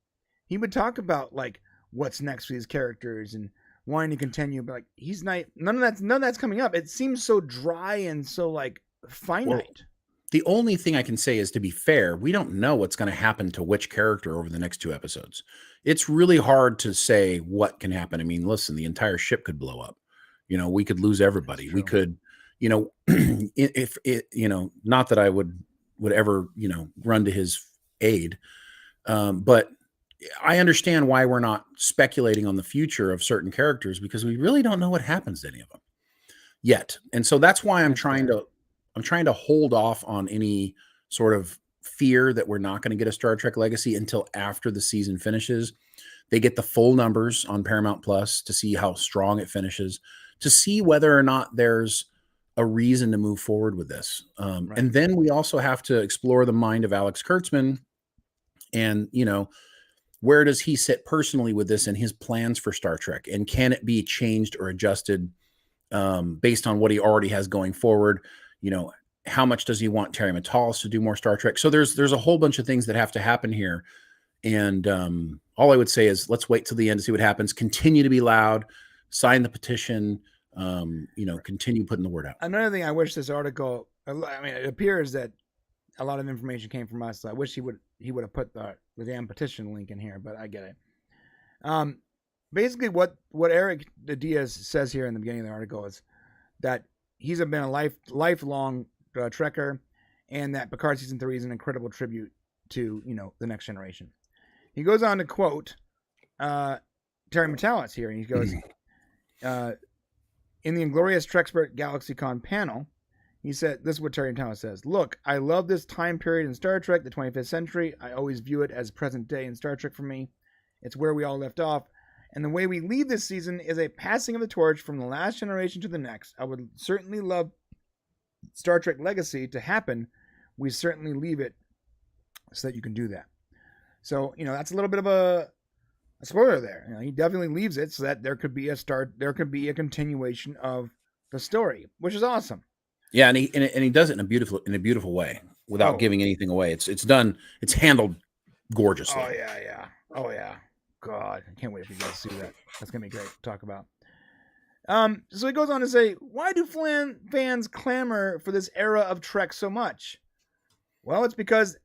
he would talk about like what's next for these characters and wanting to continue, but like he's not. None of that's coming up. It seems so dry and so like finite.
Well, the only thing I can say is, to be fair, we don't know what's going to happen to which character over the next 2 episodes. It's really hard to say what can happen. I mean, listen, the entire ship could blow up. We could lose everybody. We could, if it, not that I would ever, run to his aid, but I understand why we're not speculating on the future of certain characters, because we really don't know what happens to any of them yet. And so that's why I'm trying to hold off on any sort of fear that we're not going to get a Star Trek Legacy until after the season finishes. They get the full numbers on Paramount Plus to see how strong it finishes, to see whether or not there's a reason to move forward with this. And then we also have to explore the mind of Alex Kurtzman, and, where does he sit personally with this and his plans for Star Trek? And can it be changed or adjusted based on what he already has going forward? How much does he want Terry Matalas to do more Star Trek? So there's a whole bunch of things that have to happen here. And all I would say is, let's wait till the end to see what happens. Continue to be loud, sign the petition, continue putting the word out.
Another thing I wish this article, I mean, it appears that a lot of information came from us. So I wish he would have put the damn petition link in here, but I get it. Basically what Eric Diaz says here in the beginning of the article is that he's been a lifelong Trekker, and that Picard season 3 is an incredible tribute to, the next generation. He goes on to quote Terry Matalas here, and he goes, in the Inglorious Trekspert GalaxyCon panel, he said, this is what Terry Matalas says: "Look, I love this time period in Star Trek, the 25th century. I always view it as present day in Star Trek for me. It's where we all left off. And the way we leave this season is a passing of the torch from the last generation to the next. I would certainly love Star Trek Legacy to happen. We certainly leave it so that you can do that." So, that's a little bit of a spoiler there. He definitely leaves it so that there could be a continuation of the story, which is awesome.
Yeah, and he does it in a beautiful way without giving anything away. It's done. It's handled gorgeously.
Oh yeah. God, I can't wait for you guys to see that. That's gonna be great to talk about. So he goes on to say, why do fans clamor for this era of Trek so much? Well, it's because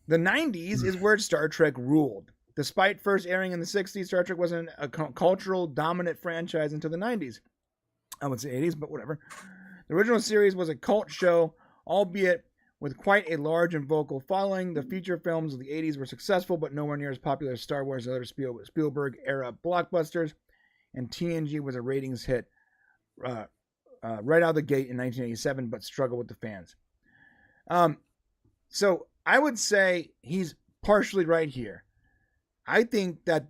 the 90s is where Star Trek ruled. Despite first airing in the 60s, Star Trek wasn't a cultural dominant franchise until the 90s. I would say 80s, but whatever. The original series was a cult show, albeit with quite a large and vocal following. The feature films of the 80s were successful, but nowhere near as popular as Star Wars and other Spielberg-era blockbusters. And TNG was a ratings hit right out of the gate in 1987, but struggled with the fans. So I would say he's partially right here. I think that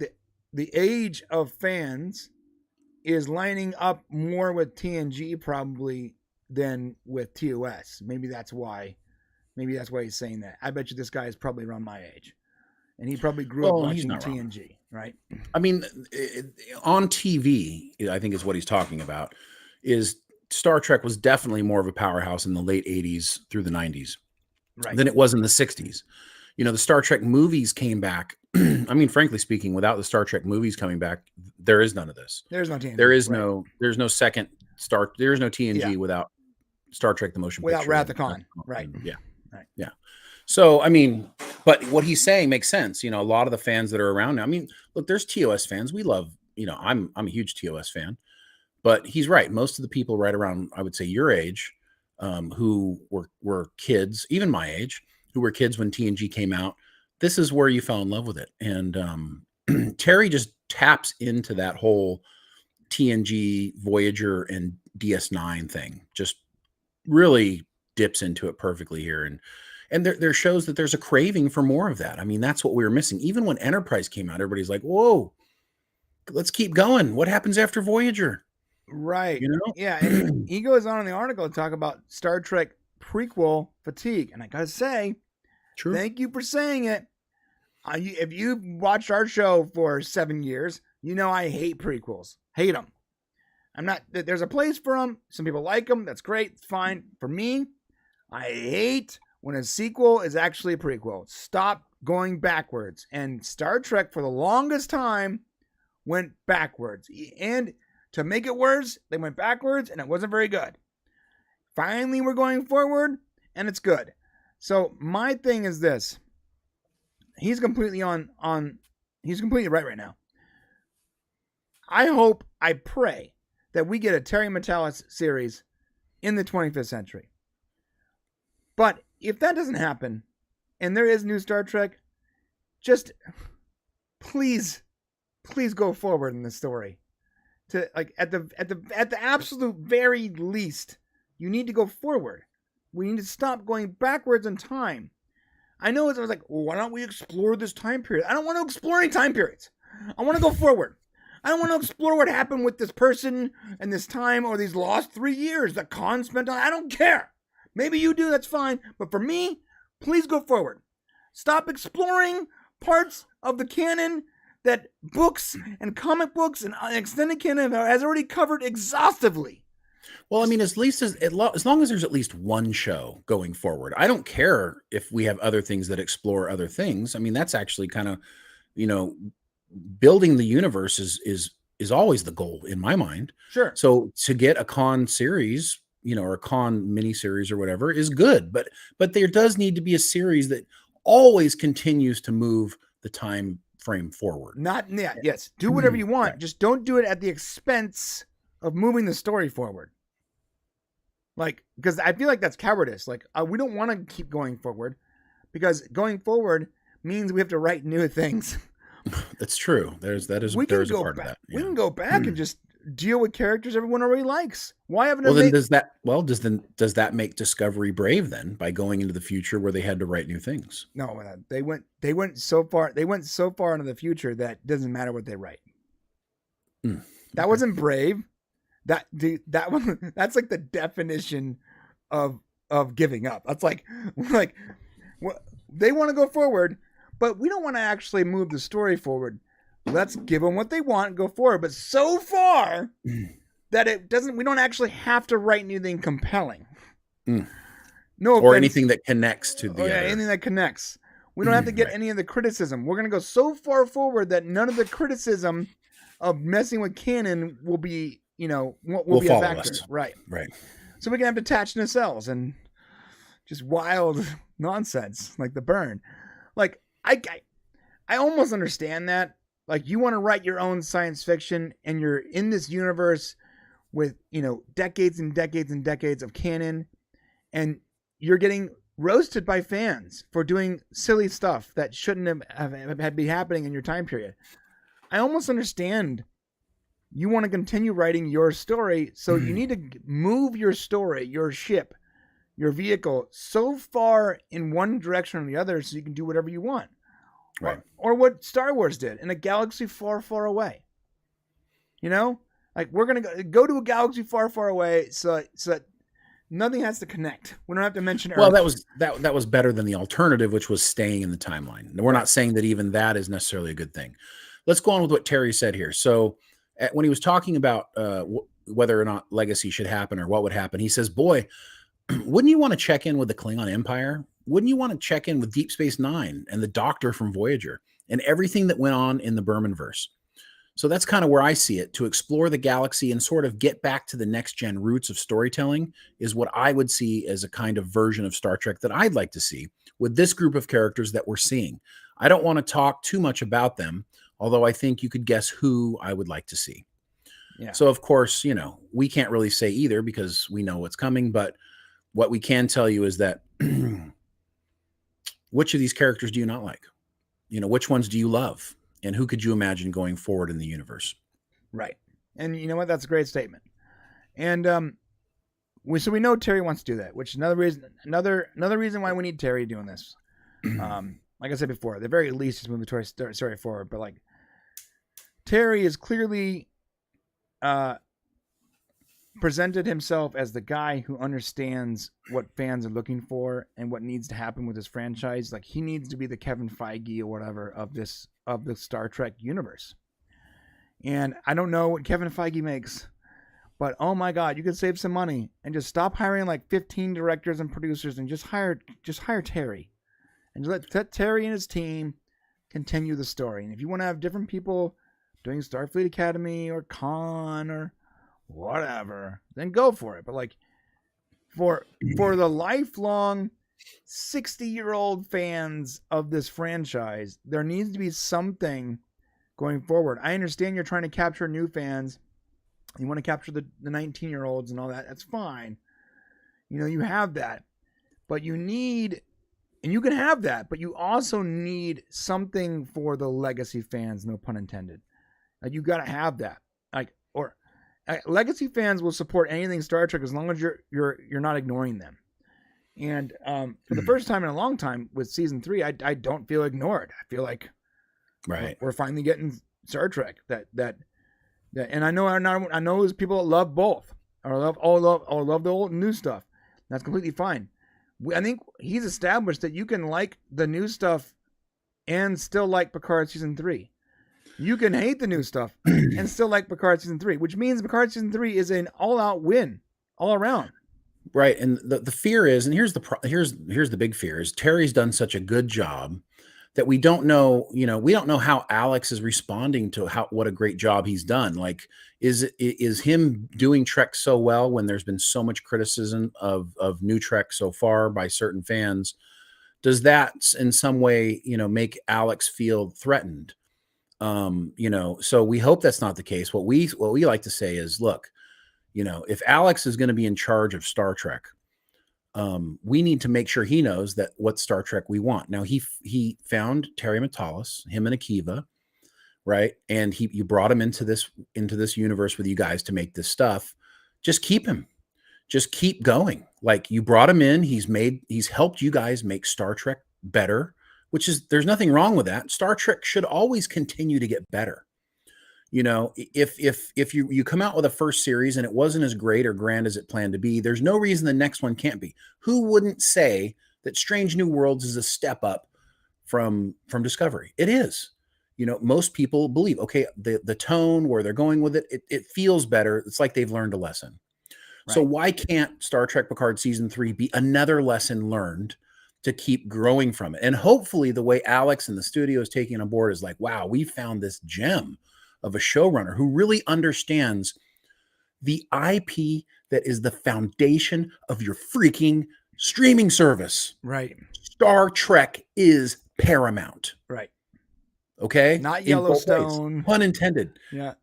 the age of fans is lining up more with TNG probably than with TOS. Maybe that's why he's saying that. I bet you this guy is probably around my age, and he probably grew up watching TNG, right?
I mean, on TV, I think is what he's talking about. Is Star Trek was definitely more of a powerhouse in the late 80s through the 90s than it was in the 60s. You know, the Star Trek movies came back. I mean, frankly speaking, without the Star Trek movies coming back, there is none of this.
There's no TNG.
There's no second Star. There is no TNG without Star Trek the motion
without
picture.
Wrath of Khan. Right.
Yeah. Right. Yeah. So, I mean, but what he's saying makes sense. You know, a lot of the fans that are around now, I mean, look, there's TOS fans. We love, you know, I'm a huge TOS fan, but he's right. Most of the people right around, I would say your age, who were kids, even my age, who were kids when TNG came out, this is where you fell in love with it. And Terry just taps into that whole TNG, Voyager, and DS9 thing. Just really dips into it perfectly here. And there shows that there's a craving for more of that. I mean, that's what we were missing. Even when Enterprise came out, everybody's like, whoa, let's keep going. What happens after Voyager?
Right.
You know?
Yeah. And he goes on in the article to talk about Star Trek prequel fatigue. And I got to say,
true.
Thank you for saying it. If you've watched our show for 7 years, you know I hate prequels. Hate them. There's a place for them. Some people like them. That's great. It's fine. For me, I hate when a sequel is actually a prequel. Stop going backwards. And Star Trek, for the longest time, went backwards. And to make it worse, they went backwards, and it wasn't very good. Finally, we're going forward, and it's good. So my thing is this. He's completely he's completely right now. I pray that we get a Terry Matalas series in the 25th century. But if that doesn't happen, and there is new Star Trek, just please go forward in the story. To like at the absolute very least, you need to go forward. We need to stop going backwards in time. I know I was like, well, why don't we explore this time period? I don't want to explore any time periods. I want to go forward. I don't want to explore what happened with this person and this time or these lost 3 years that Khan spent on. I don't care. Maybe you do, that's fine. But for me, please go forward. Stop exploring parts of the canon that books and comic books and extended canon has already covered exhaustively.
Well, I mean, as long as there's at least one show going forward, I don't care if we have other things that explore other things. I mean, that's actually kind of, you know, building the universe is always the goal in my mind.
Sure.
So to get a Khan series, you know, or a Khan mini series or whatever is good, but there does need to be a series that always continues to move the time frame forward.
Yes. Do whatever you want. Right. Just don't do it at the expense of moving the story forward. Like, because I feel like that's cowardice. Like, we don't want to keep going forward because going forward means we have to write new things.
That's true. There's a part of that. Yeah.
We can go back and just deal with characters everyone already likes. Why haven't
does that make Discovery brave then by going into the future where they had to write new things?
No, they went so far into the future that doesn't matter what they write. That wasn't brave. That's like the definition of giving up. That's like they want to go forward, but we don't want to actually move the story forward. Let's give them what they want and go forward. But so far that we don't actually have to write anything compelling. No offense.
Or anything that connects to the other.
Anything that connects. We don't have to get any of the criticism. We're going to go so far forward that none of the criticism of messing with canon will be, will be a factor.
Us.
Right.
So
we can have detached nacelles and just wild nonsense like the burn. Like I almost understand that. Like you want to write your own science fiction and you're in this universe with, decades and decades and decades of canon and you're getting roasted by fans for doing silly stuff that shouldn't have been happening in your time period. I almost understand you want to continue writing your story, so you need to move your story, your ship, your vehicle so far in one direction or the other so you can do whatever you want.
Right.
Or what Star Wars did in a galaxy far, far away. Like we're going to go to a galaxy far, far away so that nothing has to connect. We don't have to mention Earth.
Well, that was better than the alternative, which was staying in the timeline. We're not saying that even that is necessarily a good thing. Let's go on with what Terry said here. So when he was talking about whether or not legacy should happen or what would happen, he says, boy, wouldn't you want to check in with the Klingon Empire? Wouldn't you want to check in with Deep Space Nine and the Doctor from Voyager and everything that went on in the Bermanverse? So that's kind of where I see it. To explore the galaxy and sort of get back to the next gen roots of storytelling is what I would see as a kind of version of Star Trek that I'd like to see with this group of characters that we're seeing. I don't want to talk too much about them, although I think you could guess who I would like to see. Yeah. So, of course, we can't really say either because we know what's coming. But what we can tell you is that which of these characters do you not like? Which ones do you love? And who could you imagine going forward in the universe?
Right. And you know what? That's a great statement. And we know Terry wants to do that, which is another reason why we need Terry doing this. Like I said before, at the very least, he's moving the story forward. But Terry is clearly presented himself as the guy who understands what fans are looking for and what needs to happen with this franchise. Like, he needs to be the Kevin Feige or whatever of the Star Trek universe. And I don't know what Kevin Feige makes, but oh my God, you could save some money and just stop hiring like 15 directors and producers and just hire Terry and let Terry and his team continue the story. And if you want to have different people doing Starfleet Academy or Khan or whatever, then go for it. But for the lifelong 60-year-old fans of this franchise, there needs to be something going forward. I understand you're trying to capture new fans. You want to capture the 19-year-olds and all that. That's fine. You have that. But you need, and you can have that, but you also need something for the legacy fans, no pun intended. You got to have that. Legacy fans will support anything Star Trek as long as you're not ignoring them. And for the first time in a long time with season 3, I don't feel ignored. I feel like we're finally getting Star Trek that and I know there's people that love both or love the old and new stuff. That's completely fine. I think he's established that you can like the new stuff and still like Picard season 3. You can hate the new stuff and still like Picard season 3, which means Picard season 3 is an all-out win all around.
Right, and the fear is, and here's the big fear is Terry's done such a good job that we don't know, we don't know how Alex is responding to what a great job he's done. Like, is him doing Trek so well when there's been so much criticism of new Trek so far by certain fans? Does that in some way, make Alex feel threatened? So we hope that's not the case. What we like to say is, look, if Alex is going to be in charge of Star Trek, we need to make sure he knows that what Star Trek we want. Now he found Terry Matalas, him and Akiva, right? And you brought him into this universe with you guys to make this stuff. Just keep him. Just keep going. Like, you brought him in, he's helped you guys make Star Trek better. There's nothing wrong with that. Star Trek should always continue to get better. If you come out with a first series and it wasn't as great or grand as it planned to be, there's no reason the next one can't be. Who wouldn't say that Strange New Worlds is a step up from Discovery? It is. Most people believe, okay, the tone, where they're going with it feels better. It's like they've learned a lesson. Right. So why can't Star Trek Picard season 3 be another lesson learned to keep growing from it? And hopefully the way Alex and the studio is taking on board is like, wow, we found this gem of a showrunner who really understands the IP that is the foundation of your freaking streaming service.
Right.
Star Trek is paramount.
Right.
Okay.
Not Yellowstone.
Pun intended.
Yeah.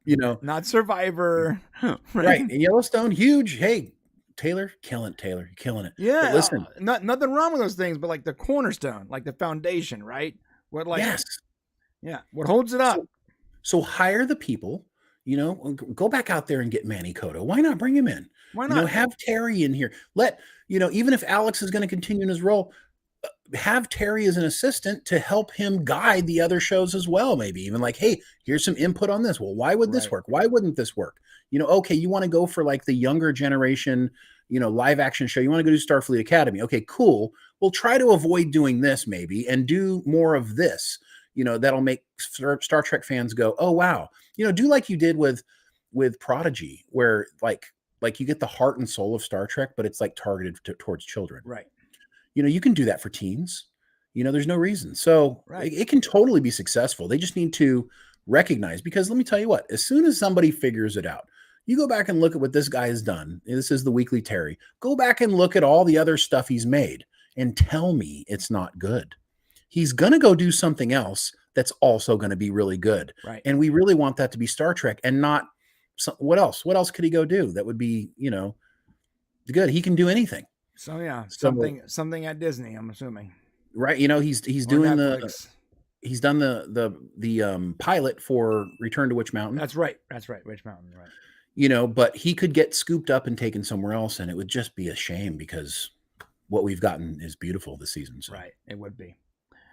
Not Survivor.
Right. And Yellowstone, huge. Hey, Taylor, killing Taylor, you're killing it.
Yeah,
but listen,
nothing wrong with those things, but like the cornerstone, like the foundation, right?
Yes,
yeah, what holds it up?
So hire the people, go back out there and get Manny Cotto. Why not bring him in?
Why not
have Terry in here? Let even if Alex is going to continue in his role, have Terry as an assistant to help him guide the other shows as well. Maybe even like, hey, here's some input on this. Well, why would this work? Why wouldn't this work? Okay, you want to go for like the younger generation, live action show. You want to go to Starfleet Academy. Okay, cool. We'll try to avoid doing this maybe and do more of this, that'll make Star Trek fans go, oh, wow. Do like you did with Prodigy, where like you get the heart and soul of Star Trek, but it's like targeted towards children.
Right.
You can do that for teens. There's no reason. So it can totally be successful. They just need to recognize, because let me tell you what, as soon as somebody figures it out, you go back and look at what this guy has done. This is the Weekly Terry. Go back and look at all the other stuff he's made and tell me it's not good. He's going to go do something else that's also going to be really good.
Right.
And we really want that to be Star Trek and not what else? What else could he go do that would be, good? He can do anything.
So yeah, something at Disney, I'm assuming.
Right. He's doing he's done the pilot for Return to Witch Mountain.
That's right. Witch Mountain. Right.
But he could get scooped up and taken somewhere else, and it would just be a shame because what we've gotten is beautiful this season. So.
Right. It would be.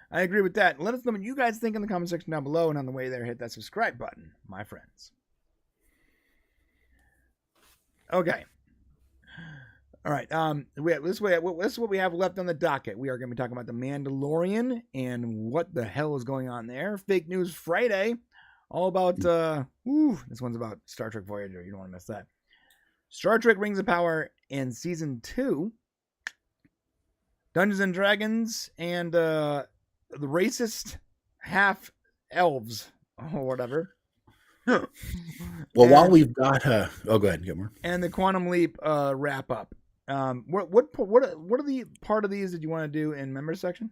I agree with that. Let us know what you guys think in the comment section down below, and on the way there, hit that subscribe button, my friends. Okay. All right. This is what we have left on the docket. We are going to be talking about the Mandalorian and what the hell is going on there. Fake News Friday, all about this one's about Star Trek Voyager. You don't want to miss that. Star Trek Rings of Power in season 2, Dungeons and Dragons, and the racist half elves or whatever.
Well, while we've got go ahead, Gilmore.
And the Quantum Leap wrap up. What are the part of these that you want to do in member section?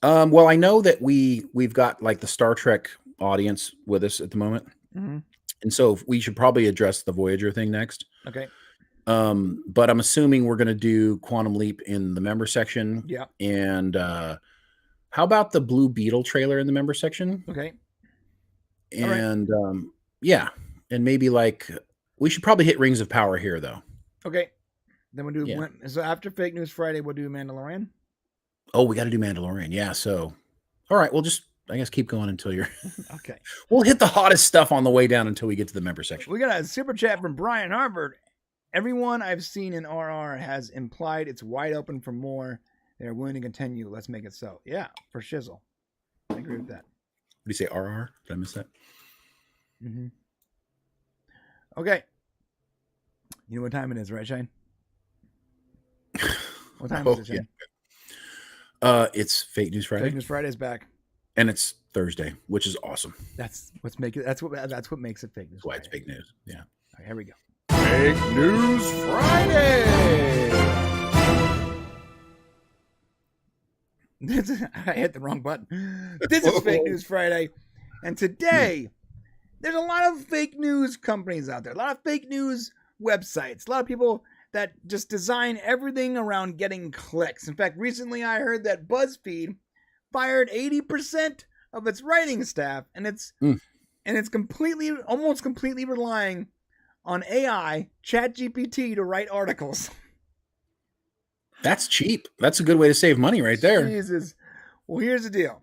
Well, I know that we've got like the Star Trek audience with us at the moment, and so we should probably address the Voyager thing next.
Okay.
But I'm assuming we're going to do Quantum Leap in the member section.
Yeah.
And how about the Blue Beetle trailer in the member section?
Okay.
And yeah, and maybe like we should probably hit Rings of Power here though.
Okay. Then we'll do so after Fake News Friday, we'll do Mandalorian.
Oh, we got to do Mandalorian. Yeah. So, all right, we'll just, I guess, keep going until you're
okay.
We'll hit the hottest stuff on the way down until we get to the member section.
We got a super chat from Brian Harvard. Everyone I've seen in RR has implied it's wide open for more. They're willing to continue. Let's make it so. Yeah, for shizzle. I agree with that.
What do you say, RR? Did I miss that?
Mm-hmm. Okay. You know what time it is, right, Shane? What time is it, Shane?
Yeah. It's Fake News Friday.
Fake News Friday is back,
and it's Thursday, which is awesome.
That's what makes it Fake News.
That's why it's fake news. Yeah.
All right, here we go.
Fake News Friday.
I hit the wrong button. This is Fake News Friday, and today there's a lot of fake news companies out there, a lot of fake news websites, a lot of people that just design everything around getting clicks. In fact, recently I heard that BuzzFeed fired 80% of its writing staff, and it's almost completely relying on AI, ChatGPT, to write articles.
That's cheap. That's a good way to save money right there.
Jesus. Well, here's the deal.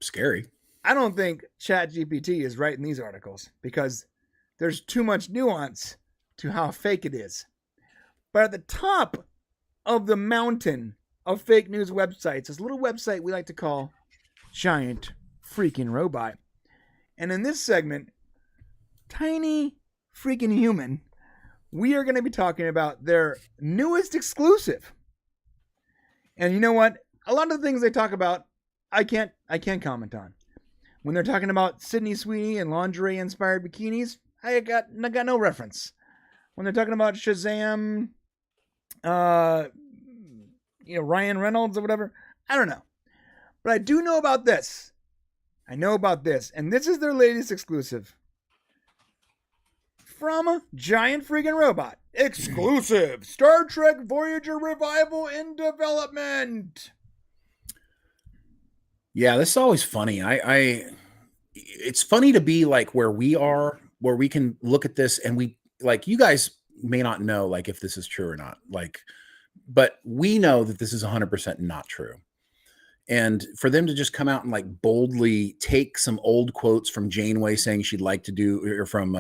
Scary.
I don't think ChatGPT is writing these articles because there's too much nuance to how fake it is. But at the top of the mountain of fake news websites is a little website we like to call Giant Freaking Robot. And in this segment, Tiny Freaking Human, we are going to be talking about their newest exclusive. And you know what? A lot of the things they talk about, I can't comment on. When they're talking about Sydney Sweeney and lingerie-inspired bikinis, I got no reference. When they're talking about Shazam, Ryan Reynolds or whatever, I don't know. But I do know about this. And this is their latest exclusive. From Giant Freaking Robot. Exclusive! Star Trek Voyager revival in development!
Yeah, this is always funny. It's funny to be like where we are, where we can look at this and we, like, you guys may not know, like, if this is true or not. Like, but we know that this is 100% not true. And for them to just come out and like boldly take some old quotes from Janeway saying she'd like to do, or from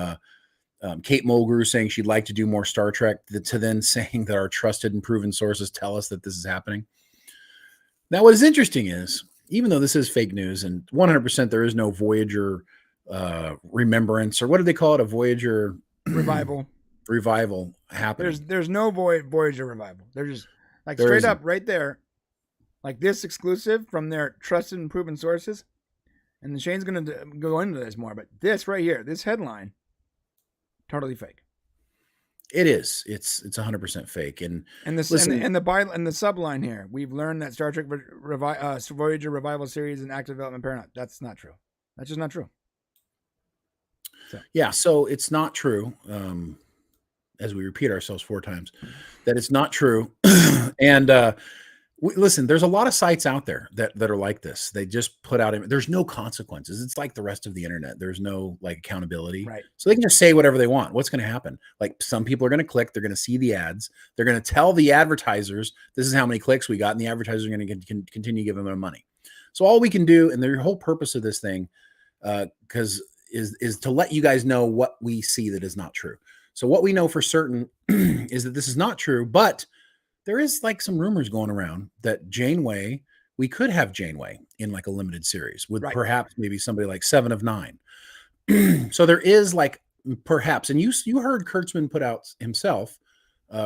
Kate Mulgrew saying she'd like to do more Star Trek, to then saying that our trusted and proven sources tell us that this is happening. Now, what is interesting is, even though this is fake news and 100% there is no Voyager remembrance, or what do they call it? A Voyager
revival
happening.
There's no Voyager revival. They're just like straight up right there. Like this exclusive from their trusted and proven sources. And then Shane's going to go into this more, but this right here, this headline, totally fake.
It is. It's 100% fake. And
this
listen,
and the subline here, we've learned that Star Trek Voyager revival series in active development paramount. That's not true. That's just not true.
So it's not true. As we repeat ourselves 4 times, that it's not true. And listen, there's a lot of sites out there that are like this. They just put out, there's no consequences. It's like the rest of the internet. There's no like accountability.
Right.
So they can just say whatever they want. What's going to happen? Like some people are going to click, they're going to see the ads. They're going to tell the advertisers, this is how many clicks we got. And the advertisers are going to continue giving them money. So all we can do, and the whole purpose of this thing, is to let you guys know what we see that is not true. So what we know for certain is that this is not true, but there is like some rumors going around that Janeway, we could have Janeway in like a limited series with perhaps maybe somebody like 7 of 9. So there is like perhaps, and you heard Kurtzman put out himself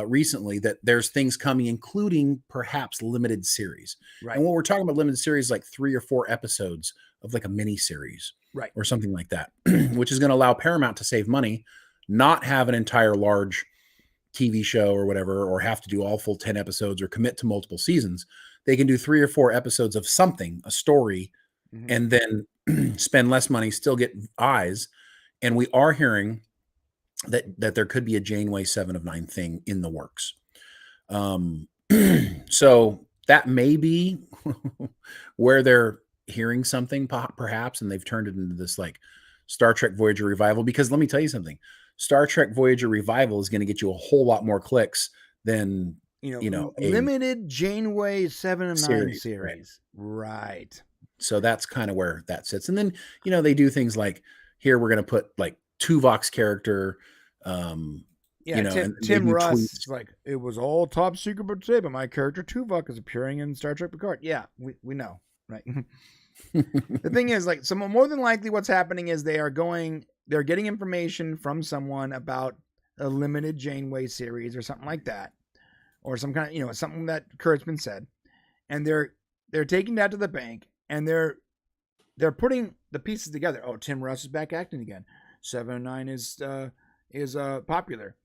recently that there's things coming, including perhaps limited series. Right. And what we're talking about limited series, like 3 or 4 episodes of like a mini series, right, or something like that, which is going to allow Paramount to save money, not have an entire large TV show or whatever, or have to do all full 10 episodes or commit to multiple seasons. They can do 3 or 4 episodes of something, a story, and then spend less money, still get eyes. And we are hearing that there could be a Janeway 7 of 9 thing in the works. So that may be where they're hearing something perhaps, and they've turned it into this like Star Trek Voyager revival. Because let me tell you something, Star Trek Voyager revival is going to get you a whole lot more clicks than a
limited Janeway 7 of 9 series. Right.
So that's kind of where that sits. And then, they do things like here, we're going to put like Tuvok's character.
Tim Russ is like, it was all top secret but my character Tuvok is appearing in Star Trek Picard. Yeah, we know. Right. The thing is, like, more than likely what's happening is they're getting information from someone about a limited Janeway series or something like that, or some kind of, something that Kurtzman said, and they're taking that to the bank, and they're putting the pieces together. Oh, Tim Russ is back acting again. 7 of 9 is popular.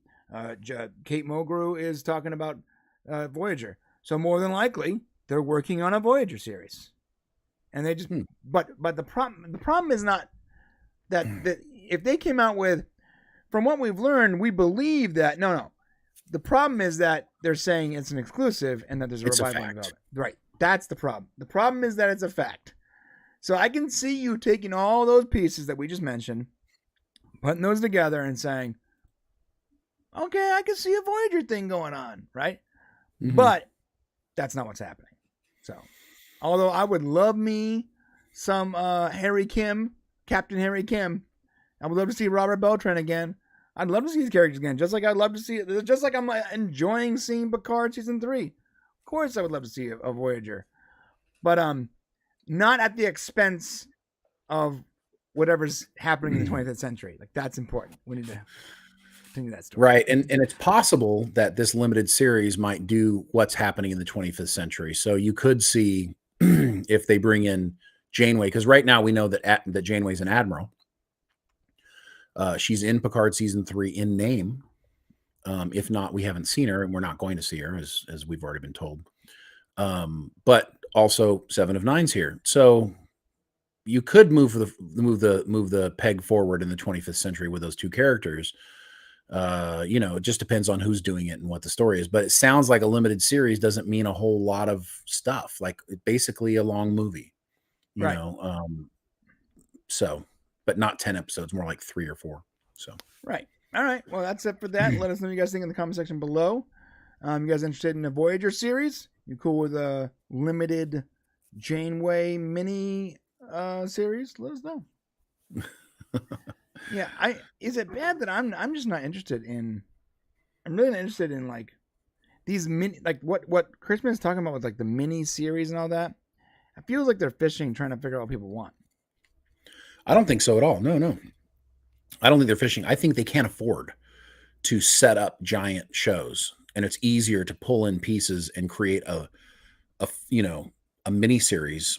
Kate Mulgrew is talking about Voyager. So more than likely they're working on a Voyager series. And they just, but the problem is not that if they came out with, from what we've learned, we believe that no. The problem is that they're saying it's an exclusive and that there's a revival in development. Right. That's the problem. The problem is that it's a fact. So I can see you taking all those pieces that we just mentioned, putting those together and saying, okay, I can see a Voyager thing going on, right? Mm-hmm. But that's not what's happening. So, although I would love me some Harry Kim, Captain Harry Kim. I would love to see Robert Beltran again. I'd love to see his characters again, just like I'd love to see it. Just like I'm enjoying seeing Picard season 3. Of course, I would love to see a Voyager, but not at the expense of whatever's happening in the 20th century. Like, that's important. We need to continue that story.
Right. And it's possible that this limited series might do what's happening in the 25th century. So you could see if they bring in Janeway, because right now we know that Janeway's an admiral. She's in Picard season 3 in name. If not, we haven't seen her, and we're not going to see her, as we've already been told. But also 7 of 9's here. So you could move the peg forward in the 25th century with those two characters. It just depends on who's doing it and what the story is. But it sounds like a limited series doesn't mean a whole lot of stuff. Like, basically a long movie, you know. So, but not 10 episodes, more like 3 or 4. So
right. All right. Well, that's it for that. Let us know what you guys think in the comment section below. You guys interested in a Voyager series? You cool with a limited Janeway mini series, let us know. Yeah, is it bad that I'm just not interested in? I'm really not interested in like these mini, like what Christmas is talking about with like the mini series and all that. It feels like they're fishing, trying to figure out what people want.
I don't think so at all. No. I don't think they're fishing. I think they can't afford to set up giant shows, and it's easier to pull in pieces and create a mini series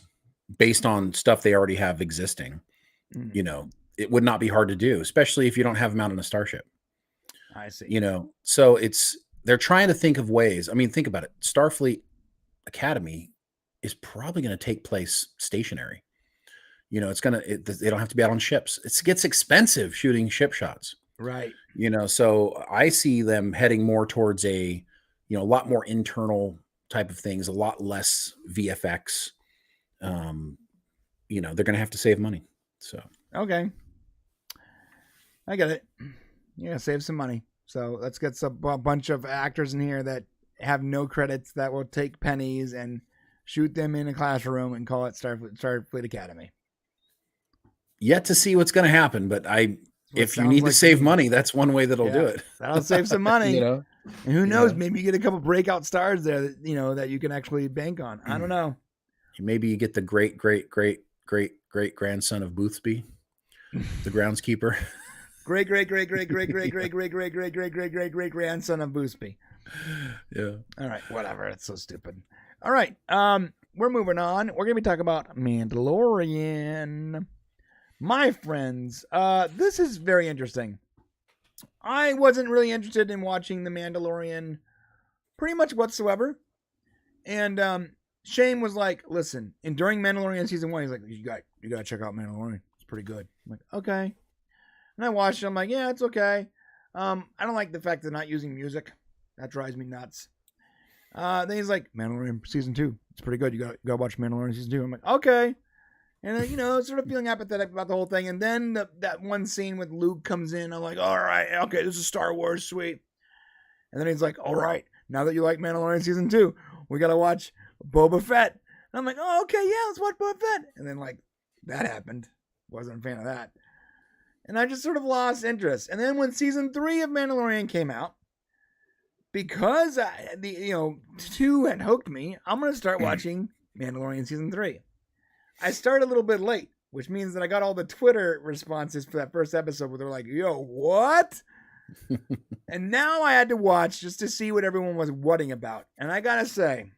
based on stuff they already have existing.
Mm.
It would not be hard to do, especially if you don't have them out on a starship.
I see.
So they're trying to think of ways. I mean, think about it. Starfleet Academy is probably going to take place stationary. They don't have to be out on ships. It gets expensive shooting ship shots.
Right.
So I see them heading more towards a lot more internal type of things, a lot less VFX. They're going to have to save money. So,
okay. I get it. Yeah, save some money. So let's get a bunch of actors in here that have no credits that will take pennies and shoot them in a classroom and call it Starfleet Academy.
Yet to see what's going to happen, but if you need to save money, that's one way that'll do it.
That'll save some money. And who knows? Maybe you get a couple breakout stars there that that you can actually bank on. I don't know.
Maybe you get the great grandson of Boothby, the groundskeeper.
Great grandson of Boothby.
Yeah.
All right. Whatever. It's so stupid. All right. We're moving on. We're gonna be talking about Mandalorian. My friends, this is very interesting. I wasn't really interested in watching The Mandalorian pretty much whatsoever. And Shane was like, listen, and during Mandalorian season 1, he's like, you got to check out Mandalorian. It's pretty good. I'm like, okay. And I watched it. I'm like, yeah, it's okay. I don't like the fact they're not using music. That drives me nuts. Then he's like, Mandalorian season 2. It's pretty good. You got to watch Mandalorian season 2. I'm like, okay. And sort of feeling apathetic about the whole thing. And then that one scene with Luke comes in. I'm like, all right, okay, this is Star Wars, sweet. And then he's like, all right, now that you like Mandalorian season 2, we got to watch Boba Fett. And I'm like, oh, okay, yeah, let's watch Boba Fett. And then that happened. Wasn't a fan of that. And I just sort of lost interest. And then when season 3 of Mandalorian came out, because 2 had hooked me, I'm going to start watching Mandalorian season 3. I started a little bit late, which means that I got all the Twitter responses for that first episode where they're like, yo, what? And now I had to watch just to see what everyone was whatting about. And I got to say,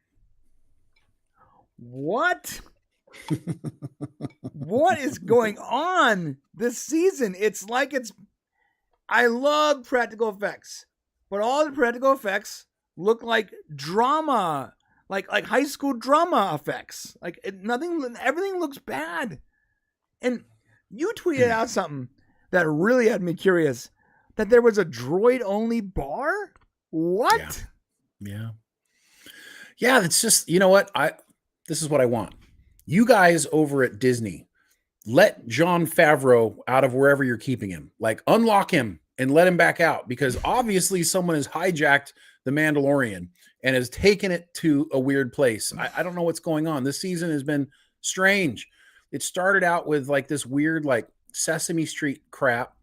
what? What is going on this season? I love practical effects, but all the practical effects look like drama. Like high school drama effects. Everything looks bad. And you tweeted out something that really had me curious. That there was a droid-only bar? What?
Yeah. That's just, you know what? This is what I want. You guys over at Disney, let Jon Favreau out of wherever you're keeping him. Like, unlock him and let him back out. Because obviously someone has hijacked The Mandalorian and has taken it to a weird place. I don't know what's going on. This season has been strange. It started out with like this weird like Sesame Street crap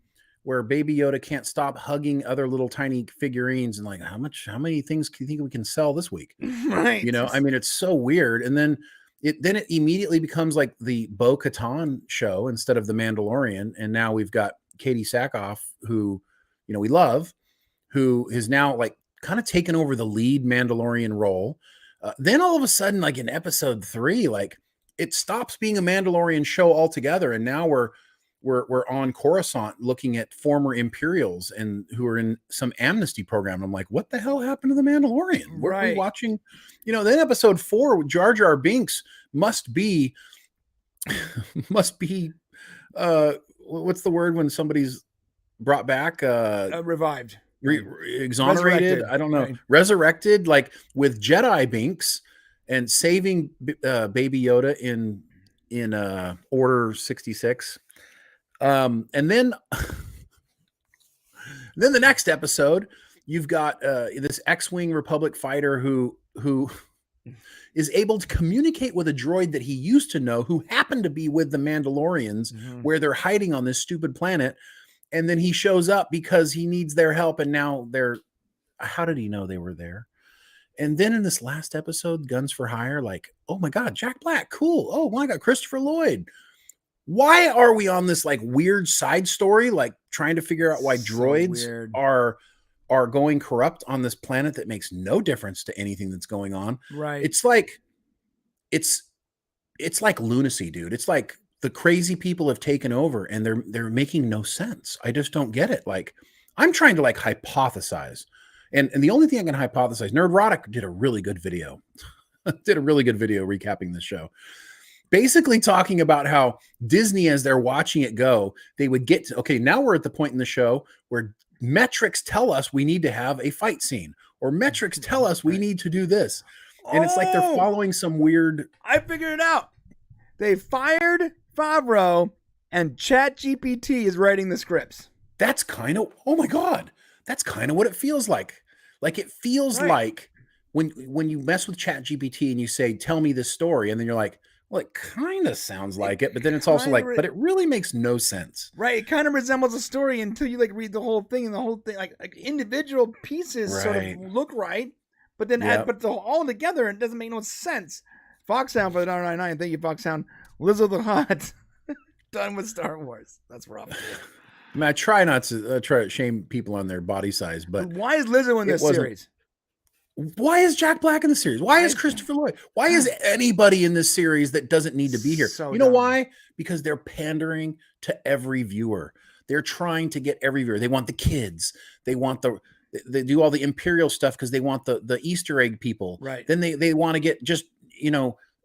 where Baby Yoda can't stop hugging other little tiny figurines and like, how many things do you think we can sell this week?
Right.
I mean, it's so weird. And then it immediately becomes like the Bo-Katan show instead of The Mandalorian. And now we've got Katie Sackhoff, who, we love, who is now like kind of taken over the lead Mandalorian role. Then all of a sudden, like in episode 3, like it stops being a Mandalorian show altogether. And now we're on Coruscant looking at former Imperials and who are in some amnesty program. I'm like, what the hell happened to the Mandalorian? We're watching, then episode 4 with Jar Jar Binks must be, what's the word when somebody's brought back?
Revived.
Exonerated. I don't know.
Right.
Resurrected, like with Jedi Binks and saving Baby Yoda in Order 66. And then the next episode, you've got this X-Wing Republic fighter who is able to communicate with a droid that he used to know who happened to be with the Mandalorians where they're hiding on this stupid planet. And then he shows up because he needs their help. And now how did he know they were there? And then in this last episode, Guns for Hire, like, oh my God, Jack Black, cool. Oh my God, Christopher Lloyd. Why are we on this like weird side story, like trying to figure out why droids are going corrupt on this planet that makes no difference to anything that's going on?
Right.
It's like lunacy, dude. It's like the crazy people have taken over and they're making no sense. I just don't get it. Like, I'm trying to like hypothesize. And the only thing I can hypothesize, Nerdrotic did a really good video recapping this show. Basically talking about how Disney, as they're watching it go, they would get to, okay, now we're at the point in the show where metrics tell us we need to have a fight scene, or metrics tell us we need to do this. And it's like they're following some weird...
I figured it out. They fired Favreau and ChatGPT is writing the scripts.
That's kind of, oh my God, that's kind of what it feels like. Like it feels like when you mess with ChatGPT and you say, tell me this story, and then you're like, well, it kind of sounds like it, but then it's also like, but it really makes no sense.
Right. It kind of resembles a story until you like read the whole thing, and the whole thing, like individual pieces sort of look right, but then all together, it doesn't make no sense. Foxhound for the $1.99. Thank you, Foxhound. Lizzo the Hot. Done with Star Wars. That's rough.
I mean, I try not to try to shame people on their body size, but
why is Lizzo in this series?
Why is Jack Black in the series? Why is Christopher Lloyd? Why is anybody in this series that doesn't need to be here?
So
you know why? Because they're pandering to every viewer. They're trying to get every viewer. They want the kids. They want they do all the Imperial stuff because they want the Easter egg people.
Right.
Then they want to get just,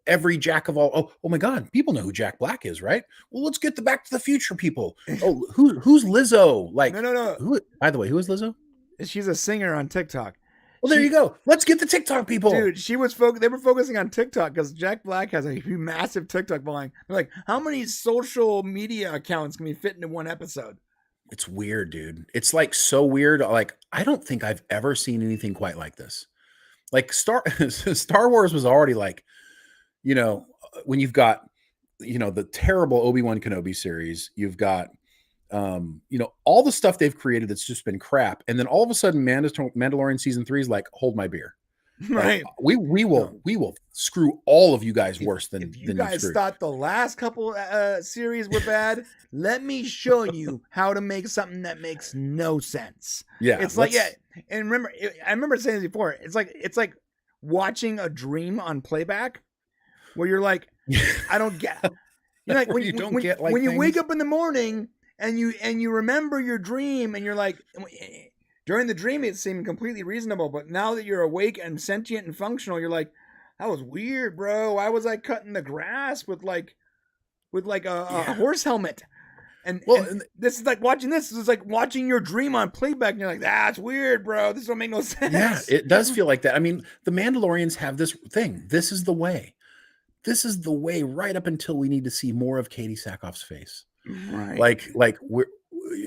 every Jack of all. Oh my God, people know who Jack Black is, right? Well, let's get the Back to the Future people. Oh, who's Lizzo? Like,
no.
By the way, who is Lizzo?
She's a singer on TikTok.
Well, there you go. Let's get the TikTok people.
Dude, they were focusing on TikTok because Jack Black has a massive TikTok following. They're like, how many social media accounts can we fit into one episode?
It's weird, dude. It's like so weird. Like, I don't think I've ever seen anything quite like this. Like Star Wars was already like, when you've got, the terrible Obi-Wan Kenobi series, you've got, all the stuff they've created that's just been crap. And then all of a sudden Mandalorian season 3 is like, hold my beer.
Right.
Like, we will screw all of you guys worse than
you guys thought the last couple series were bad. Let me show you how to make something that makes no sense.
Yeah.
It's like, and remember, I remember saying this before. It's like watching a dream on playback where you're like, I don't get, like when you wake up in the morning and you remember your dream and you're like, during the dream it seemed completely reasonable, but now that you're awake and sentient and functional, you're like, that was weird, bro. Why was I cutting the grass with a horse helmet? And this is like watching this. This is like watching your dream on playback, and you're like, that's weird, bro. This don't make no sense.
Yeah, it does feel like that. I mean, the Mandalorians have this thing. This is the way. This is the way right up until we need to see more of Katie Sackhoff's face.
Right.
Like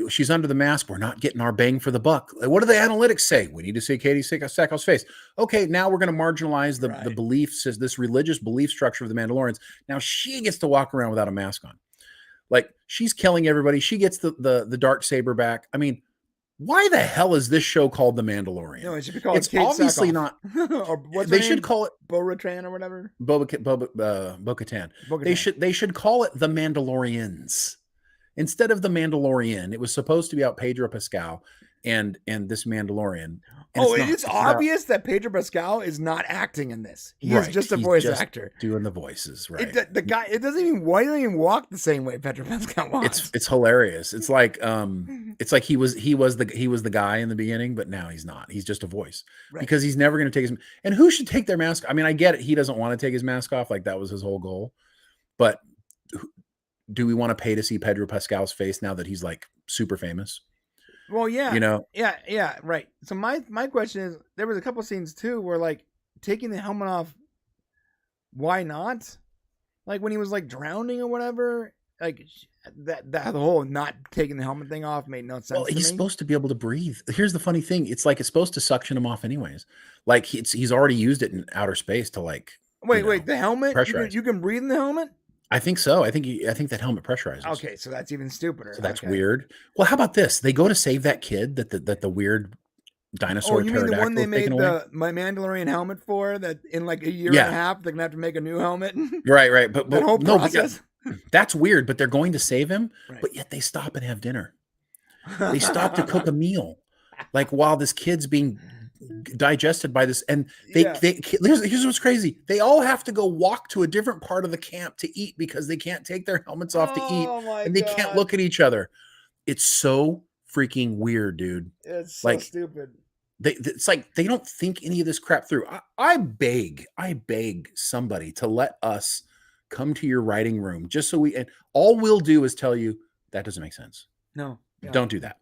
she's under the mask. We're not getting our bang for the buck. What do the analytics say? We need to see Katie Sackhoff's face. Okay, now we're going to marginalize the beliefs, this religious belief structure of the Mandalorians. Now she gets to walk around without a mask on. Like, she's killing everybody. She gets the dark saber back. I mean, why the hell is this show called The Mandalorian?
No, it should be called.
It's obviously not.
Or what's
they should call it
Bo-Katan or whatever.
Bo-Katan. They should call it The Mandalorians instead of The Mandalorian. It was supposed to be about Pedro Pascal and this Mandalorian. And
it's obvious that Pedro Pascal is not acting in this. He is just a voice actor
doing the voices. Right.
The guy, it doesn't even walk the same way Pedro Pascal walks.
It's hilarious. It's like he was the guy in the beginning, but now he's not. He's just a voice because he's never going to take his. And who should take their mask? I mean, I get it. He doesn't want to take his mask off. Like, that was his whole goal. But do we want to pay to see Pedro Pascal's face now that he's like super famous?
Well, yeah, yeah, right. So my question is, there was a couple scenes too where like taking the helmet off. Why not? Like when he was like drowning or whatever. like that the whole not taking the helmet thing off made no sense.
Well,
to
he's
me.
supposed to be able to breathe. Here's the funny thing: it's like it's supposed to suction him off anyways. Like he's already used it in outer space to like.
Wait, the helmet?
Pressurize.
You can breathe in the helmet?
I think so. I think that helmet pressurizes.
Okay, so that's even stupider.
So that's weird. Well, how about this? They go to save that kid that the weird dinosaur.
Oh, you mean the one they made my Mandalorian helmet for? That in like a year and a half they're gonna have to make a new helmet.
Right. But
that whole process.
That's weird. But they're going to save him.
Right.
But yet they stop and have dinner. They stop to cook a meal, like while this kid's being digested by this, and here's what's crazy. They all have to go walk to a different part of the camp to eat because they can't take their helmets off to eat, and they can't look at each other. It's so freaking weird, dude.
It's so stupid.
It's like they don't think any of this crap through. I beg somebody to let us come to your writing room just so and all we'll do is tell you that doesn't make sense.
No,
don't do that.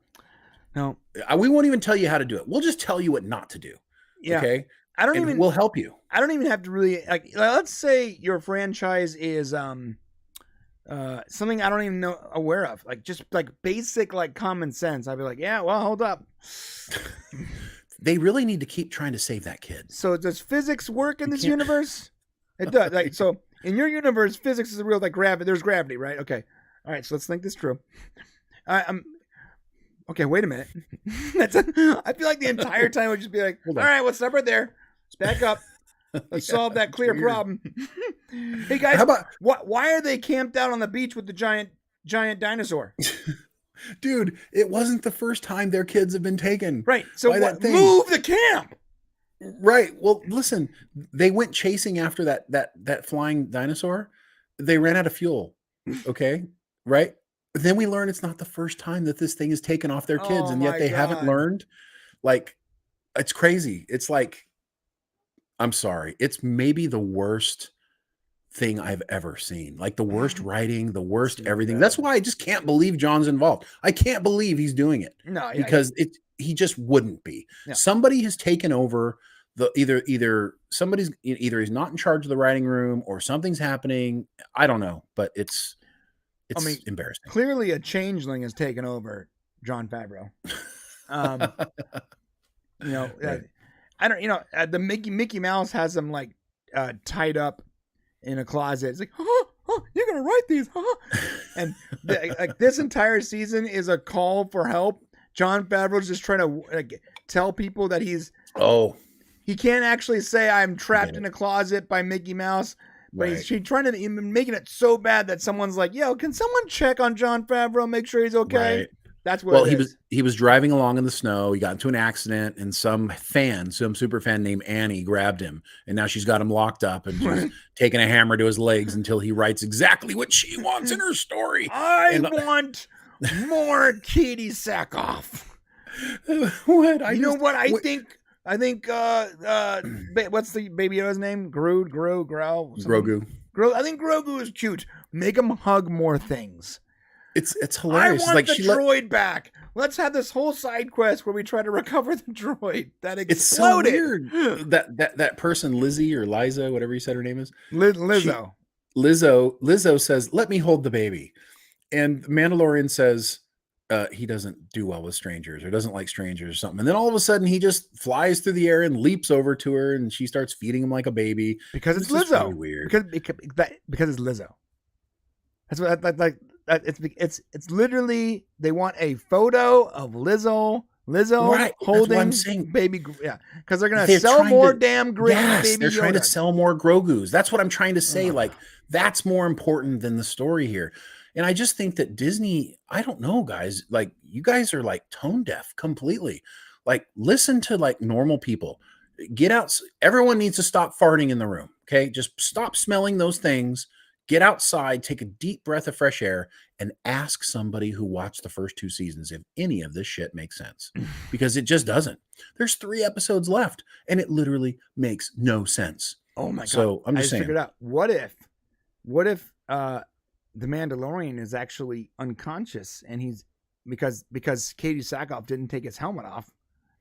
No,
we won't even tell you how to do it. We'll just tell you what not to do.
Yeah.
Okay.
We'll
help you.
I don't even have to really like. Let's say your franchise is something I don't even know aware of, like just like basic like common sense. I'd be like, yeah, well, hold up.
They really need to keep trying to save that kid.
So does physics work in this universe? It does. Like so, in your universe, physics is real. Like gravity. There's gravity, right? Okay. All right. So let's think this through. Okay, wait a minute. I feel like the entire time would just be like, all right, what's up right there? Let's back up. Let's solve that clear problem. Hey guys, how about why are they camped out on the beach with the giant dinosaur?
Dude, it wasn't the first time their kids have been taken.
Right. So move the camp.
Right. Well, listen, they went chasing after that flying dinosaur. They ran out of fuel. Okay. Right. Then we learn it's not the first time that this thing is taken off their kids, and yet they haven't learned. Like, it's crazy. It's like, I'm sorry. It's maybe the worst thing I've ever seen. Like the worst writing, the worst everything. That's why I just can't believe John's involved. I can't believe he's doing it.
No,
because he just wouldn't be. Yeah. Somebody has taken over either he's not in charge of the writing room or something's happening. I don't know, but it's embarrassing.
Clearly a changeling has taken over Jon Favreau. Right. I don't, the Mickey Mouse has them like tied up in a closet. It's like, you're going to write these, And like this entire season is a call for help. Jon Favreau's just trying to tell people that he can't actually say I'm trapped in a closet by Mickey Mouse. But he's trying to making it so bad that someone's like, "Yo, can someone check on Jon Favreau, make sure he's okay?"
Right.
That's what.
He was driving along in the snow. He got into an accident, and some super fan named Annie grabbed him, and now she's got him locked up, and she's taking a hammer to his legs until he writes exactly what she wants in her story.
I want more Katie Sackhoff.
What?
I think what's the Baby Yoda's name? Grogu. I think Grogu is cute. Make him hug more things.
It's hilarious.
I want the droid back. Let's have this whole side quest where we try to recover the droid that exploded.
It's so weird. That person, Lizzie or Liza, whatever you said her name is.
Lizzo.
Lizzo says, "Let me hold the baby," and Mandalorian says, he doesn't do well with strangers or doesn't like strangers or something. And then all of a sudden he just flies through the air and leaps over to her, and she starts feeding him like a baby.
Because it's Lizzo. Really weird. Because it's Lizzo. That's what it's literally they want a photo of Lizzo holding baby. Yeah. Because they're gonna sell more damn great baby.
They're trying to sell more Grogus. That's what I'm trying to say. Like, that's more important than the story here. And I just think that Disney, I don't know, guys, like you guys are like tone deaf completely. Like, listen to like normal people. Get out. Everyone needs to stop farting in the room. Okay. Just stop smelling those things. Get outside, take a deep breath of fresh air, and ask somebody who watched the first 2 seasons if any of this shit makes sense. Because it just doesn't. There's 3 episodes left, and it literally makes no sense.
Oh my God.
So I'm just saying.
Figured out. What if the Mandalorian is actually unconscious, and he's because Katie Sackhoff didn't take his helmet off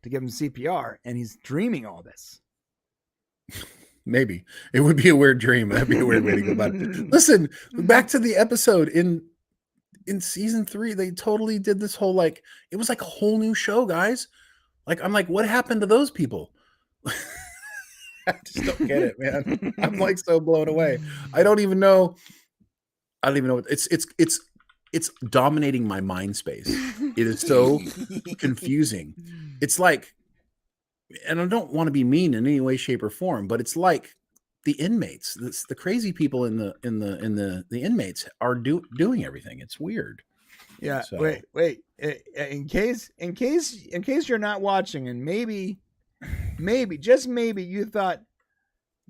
to give him CPR, and he's dreaming all this.
Maybe it would be a weird dream. That'd be a weird way to go about it. Listen, back to the episode in in season 3, they totally did this whole like it was like a whole new show, guys. Like I'm like, what happened to those people? I just don't get it, man. I'm like so blown away. I don't even know. It's dominating my mind space. It is so confusing. It's like, and I don't want to be mean in any way, shape, or form, but it's like the inmates, the crazy people in the inmates are doing everything. It's weird.
Yeah.
So.
Wait. In case you're not watching, and maybe just maybe you thought,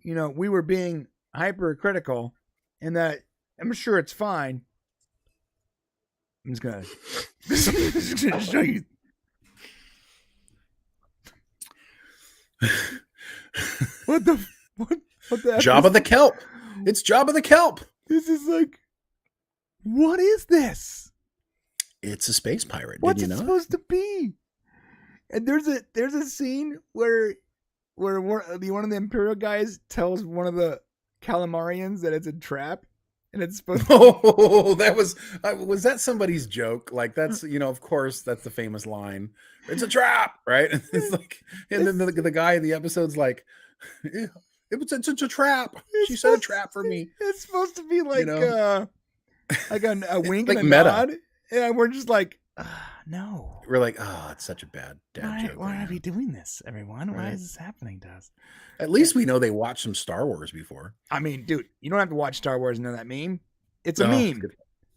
we were being hypercritical, and that I'm sure it's fine. I'm just gonna show you. What the
Jabba the Kelp. It's Jabba the Kelp.
This is like, what is this?
It's a space pirate.
What's
Did you
it
know?
supposed to be? And there's a scene where one of the Imperial guys tells one of the Calamarians that it's a trap, and it's supposed to...
Oh, that was that somebody's joke? Like that's of course that's the famous line. It's a trap, right? It's like, and then the guy in the episode's like, yeah, it's a trap. She set a trap for me.
It's supposed to be like a wink
like
and a
meta.
nod, and we're just like, no.
We're like, oh, it's such a bad dad joke.
Why are we doing this, everyone?
Right.
Why is this happening to us?
At least we know they watched some Star Wars before.
I mean, dude, you don't have to watch Star Wars and know that meme. It's a meme.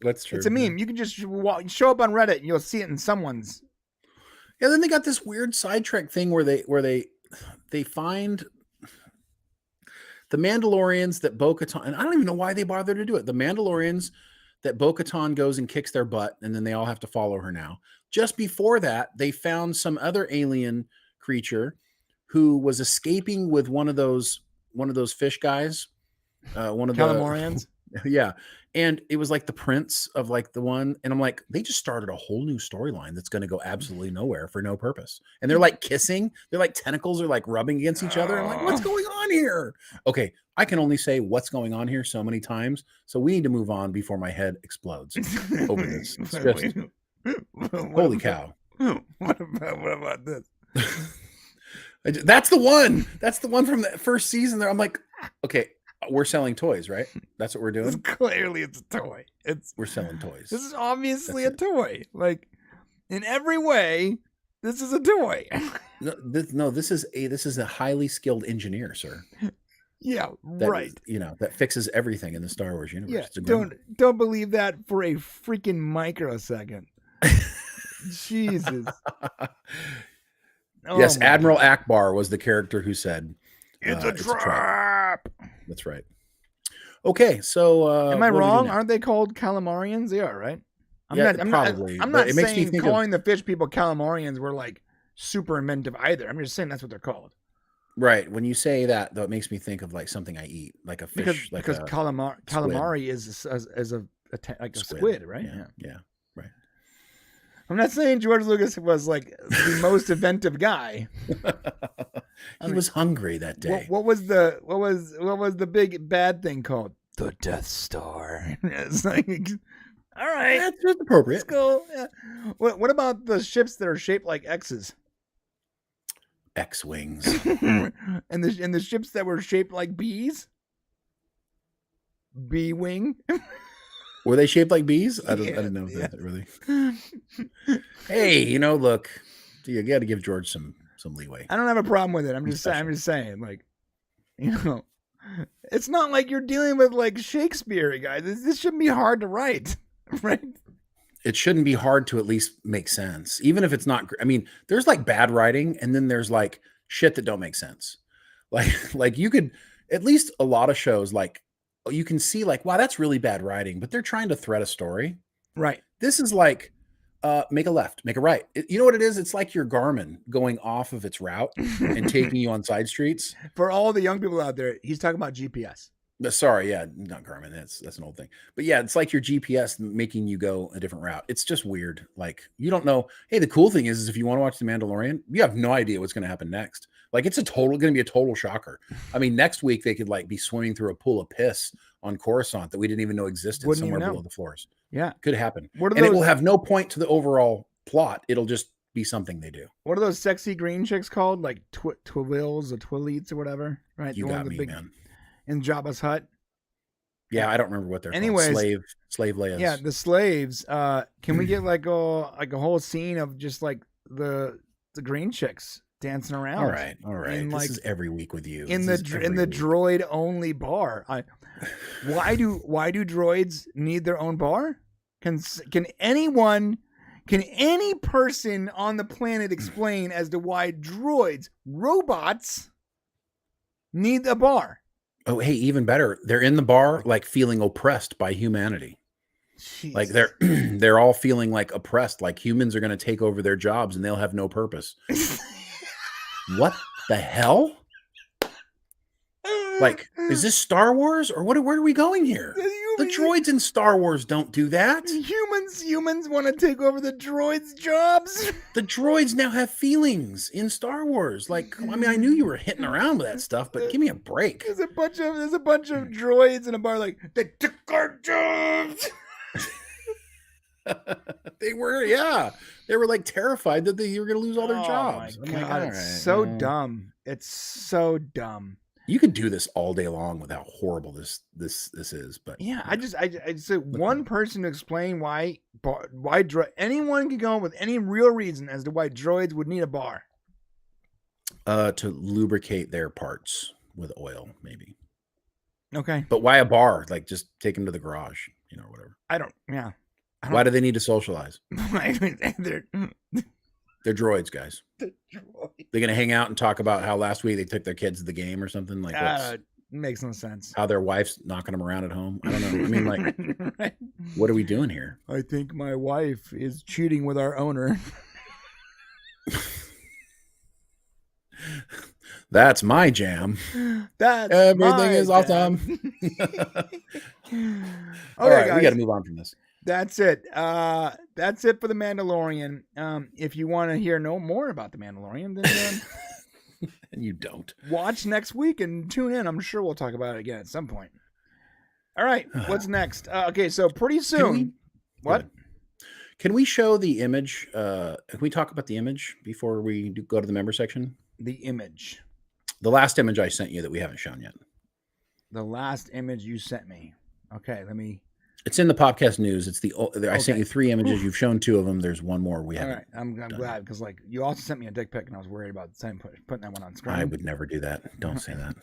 That's true.
It's a meme. You can just show up on Reddit and you'll see it in someone's.
Yeah, then they got this weird sidetrack thing where they find the Mandalorians that Bo-Katan, and I don't even know why they bother to do it. The Mandalorians that Bo-Katan goes and kicks their butt, and then they all have to follow her now. Just before that, they found some other alien creature who was escaping with one of those fish guys, one of
Calamarians.
Yeah. And it was like the prince of like the one. And I'm like, they just started a whole new storyline that's going to go absolutely nowhere for no purpose. And they're like kissing. They're like tentacles are like rubbing against each other. I'm like, what's going on here? Okay. I can only say what's going on here so many times. So we need to move on before my head explodes over this. It's just, holy cow.
What about this?
That's the one. That's the one from the first season there. I'm like, okay. We're selling toys, right? That's what we're doing.
Clearly, it's a toy.
We're selling toys.
This is obviously a toy. Like in every way, this is a toy.
This is a highly skilled engineer, sir.
Yeah,
that
right.
That fixes everything in the Star Wars universe.
Yeah, don't believe that for a freaking microsecond. Jesus.
Yes, Admiral Akbar was the character who said,
It's a trap.
That's right. Okay, so
am I wrong? Aren't they called Calamarians? They are, right? I'm not saying calling the fish people Calamarians were like super inventive either. I'm just saying that's what they're called.
Right. When you say that, though, it makes me think of like something I eat, like a fish,
because calamari is a squid, right?
Yeah. Right.
I'm not saying George Lucas was like the most inventive guy.
He was hungry that day.
What was the big bad thing called? The Death Star. It's like, all right,
that's appropriate.
Let's go. Yeah. What about the ships that are shaped like X's?
X-wings.
and the ships that were shaped like bees? B-wing.
Were they shaped like bees? I didn't know that really. Hey, look, you got to give George some leeway.
I don't have a problem with it. I'm just saying, like, it's not like you're dealing with like Shakespeare, guys. This shouldn't be hard to write, right?
It shouldn't be hard to at least make sense, even if it's not. I mean, there's like bad writing, and then there's like shit that don't make sense. Like you could at least a lot of shows like. You can see like, wow, that's really bad writing, but they're trying to thread a story.
Right.
This is like, make a left, make a right. You know what it is? It's like your Garmin going off of its route and taking you on side streets.
For all the young people out there, he's talking about GPS.
Sorry, yeah, not Garmin. That's an old thing. But yeah, it's like your GPS making you go a different route. It's just weird. Like you don't know. Hey, the cool thing is if you want to watch The Mandalorian, you have no idea what's going to happen next. Like it's going to be a total shocker. I mean, next week they could like be swimming through a pool of piss on Coruscant that we didn't even know existed
Wouldn't even
somewhere
know.
below the floors.
Yeah.
Could happen.
What are
And it
those-
will have no point to the overall plot. It'll just be something they do.
What are those sexy green chicks called? Like Twills or Twilites or whatever, right?
You
The ones
got
with
me,
big-
man.
In Jabba's hut.
Yeah, I don't remember what they're
Anyways,
called. Slave Leia's.
Yeah, the slaves. Can we get like a whole scene of just like the green chicks dancing around?
All right.
In,
This
like,
is every week with you.
in
This
the
is
in
every
the
week.
droid only bar. Why do droids need their own bar? Can any person on the planet explain as to why droids, robots, need a bar?
Oh, hey, even better. They're in the bar, like feeling oppressed by humanity. Like
Jesus.
they're all feeling like oppressed, like humans are going to take over their jobs and they'll have no purpose. What the hell? Like, is this Star Wars or where are we going here? The droids in Star Wars don't do that.
Humans want to take over the droids' jobs.
The droids now have feelings in Star Wars. Like, I mean, I knew you were hitting around with that stuff, but give me a break.
There's a bunch of droids in a bar like they took our jobs.
They were like terrified that they were going to lose all their jobs.
Oh
I'm
my
like,
God,
all
it's
right,
so
well,
dumb. It's so dumb.
You could do this all day long with how horrible this is, but
Yeah, I just said one person to explain why anyone can go up with any real reason as to why droids would need a bar.
to lubricate their parts with oil, maybe.
Okay,
But why a bar? Like, just take them to the garage, or whatever.
I don't. Yeah, I
Why do they need to socialize?
They're
They're droids, guys. They're gonna hang out and talk about how last week they took their kids to the game or something. Like,
makes no sense.
how their wife's knocking them around at home. I don't know. I mean, like,
Right.
what are we doing here?
I think my wife is cheating with our owner.
That's my jam.
That's
Everything
my
is
jam.
awesome.
All
All right,
guys.
we got to move on from this.
That's it. That's it for the Mandalorian. If you want to hear no more about the Mandalorian, then
And you don't.
watch next week and tune in. I'm sure we'll talk about it again at some point. All right, what's next? Okay, so pretty soon. What?
Good. Can we show the image? Can we talk about the image before we go to the member section?
The image.
The last image I sent you that we haven't shown yet.
The last image you sent me. Okay, let me.
It's in the podcast news. It's I sent
Okay.
you 3 images. You've shown 2 of them. There's one more we
All
haven't.
right, I'm glad because like you also sent me a dick pic and I was worried about putting that one on screen.
I would never do that. Don't say that.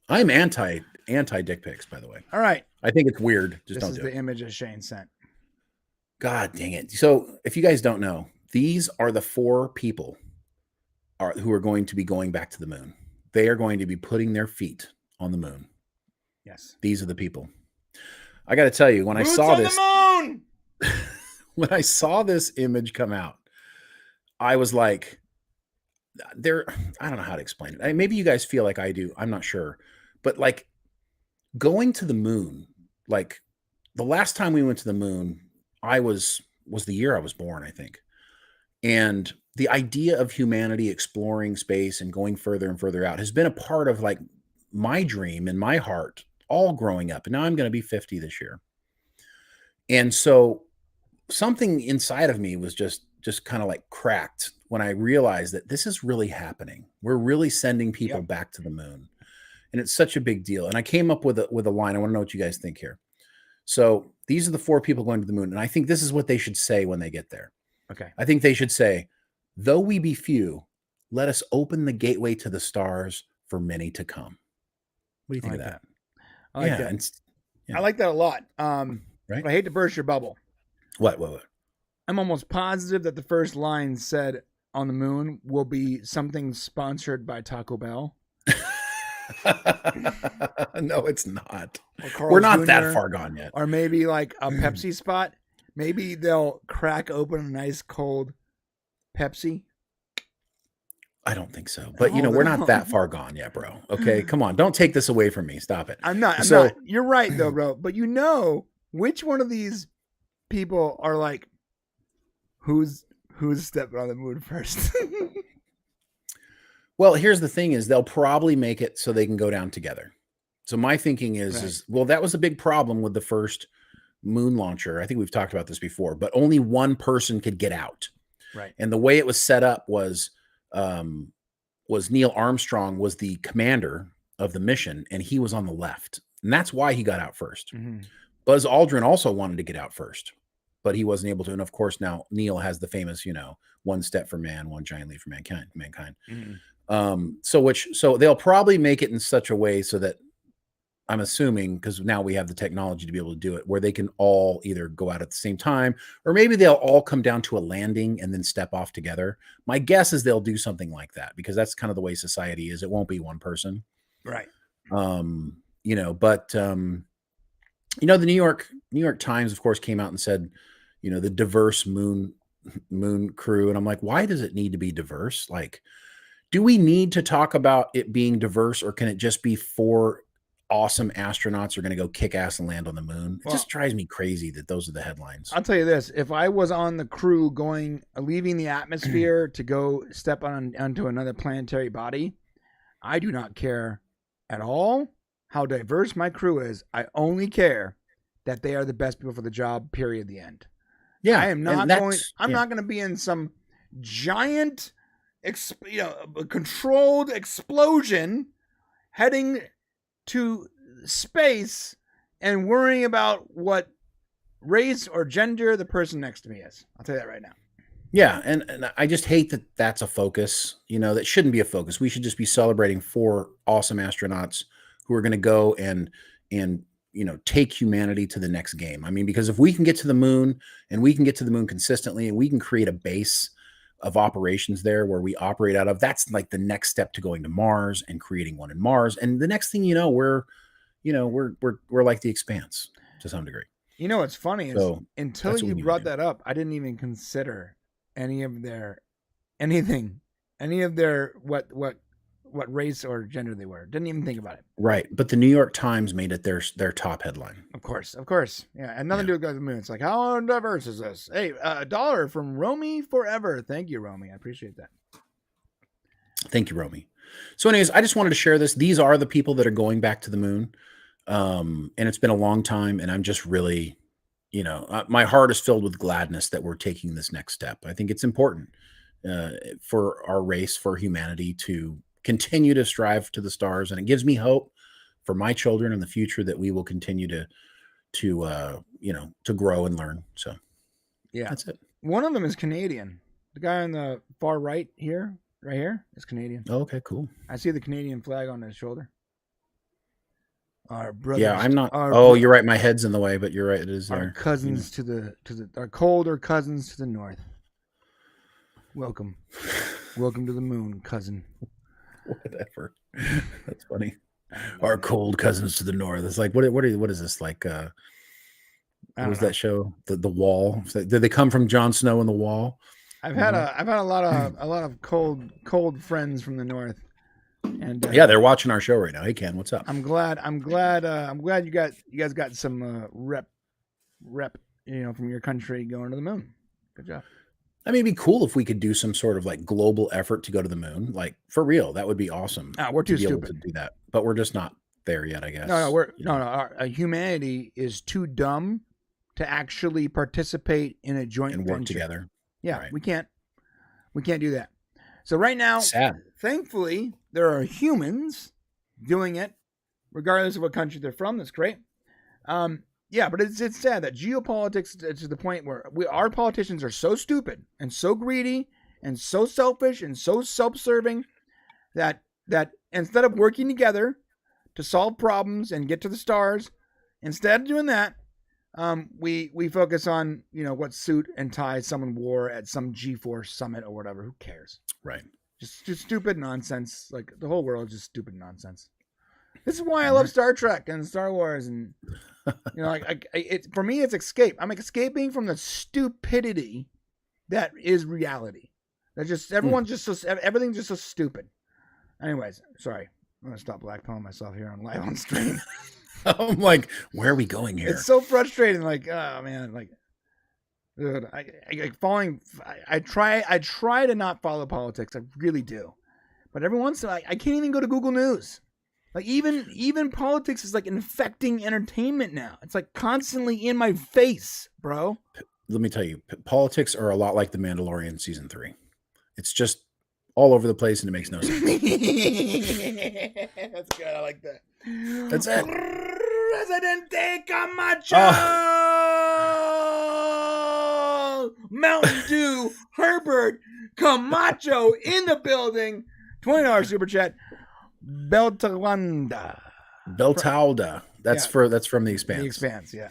I'm anti dick pics, by the way.
All right,
I think it's weird. Just
this
don't
is
do
the
it.
image that Shane sent.
God dang it. So if you guys don't know, these are the 4 people who are going to be going back to the moon. They are going to be putting their feet on the moon.
Yes.
These are the people. I got to tell you, when I saw this,
the moon!
when I saw this image come out, I was like, I don't know how to explain it. Maybe you guys feel like I do. I'm not sure. But like going to the moon, like the last time we went to the moon, was the year I was born, I think. And the idea of humanity exploring space and going further and further out has been a part of like my dream in my heart all growing up. And now I'm going to be 50 this year. And so something inside of me was just kind of like cracked when I realized that this is really happening. We're really sending people back to the moon. And it's such a big deal. And I came up with a line. I want to know what you guys think here. So these are the 4 people going to the moon. And I think this is what they should say when they get there.
Okay.
I think they should say, though we be few, let us open the gateway to the stars for many to come. What do you think
I like
of that?
I like that.
and-
I like that a lot.
Right?
But I hate to burst your bubble.
What?
I'm almost positive that the first line said on the moon will be something sponsored by Taco Bell.
No, it's not.
Or Carl's
We're not
Jr.,
that far gone yet.
Or maybe like a Pepsi spot. Maybe they'll crack open a nice cold Pepsi.
I don't think so. But, we're not that far gone yet, bro. Okay, come on. Don't take this away from me. Stop it.
I'm not. You're right, though, bro. But which one of these people are like, who's stepping on the moon first?
Well, here's the thing is they'll probably make it so they can go down together. So my thinking is well, that was a big problem with the first moon launcher. I think we've talked about this before, but only one person could get out.
Right.
And the way it was set up was Neil Armstrong was the commander of the mission, and he was on the left. And that's why he got out first.
Mm-hmm.
Buzz Aldrin also wanted to get out first, but he wasn't able to. And of course, now Neil has the famous, one step for man, one giant leap for mankind.
Mm-hmm.
So they'll probably make it in such a way so that, I'm assuming, because now we have the technology to be able to do it, where they can all either go out at the same time, or maybe they'll all come down to a landing and then step off together. My guess is they'll do something like that, because that's kind of the way society is. It won't be one person.
Right.
The New York Times, of course, came out and said, the diverse moon crew. And I'm like, why does it need to be diverse? Like, do we need to talk about it being diverse, or can it just be 4 awesome astronauts are going to go kick ass and land on the moon? It just drives me crazy that those are the headlines.
I'll tell you this. If I was on the crew leaving the atmosphere to go step onto another planetary body, I do not care at all how diverse my crew is. I only care that they are the best people for the job, period, the end.
Yeah.
I am not not going to be in some giant, controlled explosion heading to space and worrying about what race or gender the person next to me is. I'll tell you that right now.
Yeah, and I just hate that that's a focus. That shouldn't be a focus. We should just be celebrating 4 awesome astronauts who are going to go and take humanity to the next game. I mean, because if we can get to the moon, and we can get to the moon consistently, and we can create a base of operations there where we operate out of, that's like the next step to going to Mars and creating one in Mars. And the next thing we're like the Expanse to some degree.
What's funny is until you brought that up, I didn't even consider any of their what race or gender they were. Didn't even think about it.
Right. But the New York Times made it their top headline.
Of course. Yeah. And nothing to do with the moon. It's like, how diverse is this? Hey, $1 from Romy Forever. Thank you, Romy. I appreciate that.
Thank you, Romy. So anyways, I just wanted to share this. These are the people that are going back to the moon. And it's been a long time. And I'm just really, my heart is filled with gladness that we're taking this next step. I think it's important for our race, for humanity to continue to strive to the stars. And it gives me hope for my children in the future that we will continue to grow and learn. So
yeah,
that's it.
One of them is Canadian. The guy on the far right here is Canadian.
Oh, okay, cool.
I see the Canadian flag on his shoulder. Our brothers.
Yeah, I'm not. You're right. My head's in the way, but you're right. It is
our
there.
Cousins to the our colder cousins to the north. Welcome to the moon, cousin.
Whatever. That's funny. Our cold cousins to the north. It's like what is this like? What was that show? The Wall. Did they come from Jon Snow in The Wall?
I've had a lot of cold friends from the north. And
yeah, they're watching our show right now. Hey Ken, what's up?
I'm glad you guys got some rep from your country going to the moon. Good job.
I mean, it'd be cool if we could do some sort of like global effort to go to the moon. Like for real, that would be awesome.
We're too stupid
to do that, but we're just not there yet, I guess.
Our humanity is too dumb to actually participate in a joint
and work
venture.
together.
Yeah,
right.
we can't do that. So right now,
sad.
Thankfully, there are humans doing it, regardless of what country they're from. That's great. Yeah, but it's sad that geopolitics is to the point where our politicians are so stupid and so greedy and so selfish and so self-serving that instead of working together to solve problems and get to the stars, instead of doing that, we focus on what suit and tie someone wore at some G-Force summit or whatever. Who cares?
Right.
Just stupid nonsense. Like the whole world is just stupid nonsense. This is why I love Star Trek and Star Wars, and for me, it's escape. I'm escaping from the stupidity that is reality. That just everything's just so stupid. Anyways, sorry, I'm gonna stop blackpilling myself here on live on stream.
I'm like, where are we going here?
It's so frustrating. Like, oh man, like, dude, I try to not follow politics. I really do, but every once in a while, I can't even go to Google News. Like even politics is like infecting entertainment now. It's like constantly in my face, bro.
Let me tell you, politics are a lot like the Mandalorian season 3. It's just all over the place and it makes no sense.
That's good. I like that.
That's it.
Presidente Camacho. Mountain Dew Herbert Camacho in the building. $20 super chat. Beltalda. That's from The Expanse.
The
Expanse, yeah.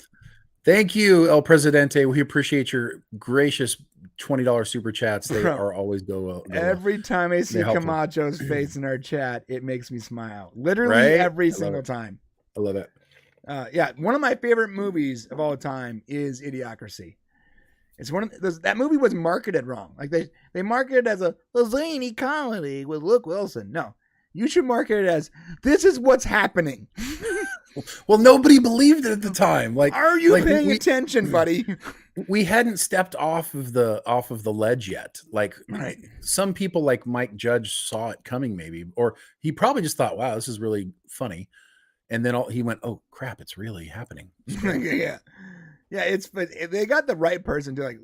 Thank you, El Presidente. We appreciate your gracious $20 super chats. They are always go
every time I see Camacho's face in our chat, it makes me smile. Literally every single time.
I love it.
Yeah, one of my favorite movies of all time is Idiocracy. It's one of those, that movie was marketed wrong. Like they marketed it as a zany comedy with Luke Wilson. No, you should market it as this is what's happening.
Well, nobody believed it at the time. Like,
are you paying attention, buddy?
We hadn't stepped off of the ledge yet. Like, some people like Mike Judge saw it coming, maybe, or he probably just thought, "Wow, this is really funny," and then he went, "Oh crap, it's really happening."
Yeah. But they got the right person to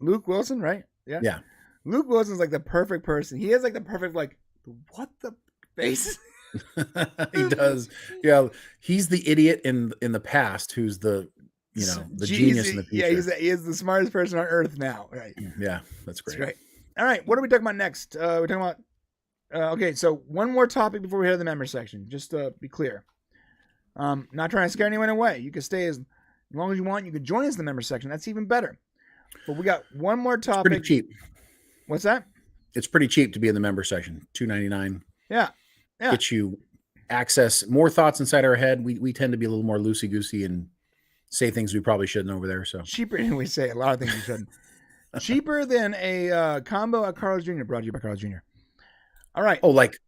Luke Wilson, right?
Yeah.
Luke Wilson's like the perfect person. He has like the perfect what the face.
He does. Yeah, he's the idiot in the past who's the genius in the future.
Yeah, he is the smartest person on earth now. Right.
Yeah, that's great.
That's great. All right, what are we talking about next? We're talking about okay, so one more topic before we head to the member section, just to be clear. Not trying to scare anyone away. You can stay as long as you want. You can join us in the member section. That's even better. But we got one more topic.
It's pretty cheap.
What's that?
It's pretty cheap to be in the member section. $2.99.
Yeah.
Get you access, more thoughts inside our head. We tend to be a little more loosey-goosey and say things we probably shouldn't over there. So
cheaper than we say a lot of things we shouldn't. Cheaper than a combo at Carl's Jr. Brought to you by Carl's Jr. All right.
Oh, like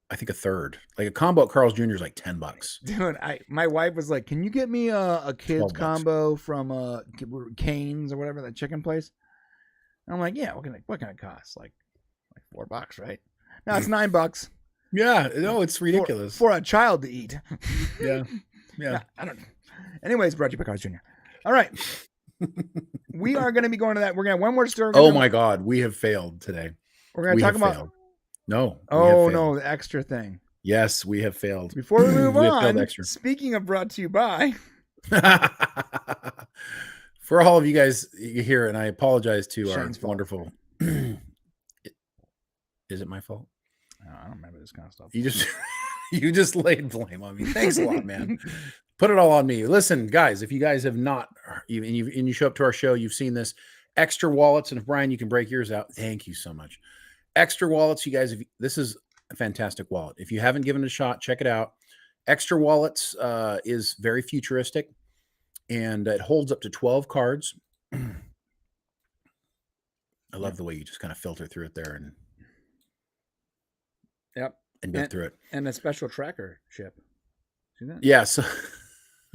I think a third. Like a combo at Carl's Jr. is like $10.
Dude, my wife was like, "Can you get me a kids combo from Cane's or whatever, that chicken place?" And I'm like, "Yeah, what can it cost? Like $4, right?" No, it's $9.
Yeah, no, it's ridiculous
for a child to eat.
Yeah.
No, I don't know. Anyways, brought to you by Carl's Jr. All right. We are going to be going to that. We're going to have one more story.
Oh my God, we have failed today.
We're going to talk about.
No.
Oh no, the extra thing.
Yes, we have failed.
Before we move on, speaking of brought to you by.
For all of you guys here, and I apologize to
Shane's
our wonderful. Is it my fault?
I don't remember this kind of stuff.
You just laid blame on me. Thanks a lot, man. Put it all on me. Listen, guys, if you guys have not, and you show up to our show, you've seen this. Extra wallets, and if Brian, you can break yours out. Thank you so much. Extra wallets, you guys. This is a fantastic wallet. If you haven't given it a shot, check it out. Extra wallets is very futuristic, and it holds up to 12 cards. I love the way you just kind of filter through it there and.
Yep.
And get through it.
And a special tracker chip. See that?
Yeah. So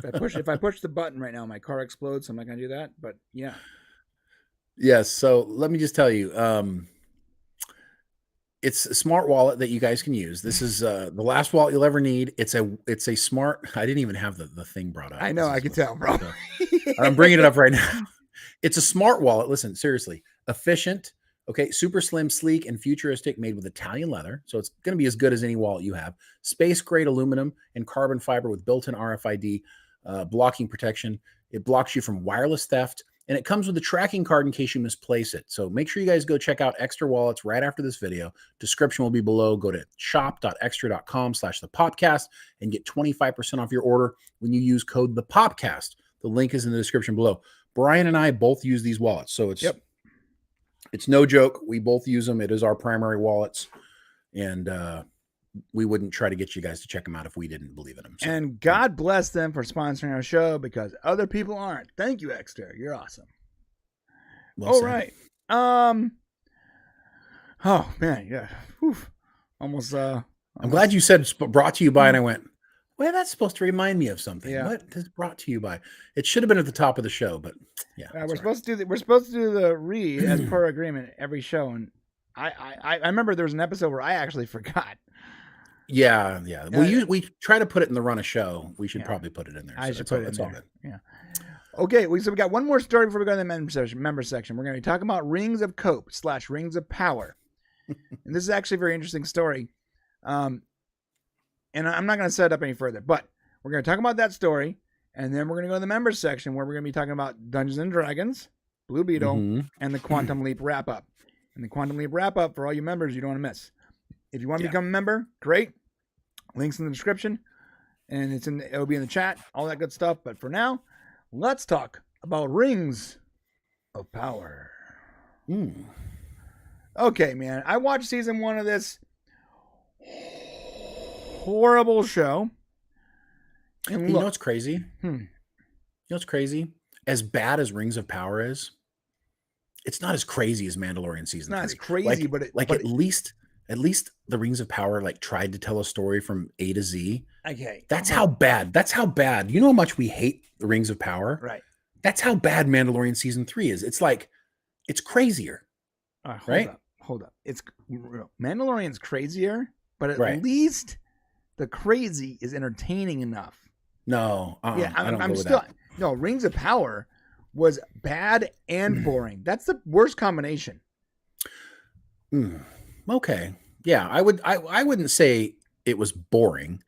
if I push the button right now, my car explodes. So I'm not going to do that. But yeah.
Yes. So let me just tell you, it's a smart wallet that you guys can use. This is the last wallet you'll ever need. It's a smart. I didn't even have the thing brought up.
I know. I can tell, bro.
I'm bringing it up right now. It's a smart wallet. Listen, seriously, efficient. Okay, super slim, sleek, and futuristic, made with Italian leather. So it's going to be as good as any wallet you have. Space-grade aluminum and carbon fiber with built-in RFID blocking protection. It blocks you from wireless theft, and it comes with a tracking card in case you misplace it. So make sure you guys go check out EKSTER Wallets right after this video. Description will be below. Go to shop.ekster.com/thepopcast and get 25% off your order when you use code ThePopcast. The link is in the description below. Brian and I both use these wallets, so it's...
Yep.
It's no joke. We both use them. It is our primary wallets. And we wouldn't try to get you guys to check them out if we didn't believe in them. So,
and God bless them for sponsoring our show because other people aren't. Thank you, EKSTER. You're awesome.
Well
all
said.
right. Oh, man. Yeah. Whew. Almost.
I'm glad you said brought to you by, and I went, well, that's supposed to remind me of something.
Yeah.
What is brought to you by? It should have been at the top of the show, but yeah.
We're supposed to do the read as per agreement every show, and I remember there was an episode where I actually forgot.
Yeah. We try to put it in the run of show. We should probably put it in there.
I
so
should
it's
put
all,
it in
it's
there.
all good.
Yeah. Okay, so we got one more story before we go to the member section. We're going to be talking about Rings of Cope / Rings of Power. And this is actually a very interesting story. And I'm not going to set it up any further, but we're going to talk about that story. And then we're going to go to the members section where we're going to be talking about Dungeons and Dragons, Blue Beetle, and the Quantum Leap wrap up. And the Quantum Leap wrap up for all you members you don't want to miss. If you want to become a member, great. Links in the description. And it'll be in the chat, all that good stuff. But for now, let's talk about Rings of Power. Okay, man. I watched season 1 of this horrible show. And
you know what's crazy? You know what's crazy? As bad as Rings of Power is, it's not as crazy as Mandalorian season 3.
Not as crazy, but
at least the Rings of Power tried to tell a story from A to Z.
Okay.
That's how bad. You know how much we hate the Rings of Power?
Right.
That's how bad Mandalorian season 3 is. It's crazier.
Hold up. It's Mandalorian's crazier, but at least the crazy is entertaining enough.
No,
I'm still no. Rings of Power was bad and boring. That's the worst combination.
Okay, yeah, I wouldn't say it was boring.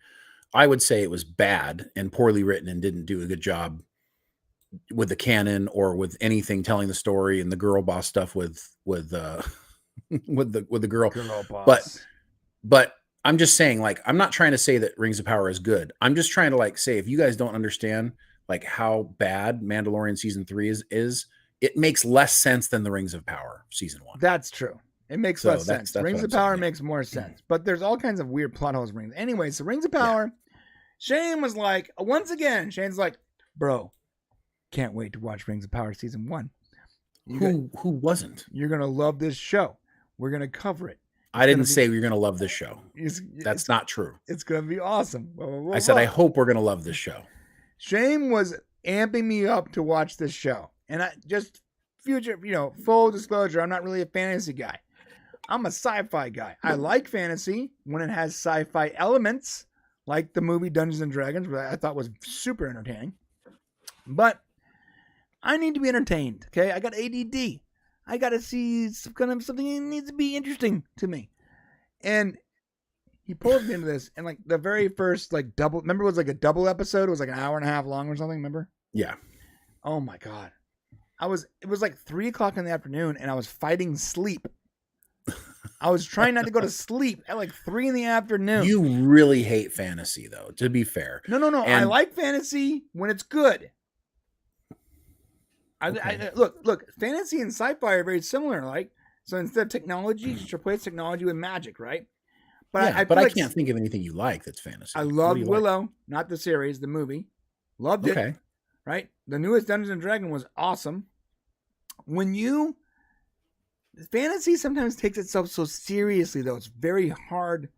I would say it was bad and poorly written and didn't do a good job with the canon or with anything telling the story and the girl boss stuff with the girl boss. But I'm just saying, I'm not trying to say that Rings of Power is good. I'm just trying to say, if you guys don't understand how bad Mandalorian season 3 is, it makes less sense than the Rings of Power season 1.
That's true. It makes less sense.
That's
Rings of Power makes more sense, but there's all kinds of weird plot holes. Anyway, so Rings of Power, Shane was once again, Shane's bro, can't wait to watch Rings of Power season 1.
Who wasn't?
You're gonna love this show. We're gonna cover it.
I didn't say you're going to love this show. That's not true.
It's going to be awesome.
I said, I hope we're going to love this show.
Shane was amping me up to watch this show. And full disclosure, I'm not really a fantasy guy. I'm a sci-fi guy. I like fantasy when it has sci-fi elements, like the movie Dungeons and Dragons, which I thought was super entertaining. But I need to be entertained, okay? I got ADD. I got to see something that needs to be interesting to me. And he pulled me into this. And the very first double, remember it was a double episode. It was an hour and a half long or something. Remember?
Yeah.
Oh my God. It was 3:00 in the afternoon and I was fighting sleep. I was trying not to go to sleep at 3 in the afternoon.
You really hate fantasy though, to be fair.
No. I like fantasy when it's good. Okay. Look, fantasy and sci-fi are very similar. So instead of technology, just replace technology with magic, right? But
I can't think of anything you like that's fantasy.
I loved Willow, not the series, the movie. Loved it. Okay. Right? The newest Dungeons and Dragons was awesome. Fantasy sometimes takes itself so seriously, though. It's very hard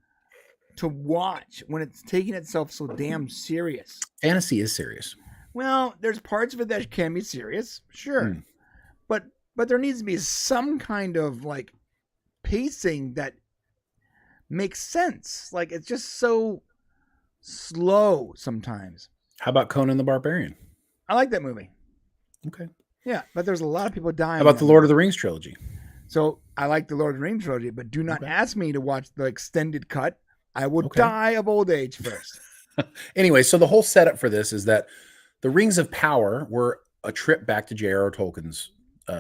to watch when it's taking itself so damn serious.
Fantasy is serious.
Well, there's parts of it that can be serious, sure. But there needs to be some kind of pacing that makes sense. It's just so slow sometimes.
How about Conan the Barbarian?
I like that movie.
Okay.
Yeah, but there's a lot of people dying.
How about the Lord of the Rings trilogy?
So I like the Lord of the Rings trilogy, but do not ask me to watch the extended cut. I will die of old age first.
Anyway, so the whole setup for this is that the Rings of Power were a trip back to J.R.R. Tolkien's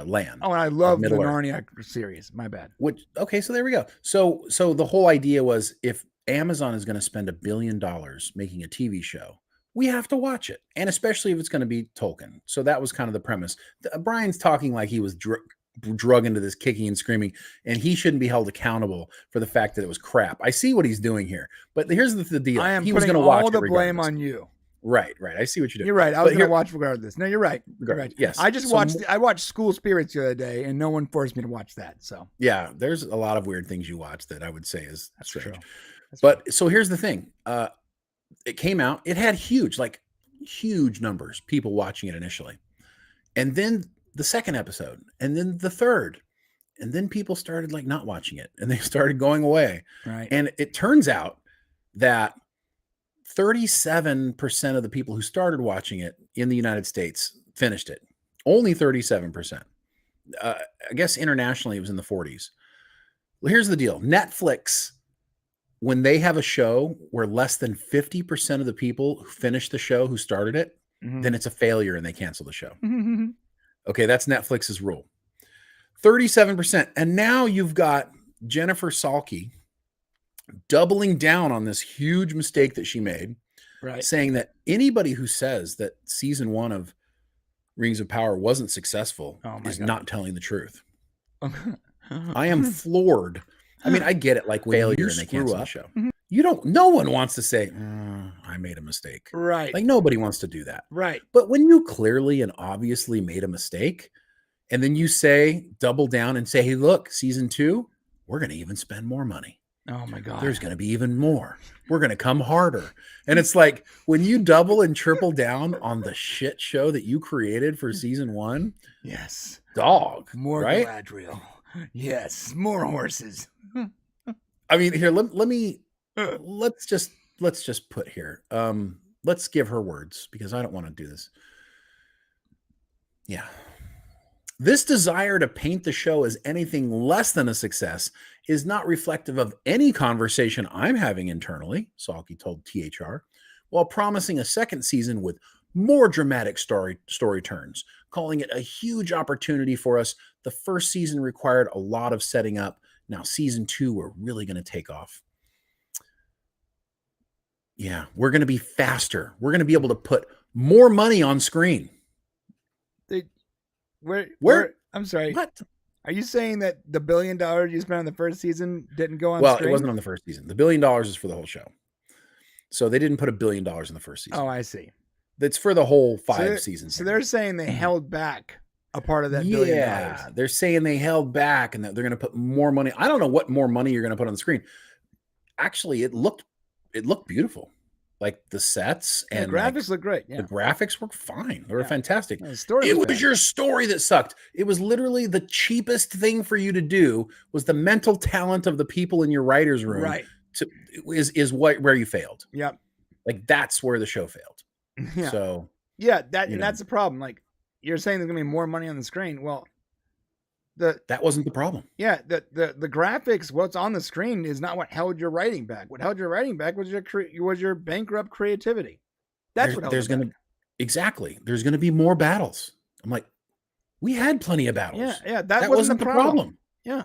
land.
Oh, and I love the Narnia series. My bad.
So there we go. So the whole idea was, if Amazon is going to spend $1 billion making a TV show, we have to watch it, and especially if it's going to be Tolkien. So that was kind of the premise. Brian's talking like he was drug into this kicking and screaming, and he shouldn't be held accountable for the fact that it was crap. I see what he's doing here, but here's the deal.
I am
he
putting
was all
the blame on you.
Right. I see what you did.
You're right. I was going to watch regardless. No, you're right. You're right.
Yes.
I watched School Spirits the other day, and no one forced me to watch that. So
yeah, there's a lot of weird things you watch that I would say is strange.
True.
But so here's the thing. It came out. It had huge numbers, people watching it initially, and then the second episode, and then the third, And then people started like not watching it, and they started going away.
Right.
And it turns out that 37% of the people who started watching it in the United States finished it. Only 37%. I guess internationally it was in the 40s. Well, here's the deal. Netflix, when they have a show where less than 50% of the people who finish the show who started it, then it's a failure and they cancel the show. Okay, that's Netflix's rule. 37%. And now you've got Jennifer Salke doubling down on this huge mistake that she made,
Right.
saying that anybody who says that season 1 of Rings of Power wasn't successful is not telling the truth. I am floored. I mean, I get it, like when failure and they cancel the show. You don't, no one wants to say, I made a mistake.
Right.
Like nobody wants to do that.
Right.
But when you clearly and obviously made a mistake, and then you say, double down and say, hey, look, season 2, we're going to even spend more money.
Oh my God.
There's going to be even more. We're going to come harder. And it's like when you double and triple down on the shit show that you created for season 1.
Yes.
Dog.
More
right?
Galadriel. Yes. More horses.
I mean, here, let's just put here. Let's give her words because I don't want to do this. Yeah. This desire to paint the show as anything less than a success is not reflective of any conversation I'm having internally, Salke told THR, while promising a second season with more dramatic story turns, calling it a huge opportunity for us. The first season required a lot of setting up. Now, season 2, we're really going to take off. Yeah, we're going to be faster. We're going to be able to put more money on screen.
Where? I'm sorry.
What?
Are you saying that the $1 billion you spent on the first season didn't go on
Well,
screen?
it wasn't on the first season. The $1 billion is for the whole show. So they didn't put $1 billion in the first season.
Oh, I see.
That's for the whole 5 seasons.
So they're saying they held back a part of that $1 billion.
Yeah, they're saying they held back and that they're going to put more money. I don't know what more money you're going to put on the screen. Actually, it looked beautiful. Like the sets and
the graphics look great. Yeah.
The graphics were fine. They were fantastic.
The story
it was
bad.
your story that sucked. It was literally the cheapest thing for you to do was the mental talent of the people in your writer's room.
Right.
Where you failed.
Yep.
Like that's where the show failed.
Yeah.
So
that's the problem. Like you're saying there's gonna be more money on the screen. Well,
that wasn't the problem.
Yeah, the graphics, what's on the screen is not what held your writing back. What held your writing back was your bankrupt creativity. That's what held
there's gonna exactly. There's gonna be more battles. I'm like, we had plenty of battles.
Yeah. That wasn't the problem. Yeah.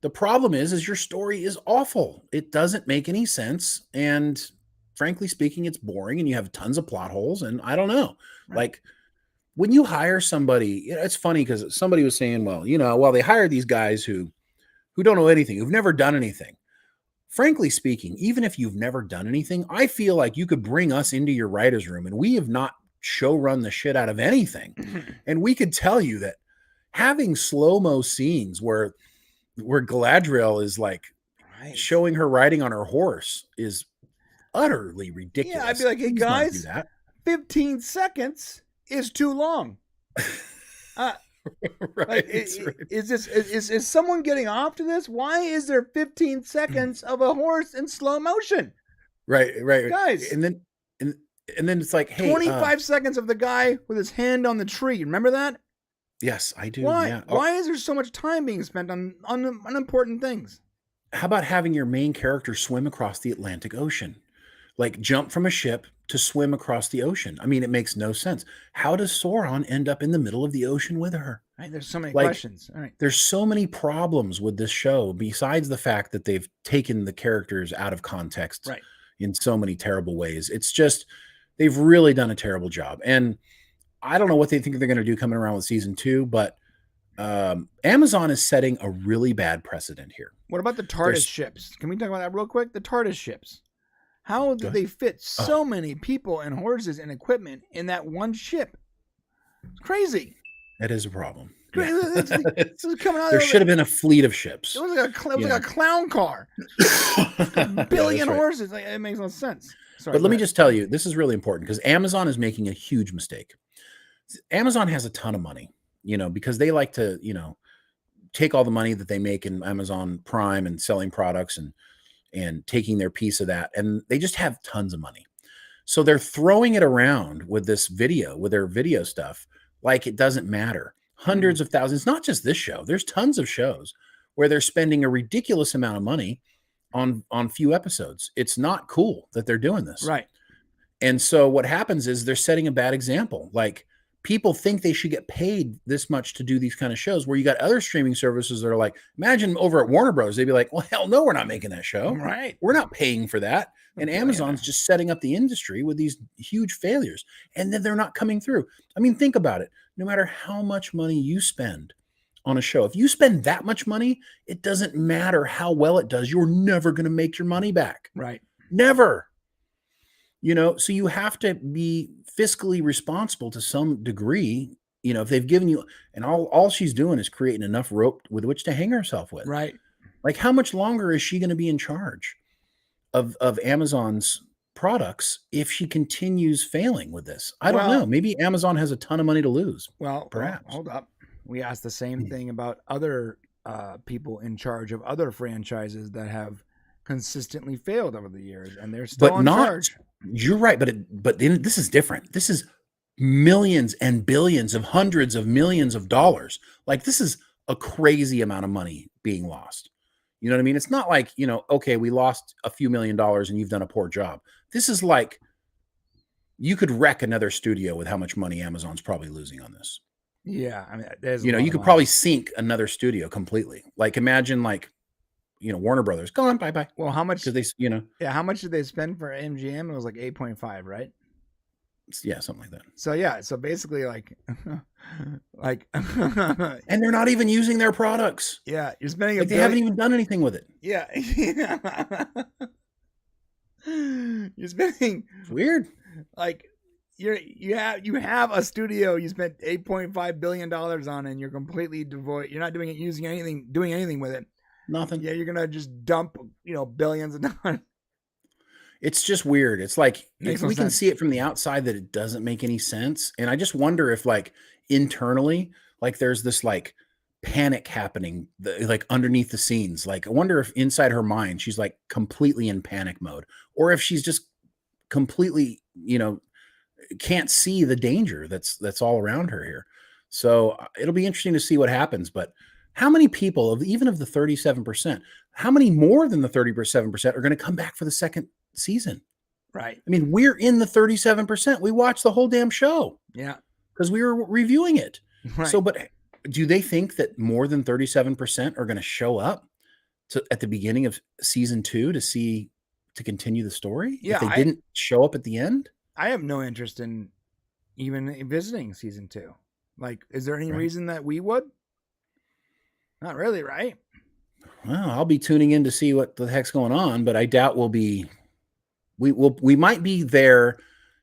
The problem is your story is awful. It doesn't make any sense, and frankly speaking, it's boring, and you have tons of plot holes. And I don't know, like. When you hire somebody, it's funny because somebody was saying, well, they hire these guys who don't know anything, who've never done anything. Frankly speaking, even if you've never done anything, I feel like you could bring us into your writer's room and we have not show run the shit out of anything. And we could tell you that having slow-mo scenes where Galadriel is like showing her riding on her horse is utterly ridiculous.
Yeah, I'd be like, hey, guys, 15 seconds is too long.
Right.
Is someone getting off to this? Why is there 15 seconds of a horse in slow motion?
Right.
Guys.
And then it's like, hey,
25 seconds of the guy with his hand on the tree. Remember that?
Yes, I do.
Why?
Yeah.
Why is there so much time being spent on unimportant things?
How about having your main character swim across the Atlantic Ocean? Like jump from a ship to swim across the ocean. I mean, it makes no sense. How does Sauron end up in the middle of the ocean with her?
Right, there's so many questions. All right.
There's so many problems with this show, besides the fact that they've taken the characters out of context in so many terrible ways. It's just, they've really done a terrible job. And I don't know what they think they're going to do coming around with season 2, but Amazon is setting a really bad precedent here.
What about the TARDIS ships? Can we talk about that real quick? The TARDIS ships. How do they fit so many people and horses and equipment in that one ship? It's crazy.
That is a problem.
Yeah.
There should have been a fleet of ships.
It was like a clown car. A billion horses. Like, it makes no sense. Sorry,
but let me just tell you, this is really important because Amazon is making a huge mistake. Amazon has a ton of money, because they like to, take all the money that they make in Amazon Prime and selling products and taking their piece of that, and they just have tons of money. So they're throwing it around with this video, with their video stuff, like it doesn't matter. Hundreds of thousands, not just this show. There's tons of shows where they're spending a ridiculous amount of money on few episodes. It's not cool that they're doing this.
Right.
And so what happens is they're setting a bad example. Like, people think they should get paid this much to do these kind of shows, where you got other streaming services that are like, imagine over at Warner Bros. They'd be like, well, hell no, we're not making that show.
Right.
We're not paying for that. And Amazon's just setting up the industry with these huge failures. And then they're not coming through. I mean, think about it. No matter how much money you spend on a show, if you spend that much money, it doesn't matter how well it does. You're never going to make your money back.
Right.
Never. You know, so you have to be fiscally responsible to some degree. You know, if they've given you, and all she's doing is creating enough rope with which to hang herself with.
Right.
Like, how much longer is she going to be in charge of Amazon's products if she continues failing with this? I don't know. Maybe Amazon has a ton of money to lose.
Well,
perhaps.
Hold up. We asked the same thing about other people in charge of other franchises that have consistently failed over the years, and they're still in charge.
You're right, but this is different. This is millions and billions of hundreds of millions of dollars. Like, this is a crazy amount of money being lost. You know what I mean? It's not like, you know, okay, we lost a few $1 million and you've done a poor job. This is like, you could wreck another studio with how much money Amazon's probably losing on this.
Yeah, I mean,
you know, you could probably sink another studio completely. Like, imagine, like, you know, Warner Brothers, gone, bye.
Well, how much?
Because they, you know,
yeah, how much did they spend for MGM? It was like 8.5, right?
Yeah, something like that.
So yeah, so basically, like,
and they're not even using their products.
Yeah, you're spending.
Like, they haven't even done anything with it.
Yeah, you're spending.
It's weird.
Like, you have a studio you spent $8.5 billion on, and you're completely devoid. You're not doing anything with it.
Nothing.
Yeah, you're gonna just dump, you know, billions of dollars.
It's just weird. It's like, we can
sense.
see it from the outside that it doesn't make any sense. And I just wonder if, like, internally, like, there's this like panic happening, like underneath the scenes. Like, I wonder if inside her mind, she's like completely in panic mode, or if she's just completely, you know, can't see the danger that's all around her here. So it'll be interesting to see what happens. But how many people, even of the 37%, how many more than the 37% are going to come back for the second season?
Right.
I mean, we're in the 37%. We watched the whole damn show.
Yeah.
Because we were reviewing it.
Right.
So, but do they think that more than 37% are going to show up at the beginning of season 2 to continue the story?
Yeah.
If they didn't show up at the end?
I have no interest in even visiting season 2. Like, is there any reason that we would? Not really, right?
Well, I'll be tuning in to see what the heck's going on, but I doubt we might be there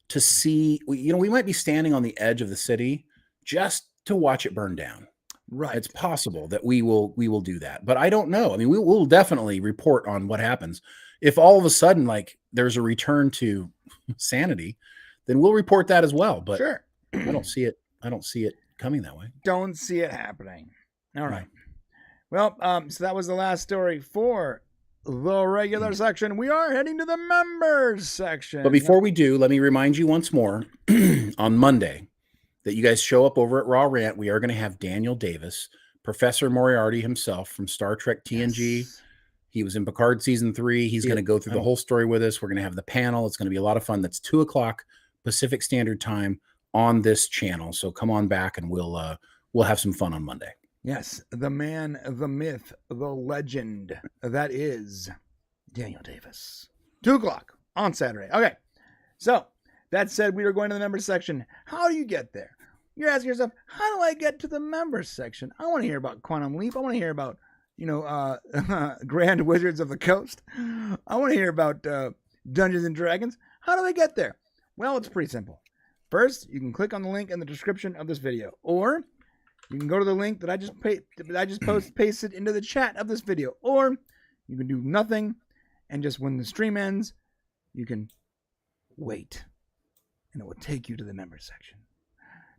to see, you know, we might be standing on the edge of the city just to watch it burn down.
Right.
It's possible that we will do that, but I don't know. I mean, we'll definitely report on what happens. If all of a sudden, like, there's a return to sanity, then we'll report that as well. But
sure.
I don't see it coming that way.
Don't see it happening. All right. Well, so that was the last story for the regular section. We are heading to the members section.
But before we do, let me remind you once more on Monday that you guys show up over at Raw Rant. We are going to have Daniel Davis, Professor Moriarty himself from Star Trek TNG. Yes. He was in Picard season 3. He's going to go through the whole story with us. We're going to have the panel. It's going to be a lot of fun. That's 2:00 Pacific Standard Time on this channel. So come on back and we'll have some fun on Monday.
Yes, the man, the myth, the legend, that is Daniel Davis. 2:00 on Saturday. Okay, so that said, we are going to the members section. How do you get there? You're asking yourself, how do I get to the members section? I want to hear about Quantum Leap. I want to hear about, you know, Grand Wizards of the Coast. I want to hear about Dungeons and Dragons. How do I get there? Well, it's pretty simple. First, you can click on the link in the description of this video, or you can go to the link that I just pasted into the chat of this video, or you can do nothing, and just when the stream ends, you can wait, and it will take you to the members section.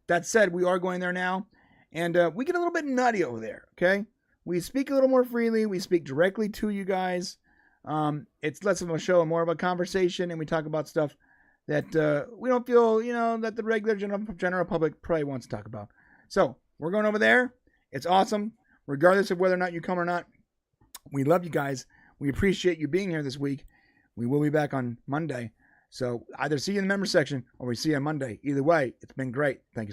That said, we are going there now, and we get a little bit nutty over there, okay? we speak a little more freely. We speak directly to you guys. It's less of a show and more of a conversation, and we talk about stuff that we don't feel, that the regular general public probably wants to talk about. So we're going over there. It's awesome, regardless of whether or not you come or not. We love you guys. We appreciate you being here this week. We will be back on Monday. So either see you in the member section or we see you on Monday. Either way, it's been great. Thank you.